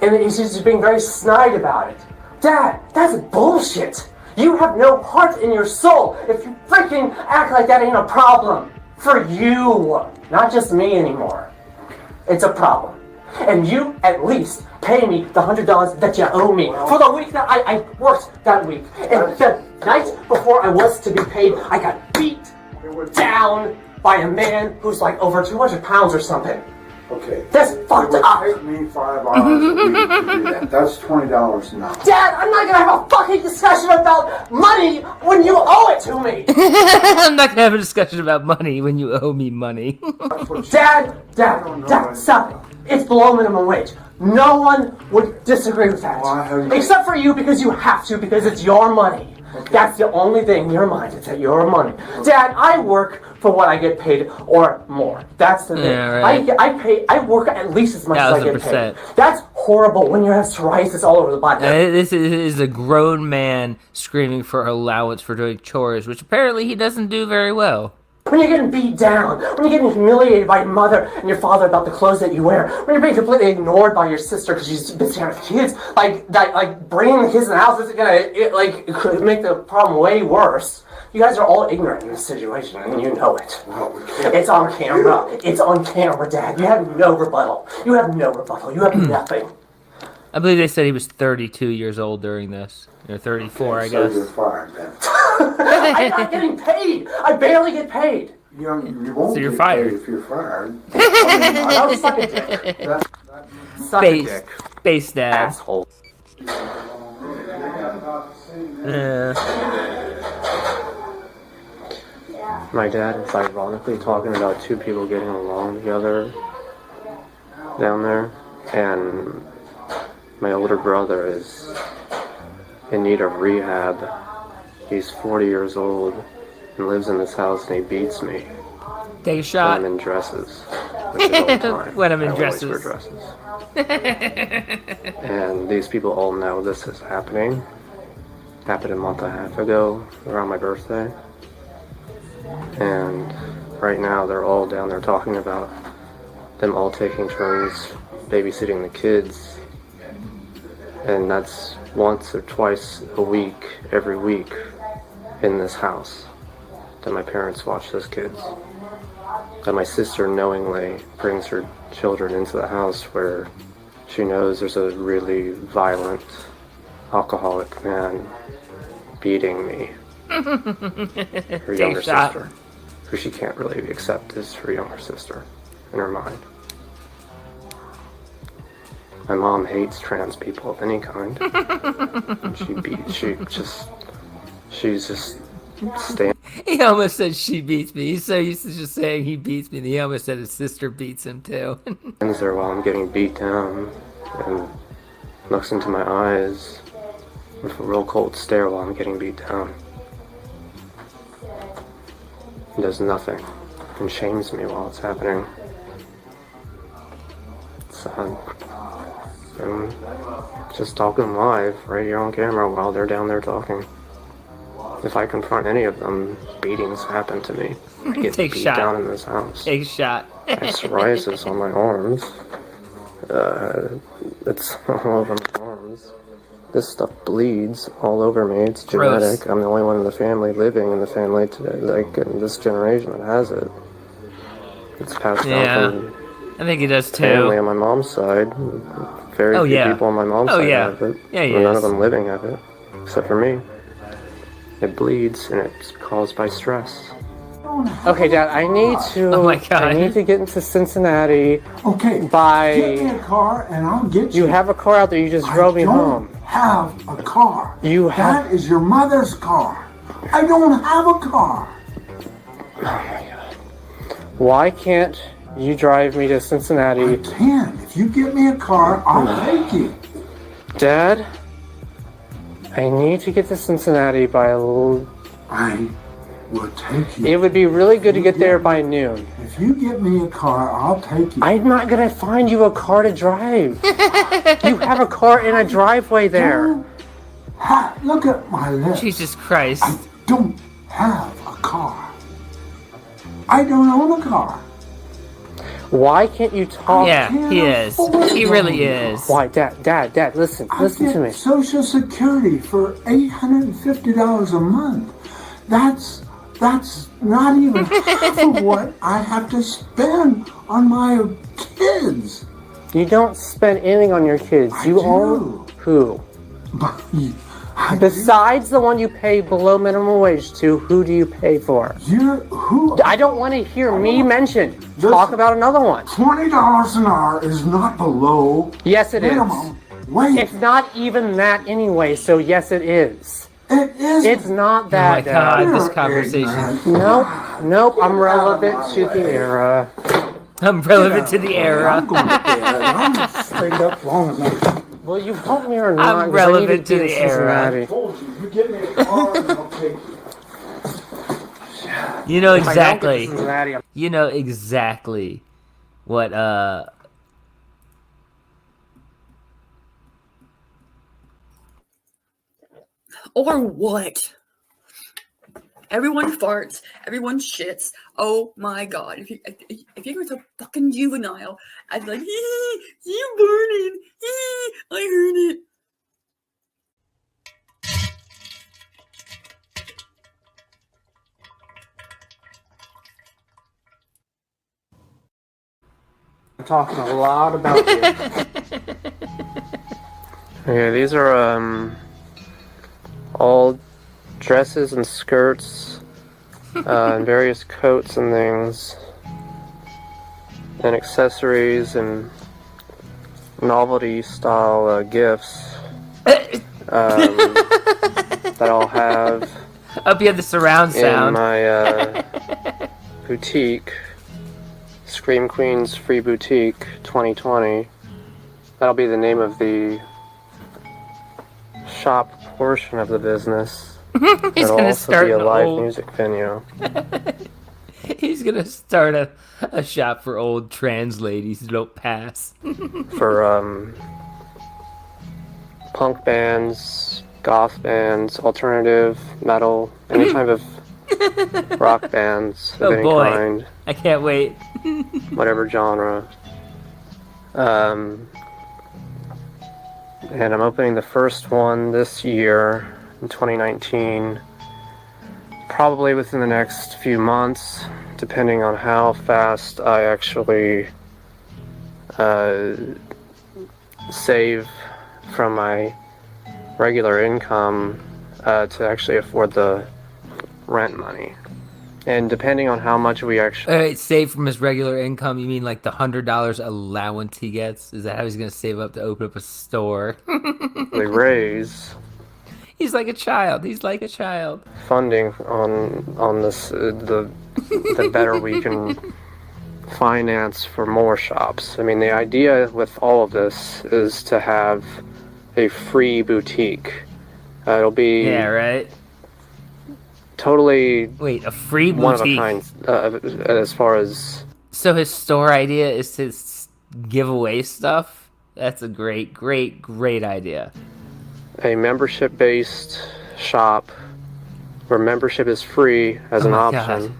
And he's just being very snide about it. Dad, that's bullshit. You have no heart in your soul. If you freaking act like that ain't a problem. For you, not just me anymore. It's a problem. And you at least pay me the $100 that you owe me for the week that I worked that week. And the night before I was to be paid, I got beat down by a man who's like over 200 pounds or something. Okay. That's fucked up. It would take me 5 hours a week to do that. That's $20 an hour. Dad, I'm not gonna have a fucking discussion about money when you owe it to me. I'm not gonna have a discussion about money when you owe me money. Dad, stop it. It's below minimum wage. No one would disagree with that. Except for you because you have to because it's your money. Okay. That's the only thing in your mind is that your money. Dad, I work for what I get paid or more. That's the thing. Yeah, right. I work at least as much as I get 1,000%. paid. That's horrible when you have psoriasis all over the body. This is a grown man screaming for allowance for doing chores, which apparently he doesn't do very well. When you're getting beat down, when you're getting humiliated by your mother and your father about the clothes that you wear, when you're being completely ignored by your sister because she's busy with kids, like bringing the kids in the house isn't could make the problem way worse. You guys are all ignorant in this situation, and you know it. It's on camera. It's on camera, Dad. You have no rebuttal. You have nothing. I believe they said he was 32 years old during this. Or 34, I guess. So you're fired then. I'm not getting paid. I barely get paid. You won't So you're get fired. paid if you're fired. I'll suck a dick. Suck a dick. Space Dad. Asshole. My dad is ironically talking about two people getting along together down there, and my older brother is in need of rehab. He's 40 years old and lives in this house, and he beats me. Take a shot. When I'm in dresses. Which is all the time. When I'm in I always dresses. wear dresses. And these people all know this is happening. Happened a month and a half ago around my birthday. And right now they're all down there talking about them all taking turns babysitting the kids. And that's once or twice a week, every week, in this house, that my parents watch those kids. That my sister knowingly brings her children into the house where she knows there's a really violent, alcoholic man beating me. Her younger sister, who she can't really accept as her younger sister in her mind. My mom hates trans people of any kind. She's just He almost said she beats me. He's so used to just saying he beats me that he almost said his sister beats him too. stands there while I'm getting beat down and looks into my eyes with a real cold stare while I'm getting beat down. He does nothing and shames me while it's happening. It's sad. And just talking live right here on camera while they're down there talking. If I confront any of them, beatings happen to me. I get Take beat shot. down in this house. Take shot. I have psoriasis on my arms. It's all over my arms. This stuff bleeds all over me. It's Gross. genetic. I'm the only one in the family living in the family today, like in this generation that has it. It's passed Yeah, down from I think he does too. family on my mom's side. Very Oh, few yeah. people on my mom's Oh, side yeah. have it. Yeah, he None is. of them living have it, except for me. It bleeds and it's caused by stress. Okay, Dad, I need to. Oh my God. I need to get into Cincinnati. Okay, by. get me a car and I'll get you. You have a car out there. You just drove me home. Have a car. You have. That is your mother's car. I don't have a car. Why can't you drive me to Cincinnati? I can. If you get me a car, I'll take you. Dad, I need to get to Cincinnati by. I will take you. It would be really good to get there by noon. If you get me a car, I'll take you. I'm not gonna find you a car to drive. You have a car in a driveway there. Look at my lips. Jesus Christ. I don't have a car. I don't own a car. Why can't you talk? Yeah, he is. He really is. Why, Dad, listen to me. Social Security for $850 a month. That's not even half of what I have to spend on my kids. You don't spend anything on your kids. You own who? Besides the one you pay below minimum wage to, who do you pay for? Who? I don't want to hear me mentioned. Talk about another one. $20 an hour is not below. Yes, it is. minimum wage. It's not even that anyway, so yes, it is. It is. It's not that. Oh my God, Dad. this conversation. Nope. I'm relevant to the era. I'm relevant to the era. I'm going to bed. I'm stayed up long enough. Well, you help me or not? I'm 'cause I need relevant to get the era. Cincinnati. Told you, you get me a car and I'll take you. You know If I don't get to exactly. Cincinnati, I'm- You know exactly what Or what? Everyone farts. Everyone shits. Oh my god! If you were so fucking juvenile, I'd be like, you burning. I heard it. I'm talking a lot about you. Okay, these are all dresses and skirts, and various coats and things, and accessories and novelty style gifts that I'll have Up you have the surround in sound. my boutique, Scream Queens Free Boutique 2020. That'll be the name of the shop portion of the business. He's It'll gonna also start be a an live old- music venue. He's gonna start a shop for old trans ladies who don't pass. For punk bands, goth bands, alternative, metal, any type of rock bands of Oh any boy. kind, I can't wait. And I'm opening the first one this year in 2019, probably within the next few months, depending on how fast I actually save from my regular income to actually afford the rent money. And depending on how much we actually save from his regular income, you mean like the $100 allowance he gets? Is that how he's gonna save up to open up a store? raise He's like a child. He's like a child. funding on this, the better we can finance for more shops. I mean, the idea with all of this is to have a free boutique. It'll be totally a free one of a boutique? kind as far as. So his store idea is to give away stuff? That's a great idea. A membership-based shop where membership is free as an option.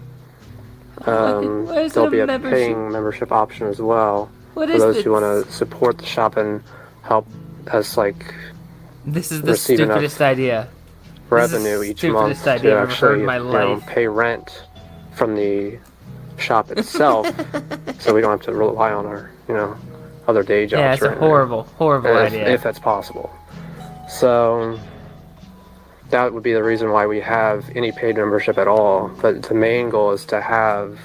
There'll be a paying membership option as well for those who want to support the shop and help us This is the stupidest idea. Revenue each month to actually pay rent from the shop itself, so we don't have to rely on our other day jobs. Yeah, it's a horrible idea. If that's possible. So that would be the reason why we have any paid membership at all. But the main goal is to have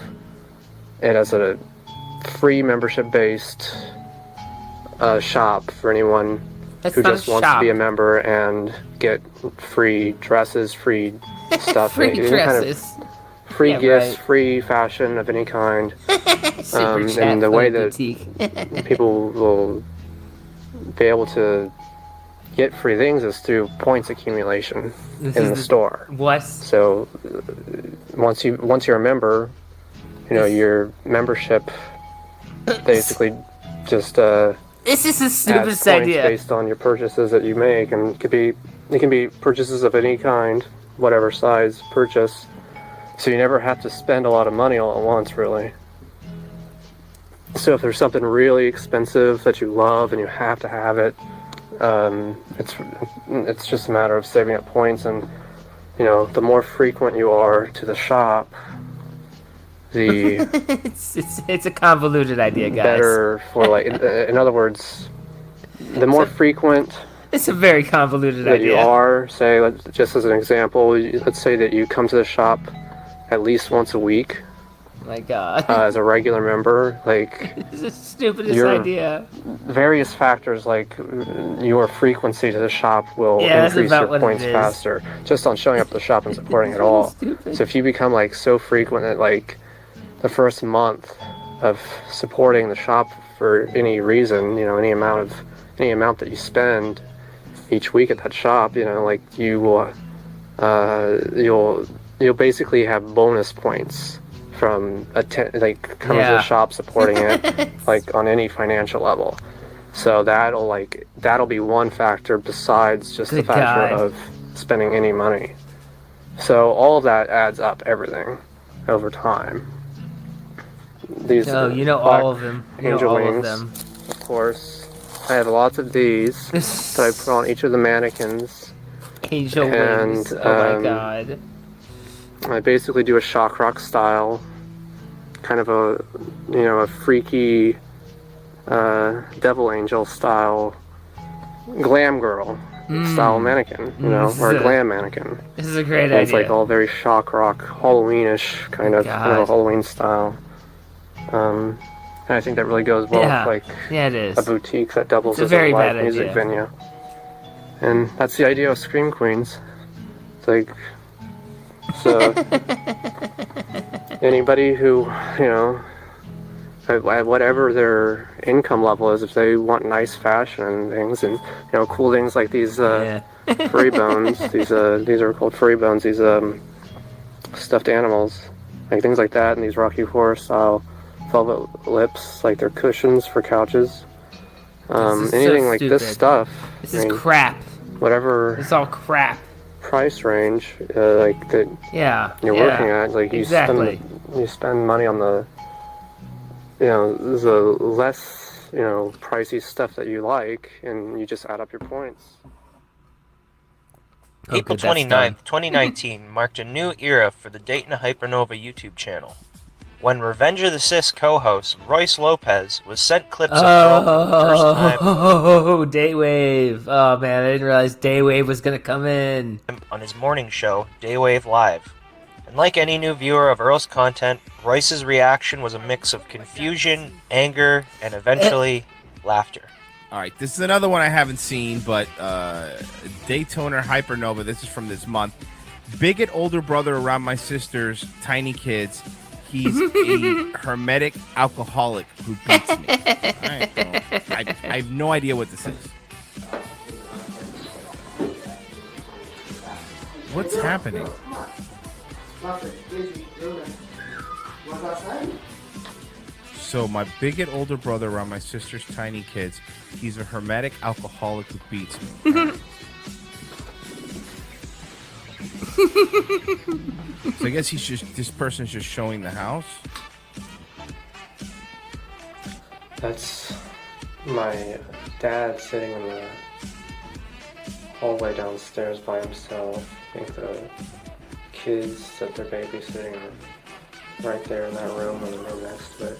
it as a free membership-based shop for anyone who just wants to be a member and get free dresses, free stuff, free dresses, free gifts, free fashion of any kind. And the way that people will be able to get free things is through points accumulation in the store. What? So once you're a member, your membership basically just this is the stupidest adds points idea. based on your purchases that you make, and it can be purchases of any kind, whatever size purchase. So you never have to spend a lot of money all at once, really. So if there's something really expensive that you love and you have to have it, it's just a matter of saving up points, and the more frequent you are to the shop, the it's a convoluted idea, guys. Better for in other words, the more frequent. It's a very convoluted that idea. you are. Say, just as an example, let's say that you come to the shop at least once a week. My God. As a regular member, it's the stupidest idea. Various factors like your frequency to the shop will increase your points faster, just on showing up to the shop and supporting it all. So if you become so frequent that the first month of supporting the shop for any reason, any amount that you spend each week at that shop, you will you'll basically have bonus points from coming to the shop, supporting it on any financial level. So that'll be one factor besides just the factor of spending any money. So all of that adds up everything over time. These all of them. Angel wings, of course. I have lots of these that I put on each of the mannequins. Angel wings. Oh my God. I basically do a shock rock style, kind of a freaky devil angel style, glam girl style mannequin, or a glam mannequin. This is a great idea. It's all very shock rock, Halloweenish kind of a Halloween style. And I think that really goes well with it is. a boutique that doubles as a a live music venue. And that's the idea of Scream Queens. It's so anybody who, at whatever their income level is, if they want nice fashion and things, and cool things like these furry bones, these are called furry bones, these stuffed animals, things like that, and these Rocky Horror style velvet lips, they're cushions for couches. Anything like this stuff. This is crap. Whatever. It's all crap. Price range that you're working at, you spend money on the the less pricey stuff that you like, and you just add up your points. April 29th, 2019 marked a new era for the Daytona Hypernova YouTube channel, when Revenge of the Sis co-host Royce Lopez was sent clips of Earl for the first time. Oh, Daywave. Oh, man, I didn't realize Daywave was going to come in. On his morning show, Daywave Live. And like any new viewer of Earl's content, Royce's reaction was a mix of confusion, anger, and eventually laughter. All right, this is another one I haven't seen, but Daytona Hypernova, this is from this month. Bigot older brother around my sister's tiny kids. He's a hermetic alcoholic who beats me. All right, well, I have no idea what this is. What's happening? So my bigot older brother around my sister's tiny kids. He's a hermetic alcoholic who beats me. So I guess this person's just showing the house. That's my dad sitting in the hallway downstairs by himself. I think the kids that they're babysitting are right there in that room and the room next to it.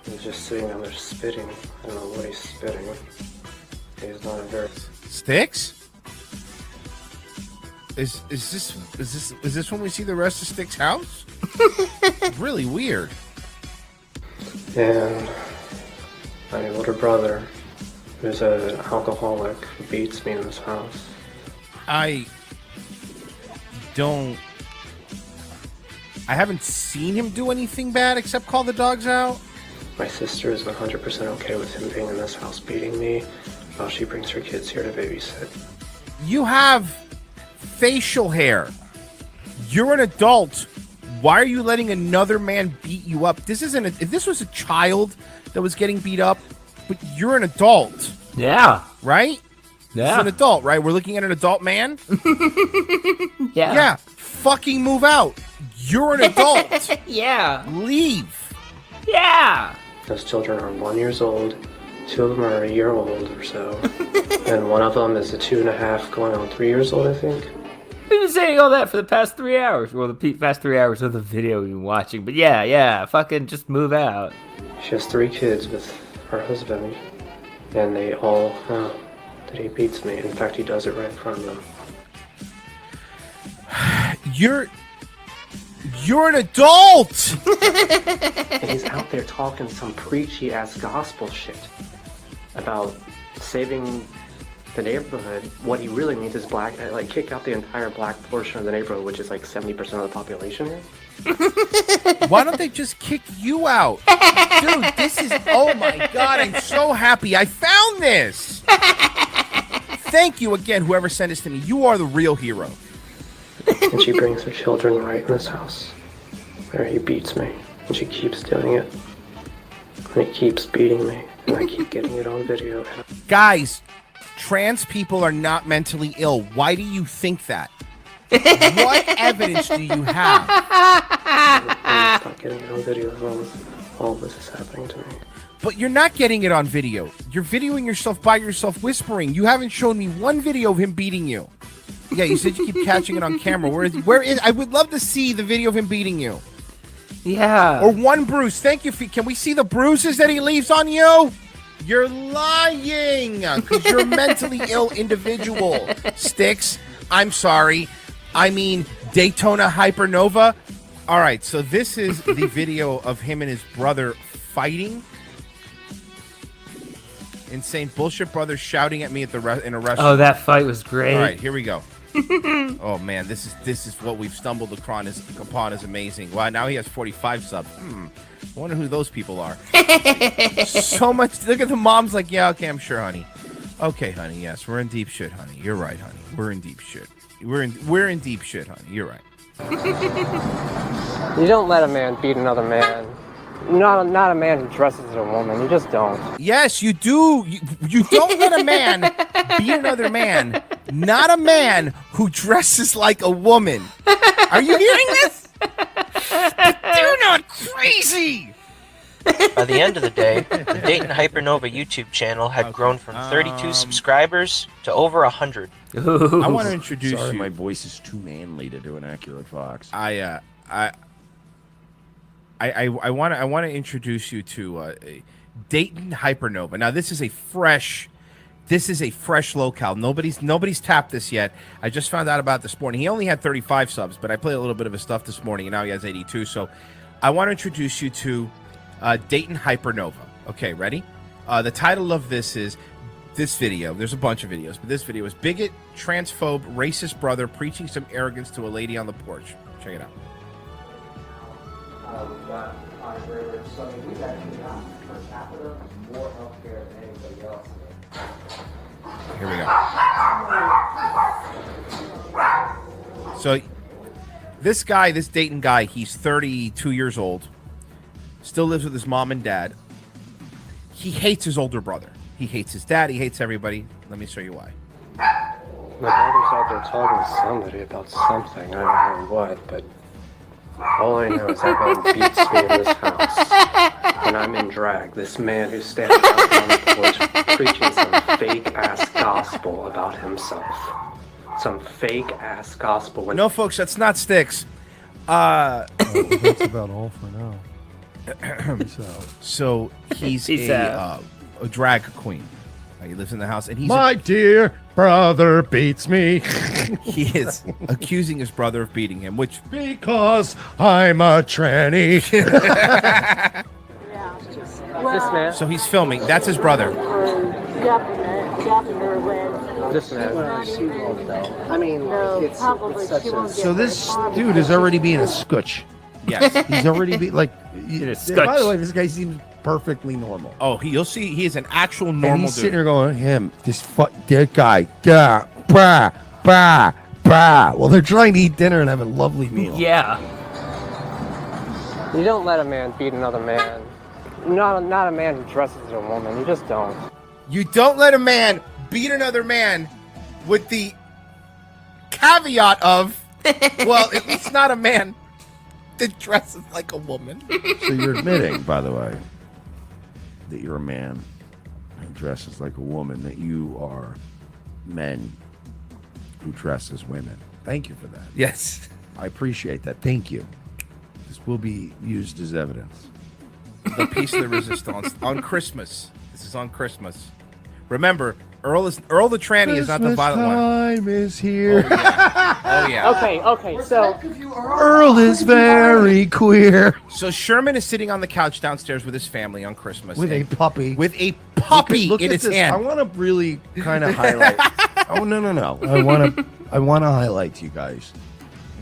He's just sitting down there spitting. I don't know what he's spitting. He's not a very... Sticks? Is this when we see the rest of Stick's house? Really weird. And my older brother, who's an alcoholic, beats me in this house. I haven't seen him do anything bad except call the dogs out. My sister is 100% okay with him being in this house beating me while she brings her kids here to babysit. You have facial hair. You're an adult. Why are you letting another man beat you up? This isn't if this was a child that was getting beat up, but you're an adult. Yeah. Right? Yeah. It's an adult, right? We're looking at an adult man? Yeah. Yeah. Fucking move out. You're an adult. Yeah. Leave. Yeah. Those children are 1 year old. 2 of them are a year old or so. And one of them is a 2.5 going on 3 years old, I think. We've been saying all that for the past 3 hours. Well, the past 3 hours of the video we've been watching. But yeah, fucking just move out. She has 3 kids with her husband. And they all know that he beats me. In fact, he does it right in front of them. You're an adult! And he's out there talking some preachy-ass gospel shit about saving the neighborhood. What he really means is kick out the entire black portion of the neighborhood, which is like 70% of the population here. Why don't they just kick you out? Dude, this is... Oh my god, I'm so happy I found this! Thank you again, whoever sent this to me. You are the real hero. And she brings her children right in this house, where he beats me. And she keeps doing it. And he keeps beating me. And I keep getting it on video. Guys, trans people are not mentally ill. Why do you think that? What evidence do you have? I'm not getting it on video as long as all this is happening to me. But you're not getting it on video. You're videoing yourself by yourself whispering. You haven't shown me one video of him beating you. Yeah, you said you keep catching it on camera. Where is I would love to see the video of him beating you. Yeah. Or one bruise. Thank you. Can we see the bruises that he leaves on you? You're lying because you're a mentally ill individual. Sticks, I'm sorry. I mean, Daytona Hypernova. All right, so this is the video of him and his brother fighting. Insane bullshit brothers shouting at me at in a restaurant. Oh, that fight was great. All right, here we go. Oh man, this is what we've stumbled upon is amazing. Wow, now he has 45 subs. I wonder who those people are. So much. Look at the mom's like, yeah, okay, I'm sure, honey. Okay, honey, yes, we're in deep shit, honey. You're right, honey. We're in deep shit. We're in deep shit, honey. You're right. You don't let a man beat another man. Not a man who dresses as a woman. You just don't. Yes, you do. You don't let a man beat another man. Not a man who dresses like a woman. Are you hearing this? They're not crazy. By the end of the day, the Dayton Hypernova YouTube channel had grown from 32 subscribers to over 100. I want to introduce you. My voice is too manly to do an accurate fox. I want to introduce you to Dayton Hypernova. Now this is a fresh locale. Nobody's tapped this yet. I just found out about it this morning. He only had 35 subs, but I played a little bit of his stuff this morning, and now he has 82. So I want to introduce you to Dayton Hypernova. Okay, ready? The title of this video. There's a bunch of videos, but this video is bigot, transphobe, racist brother preaching some arrogance to a lady on the porch. Check it out. We've got very rich. So we've actually got per capita more healthcare than anybody else. Here we go. So this guy, this Dayton guy, he's 32 years old, still lives with his mom and dad. He hates his older brother. He hates his dad. He hates everybody. Let me show you why. My brother's out there talking to somebody about something. I don't know what, but all I know is everyone beats me in this house. When I'm in drag, this man who's standing out on the porch preaching some fake-ass gospel about himself. Some fake-ass gospel. No, folks, that's not Sticks. That's about all for now. So he's a drag queen. He lives in the house, and he's My dear brother beats me. He is accusing his brother of beating him, which because I'm a tranny. This man. So he's filming. That's his brother. This man. I mean, it's such a... So this dude is already being a scutch. Yes. He's already by scutch. the way, this guy seems perfectly normal. Oh, you'll see, he is an actual normal And he's dude. sitting there going, that guy, bah. Well, they're trying to eat dinner and have a lovely meal. Yeah. You don't let a man beat another man. Not a man who dresses as a woman. You just don't. You don't let a man beat another man with the caveat of, well, at least not a man that dresses like a woman. So you're admitting, by the way, that you're a man who dresses like a woman, that you are men who dress as women. Thank you for that. Yes. I appreciate that. Thank you. This will be used as evidence. The Piece of the Resistance on Christmas. This is on Christmas. Remember, Earl the tranny is not the violent one. Time is here. Oh yeah. Okay, so... Earl is very queer. So Sherman is sitting on the couch downstairs with his family on Christmas. With a puppy. With a puppy Look in at his this. hand. I want to really kind of highlight. Oh, no. I want to highlight to you guys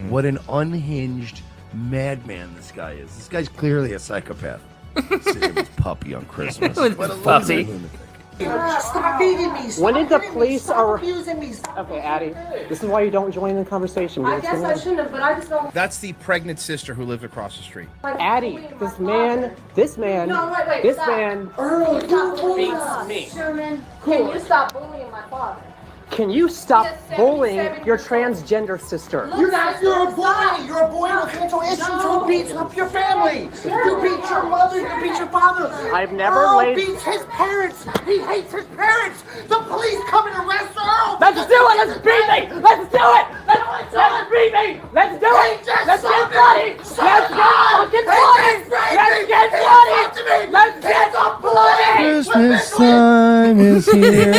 what an unhinged madman this guy is. This guy's clearly a psychopath. Sitting with his puppy on Christmas. With What a puppy. lunatic. Stop beating me. When did the police Stop abusing me. Okay, Addie, this is why you don't join the conversation. I guess I shouldn't have, but I just don't... That's the pregnant sister who lived across the street. Addie, this man, No, wait, this stop. man Earl, beats stop. me. Sherman, can you stop bullying my father? Can you stop bullying your transgender sister? You're a boy. You're a boy with mental issues who beats up your family. You beat your mother. You beat your father. I've never Earl laid... beats his parents. He hates his parents. The police come and arrest Earl. Let's do it. Let's beat me. Let's do it. Let's beat me. Let's do it. Let's get bloody. Let's get fucking bloody. Let's get bloody. Let's get bloody. Christmas time is here.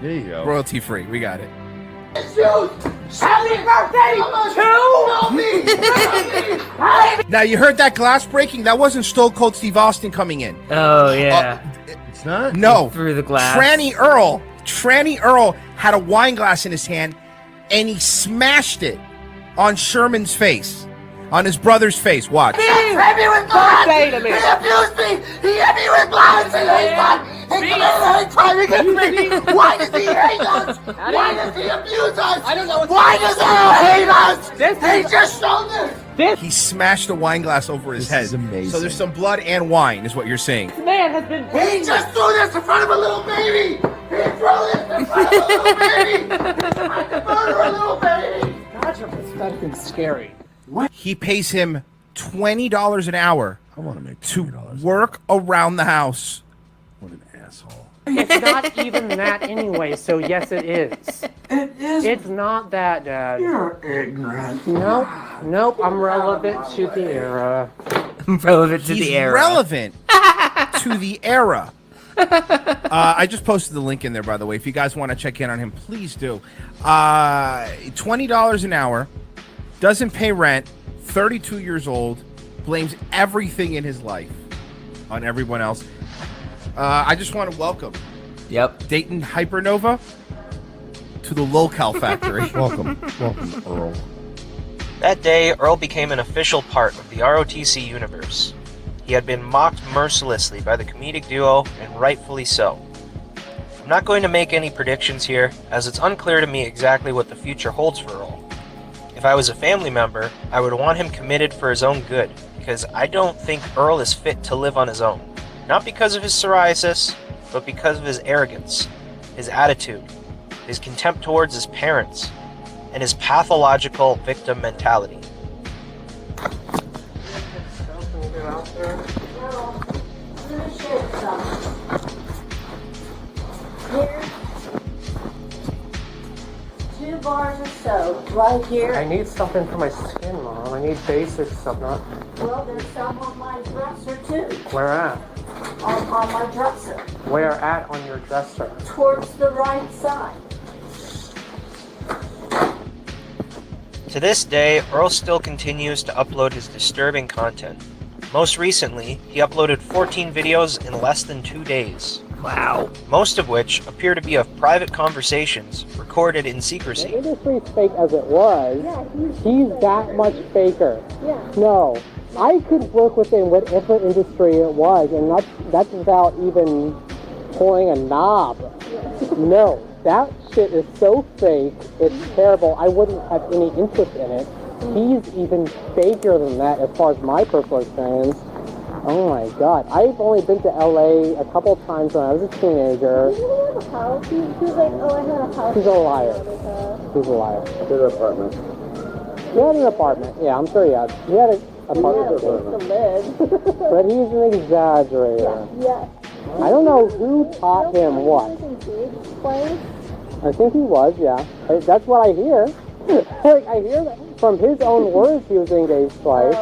There you go. Royalty free. We got it. Happy birthday to Now you heard that glass breaking? That wasn't Stone Cold Steve Austin coming in. Oh yeah. It's not? No. Through the glass. Tranny Earl had a wine glass in his hand, and he smashed it on Sherman's face, on his brother's face. Watch. He hit me with glass. Say to me. He abused me. He hit me with glass. He committed crime against me. Why does he hate us? Why does he abuse us? I don't know. Why does Earl hate us? He just showed this. He smashed a wine glass over his head. Is amazing. So there's some blood and wine, is what you're saying. This man has been... He just threw this in front of a little baby. He threw this in front of a little baby. He tried to murder a little baby. God, your perspective's scary. He pays him $20 an hour to work around the house. What an asshole. It's not even that anyway, so yes, it is. It is. It's not that, Dad. You're ignorant. Nope, I'm relevant to the era. Relevant to He's the era. relevant to the era. I just posted the link in there, by the way. If you guys want to check in on him, please do. $20 an hour, doesn't pay rent, 32 years old, blames everything in his life on everyone else. I just want to welcome Dayton Hypernova to the Locale Factory. Welcome, Earl. That day, Earl became an official part of the ROTC universe. He had been mocked mercilessly by the comedic duo, and rightfully so. I'm not going to make any predictions here, as it's unclear to me exactly what the future holds for Earl. If I was a family member, I would want him committed for his own good, because I don't think Earl is fit to live on his own. Not because of his psoriasis, but because of his arrogance, his attitude, his contempt towards his parents, and his pathological victim mentality. Here. 2 bars of soap right here. I need something for my skin, Mom. I need basic stuff, not... Well, there's some on my dresser too. Where at? On my dresser. Where at on your dresser? Towards the right side. To this day, Earl still continues to upload his disturbing content. Most recently, he uploaded 14 videos in less than 2 days. Wow. Most of which appear to be of private conversations recorded in secrecy. The industry's fake as it was. He's that much faker. No, I could work within whatever industry it was, and that's without even pulling a knob. No, that shit is so fake, it's terrible. I wouldn't have any interest in it. He's even faker than that as far as my personal experience. Oh my god. I've only been to LA a couple times when I was a teenager. Did he have a house? He was like, oh, I had a house. He's a liar. He's a liar. He had an apartment. He had an apartment. Yeah, I'm sure he had. He had an apartment. He had a place to live. But he's an exaggerator. Yeah. I don't know who taught him what. I think he was, yeah. That's what I hear. Like, I hear that from his own words he was engaged twice.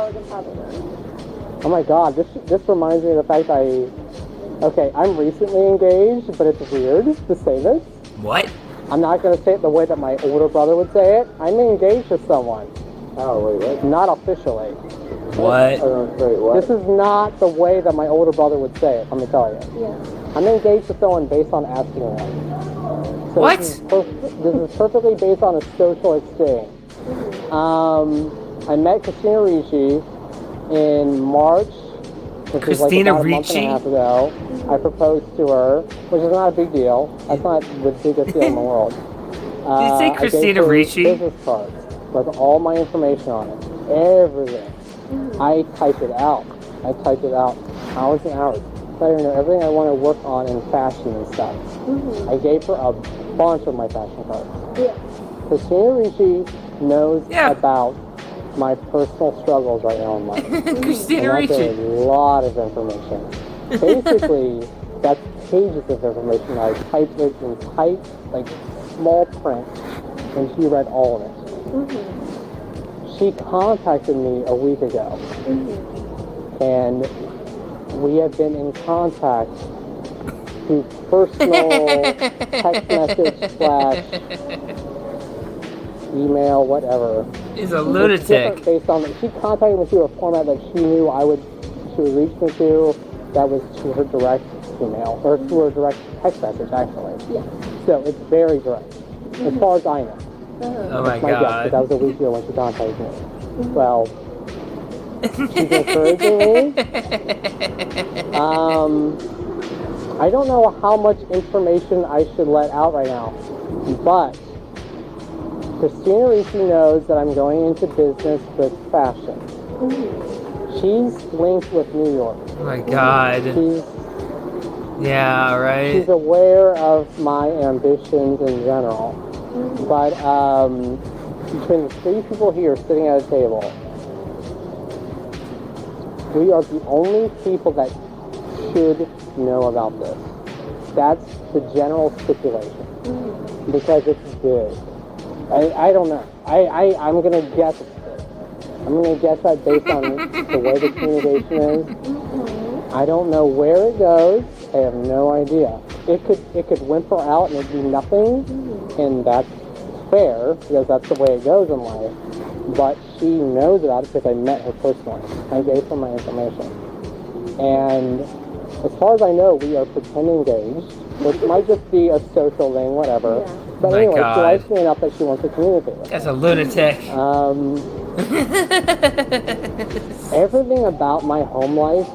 Oh my god, this reminds me of the fact okay, I'm recently engaged, but it's weird to say this. What? I'm not going to say it the way that my older brother would say it. I'm engaged to someone. Oh, wait, what? Not officially. What? This is not the way that my older brother would say it, let me tell you. Yeah. I'm engaged to someone based on asking one. So What? This is perfectly based on a social exchange. I met Christina Ricci in March, which was like Christina about a month and a Ricci? half ago. I proposed to her, which is not a big deal. That's not the biggest deal in the world. Did you say I Christina gave her Ricci? business cards with all my information on it, everything. I typed it out. Hours and hours. So I know everything I want to work on in fashion and stuff. I gave her a bunch of my fashion cards. Yeah. Christina Ricci knows about my personal struggles right now in life. Christina And that's Ricci. a lot of information. Basically, that's pages of information. I typed it in tight, like small print, and she read all of it. She contacted me a week ago, and we have been in contact through personal text message / email, whatever. He's a It's lunatic. different based on she contacted me through a format that she knew she would reach me to. That was to her direct email or to her direct text message, actually. Yeah. So it's very direct, as far as I know. Oh my That's my guess, god. but that was a week ago when she contacted me. Well, she's encouraging me. I don't know how much information I should let out right now, but Christina Ricci knows that I'm going into business with fashion. She's linked with New York. Oh my god. Yeah, right. She's aware of my ambitions in general. But between the 3 people here sitting at a table, We are the only people that should know about this. That's the general stipulation. Because it's big. I don't know. I'm going to guess it's big. I'm going to guess that based on the way the communication is. I don't know where it goes. I have no idea. It could whimper out and it'd be nothing, and that's fair because that's the way it goes in life. But she knows about it because I met her personally. I gave her my information. And as far as I know, we are pretend engaged, which might just be a social thing, whatever. Yeah. But My anyway, God. she likes me enough that she wants to communicate with me. That's a lunatic. Everything about my home life,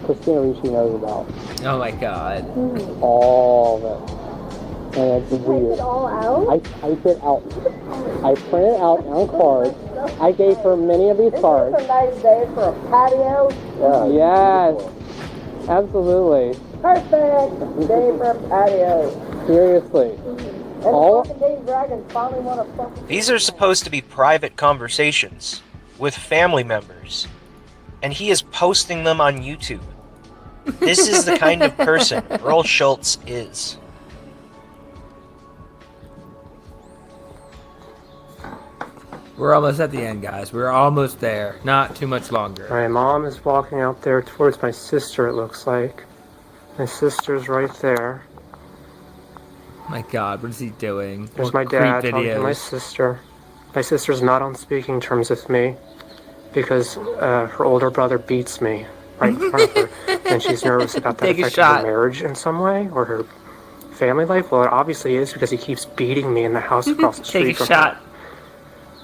Christina Ricci knows about. Oh my God. All of it. And it's weird. Type it all out? I type it out. I print it out on cards. I gave her many of these cards. This is a nice day for a patio. Yes. Absolutely. Perfect day for a patio. Seriously. And All the fucking Dave Dragons finally want to fucking... These are supposed to be private conversations with family members, and he is posting them on YouTube. This is the kind of person Earl Schultz is. We're almost at the end, guys. We're almost there. Not too much longer. My mom is walking out there towards my sister, it looks like. My sister's right there. My God, what is he doing? There's More my dad creep talking to my videos. sister. My sister's not on speaking terms with me because her older brother beats me right in front of her. And she's nervous about that Take a affecting shot. her marriage in some way or her family life. Well, it obviously is because he keeps beating me in the house across the street Take a from shot. her.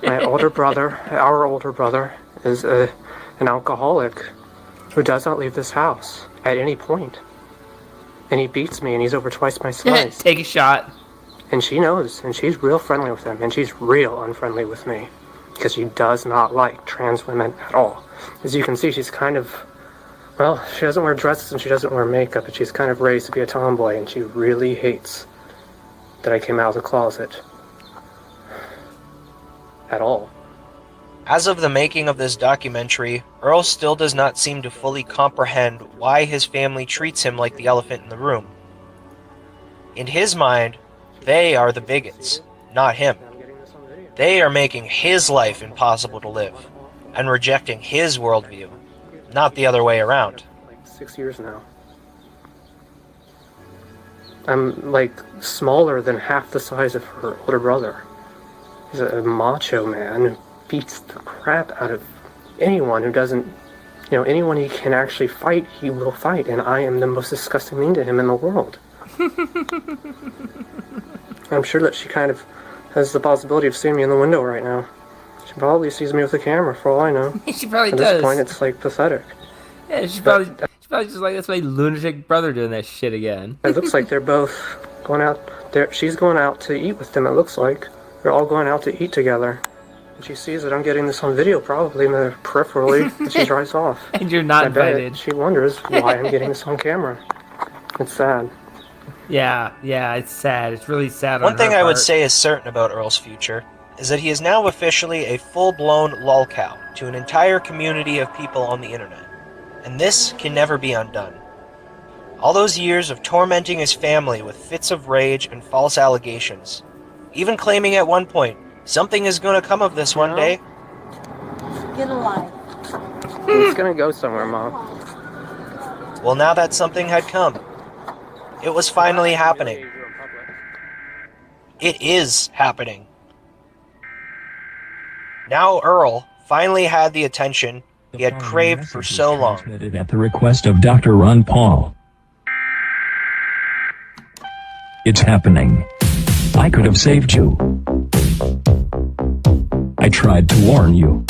My older brother, our older brother, is an alcoholic who does not leave this house at any point. And he beats me, and he's over twice my size. Take a shot. And she knows, and she's real friendly with him, and she's real unfriendly with me. Because she does not like trans women at all. As you can see, she's kind of, well, she doesn't wear dresses and she doesn't wear makeup, but she's kind of raised to be a tomboy, and she really hates that I came out of the closet. At all. As of the making of this documentary, Earl still does not seem to fully comprehend why his family treats him like the elephant in the room. In his mind, they are the bigots, not him. They are making his life impossible to live, and rejecting his worldview, not the other way around. 6 years now. I'm like smaller than half the size of her older brother. He's a macho man who beats the crap out of anyone who doesn't, anyone he can actually fight, he will fight. And I am the most disgusting thing to him in the world. I'm sure that she kind of has the possibility of seeing me in the window right now. She probably sees me with a camera, for all I know. She probably At does. this point, it's like pathetic. Yeah, she's probably just like, that's my lunatic brother doing that shit again. It looks like they're both going out there. She's going out to eat with them, it looks like. They're all going out to eat together. And she sees that I'm getting this on video, probably in the peripherally, and she drives off. And you're not I bet invited. she wonders why I'm getting this on camera. It's sad. Yeah, it's sad. It's really sad. One on thing her I would part. say is certain about Earl's future is that he is now officially a full-blown lolcow to an entire community of people on the internet. And this can never be undone. All those years of tormenting his family with fits of rage and false allegations, even claiming at one point, something is going to come of this one day. Get a life. It's gonna go somewhere, Mom. Well, now that something had come. It was finally happening. It is happening. Now Earl finally had the attention he had craved for so long. At the request of Dr. Ron Paul. It's happening. I could have saved you. I tried to warn you.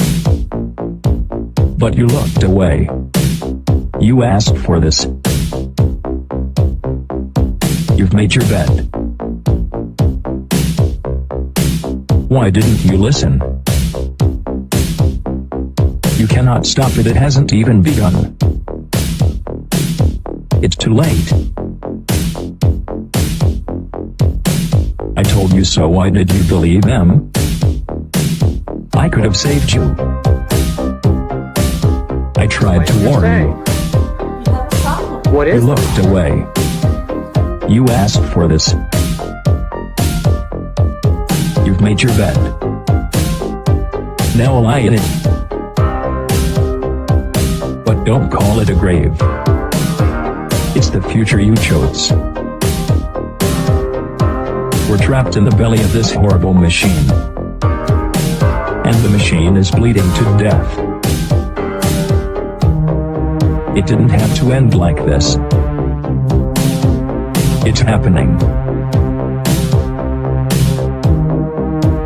But you looked away. You asked for this. You've made your bed. Why didn't you listen? You cannot stop it hasn't even begun. It's too late. I told you so, why did you believe them? I could have saved you. I tried to warn you. What You is looked away. You asked for this. You've made your bed. Now lie in it. But don't call it a grave. It's the future you chose. We're trapped in the belly of this horrible machine. And the machine is bleeding to death. It didn't have to end like this. It's happening.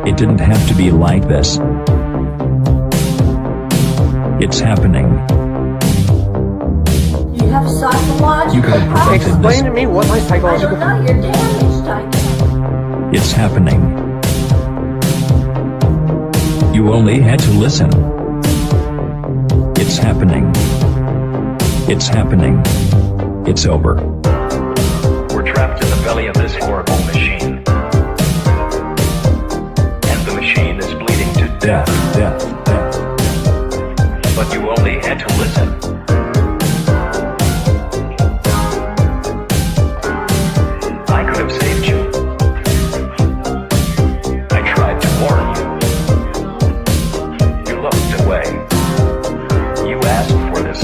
It didn't have to be like this. It's happening. You have psychological You could have problems. prevented this. Explain to me what my I psychological... don't know, you're damaged, I guess. It's happening. You only had to listen. It's happening. It's happening. It's over. We're trapped in the belly of this horrible machine. And the machine is bleeding to death, death, death. But you only had to listen. I could have saved you. I tried to warn you. You looked away. You asked for this.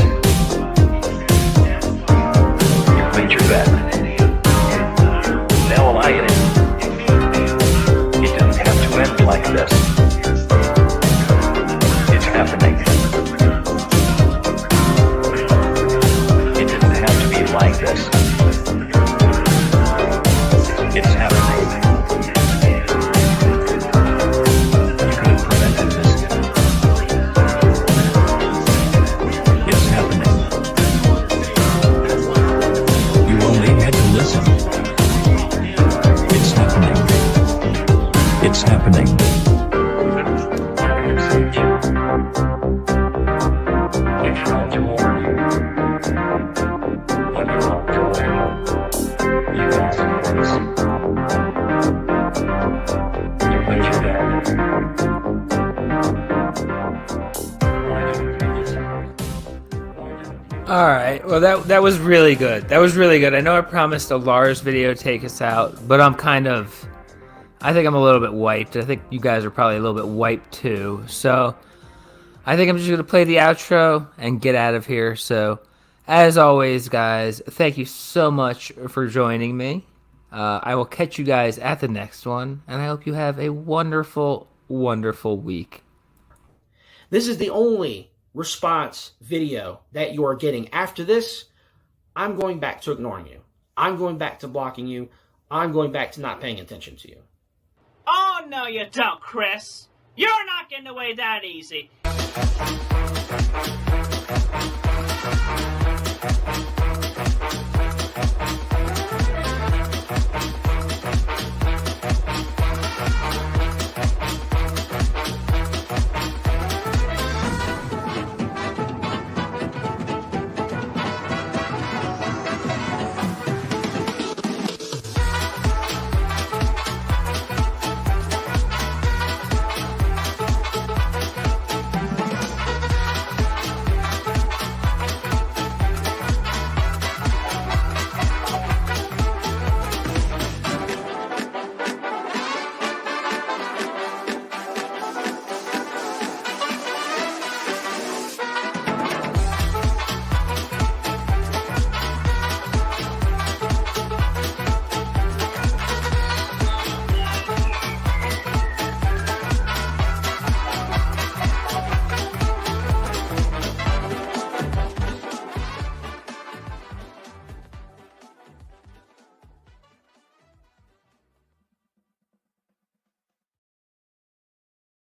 You've made your bed. Now lie in it. It didn't have to end like this. It's happening. It didn't have to be like this. It's happening. You could have prevented this. It's happening. You only had to listen. It's happening. It's happening. I tried to warn you. But you walked away. You asked for this. You made your bed. All right. Well, that was really good. That was really good. I know I promised a Lars video to take us out, but I think I'm a little bit wiped. I think you guys are probably a little bit wiped too. So I think I'm just going to play the outro and get out of here. So as always, guys, thank you so much for joining me. I will catch you guys at the next one, and I hope you have a wonderful, wonderful week. This is the only response video that you are getting. After this, I'm going back to ignoring you. I'm going back to blocking you. I'm going back to not paying attention to you. Oh, no, you don't, Chris. You're not getting away that easy.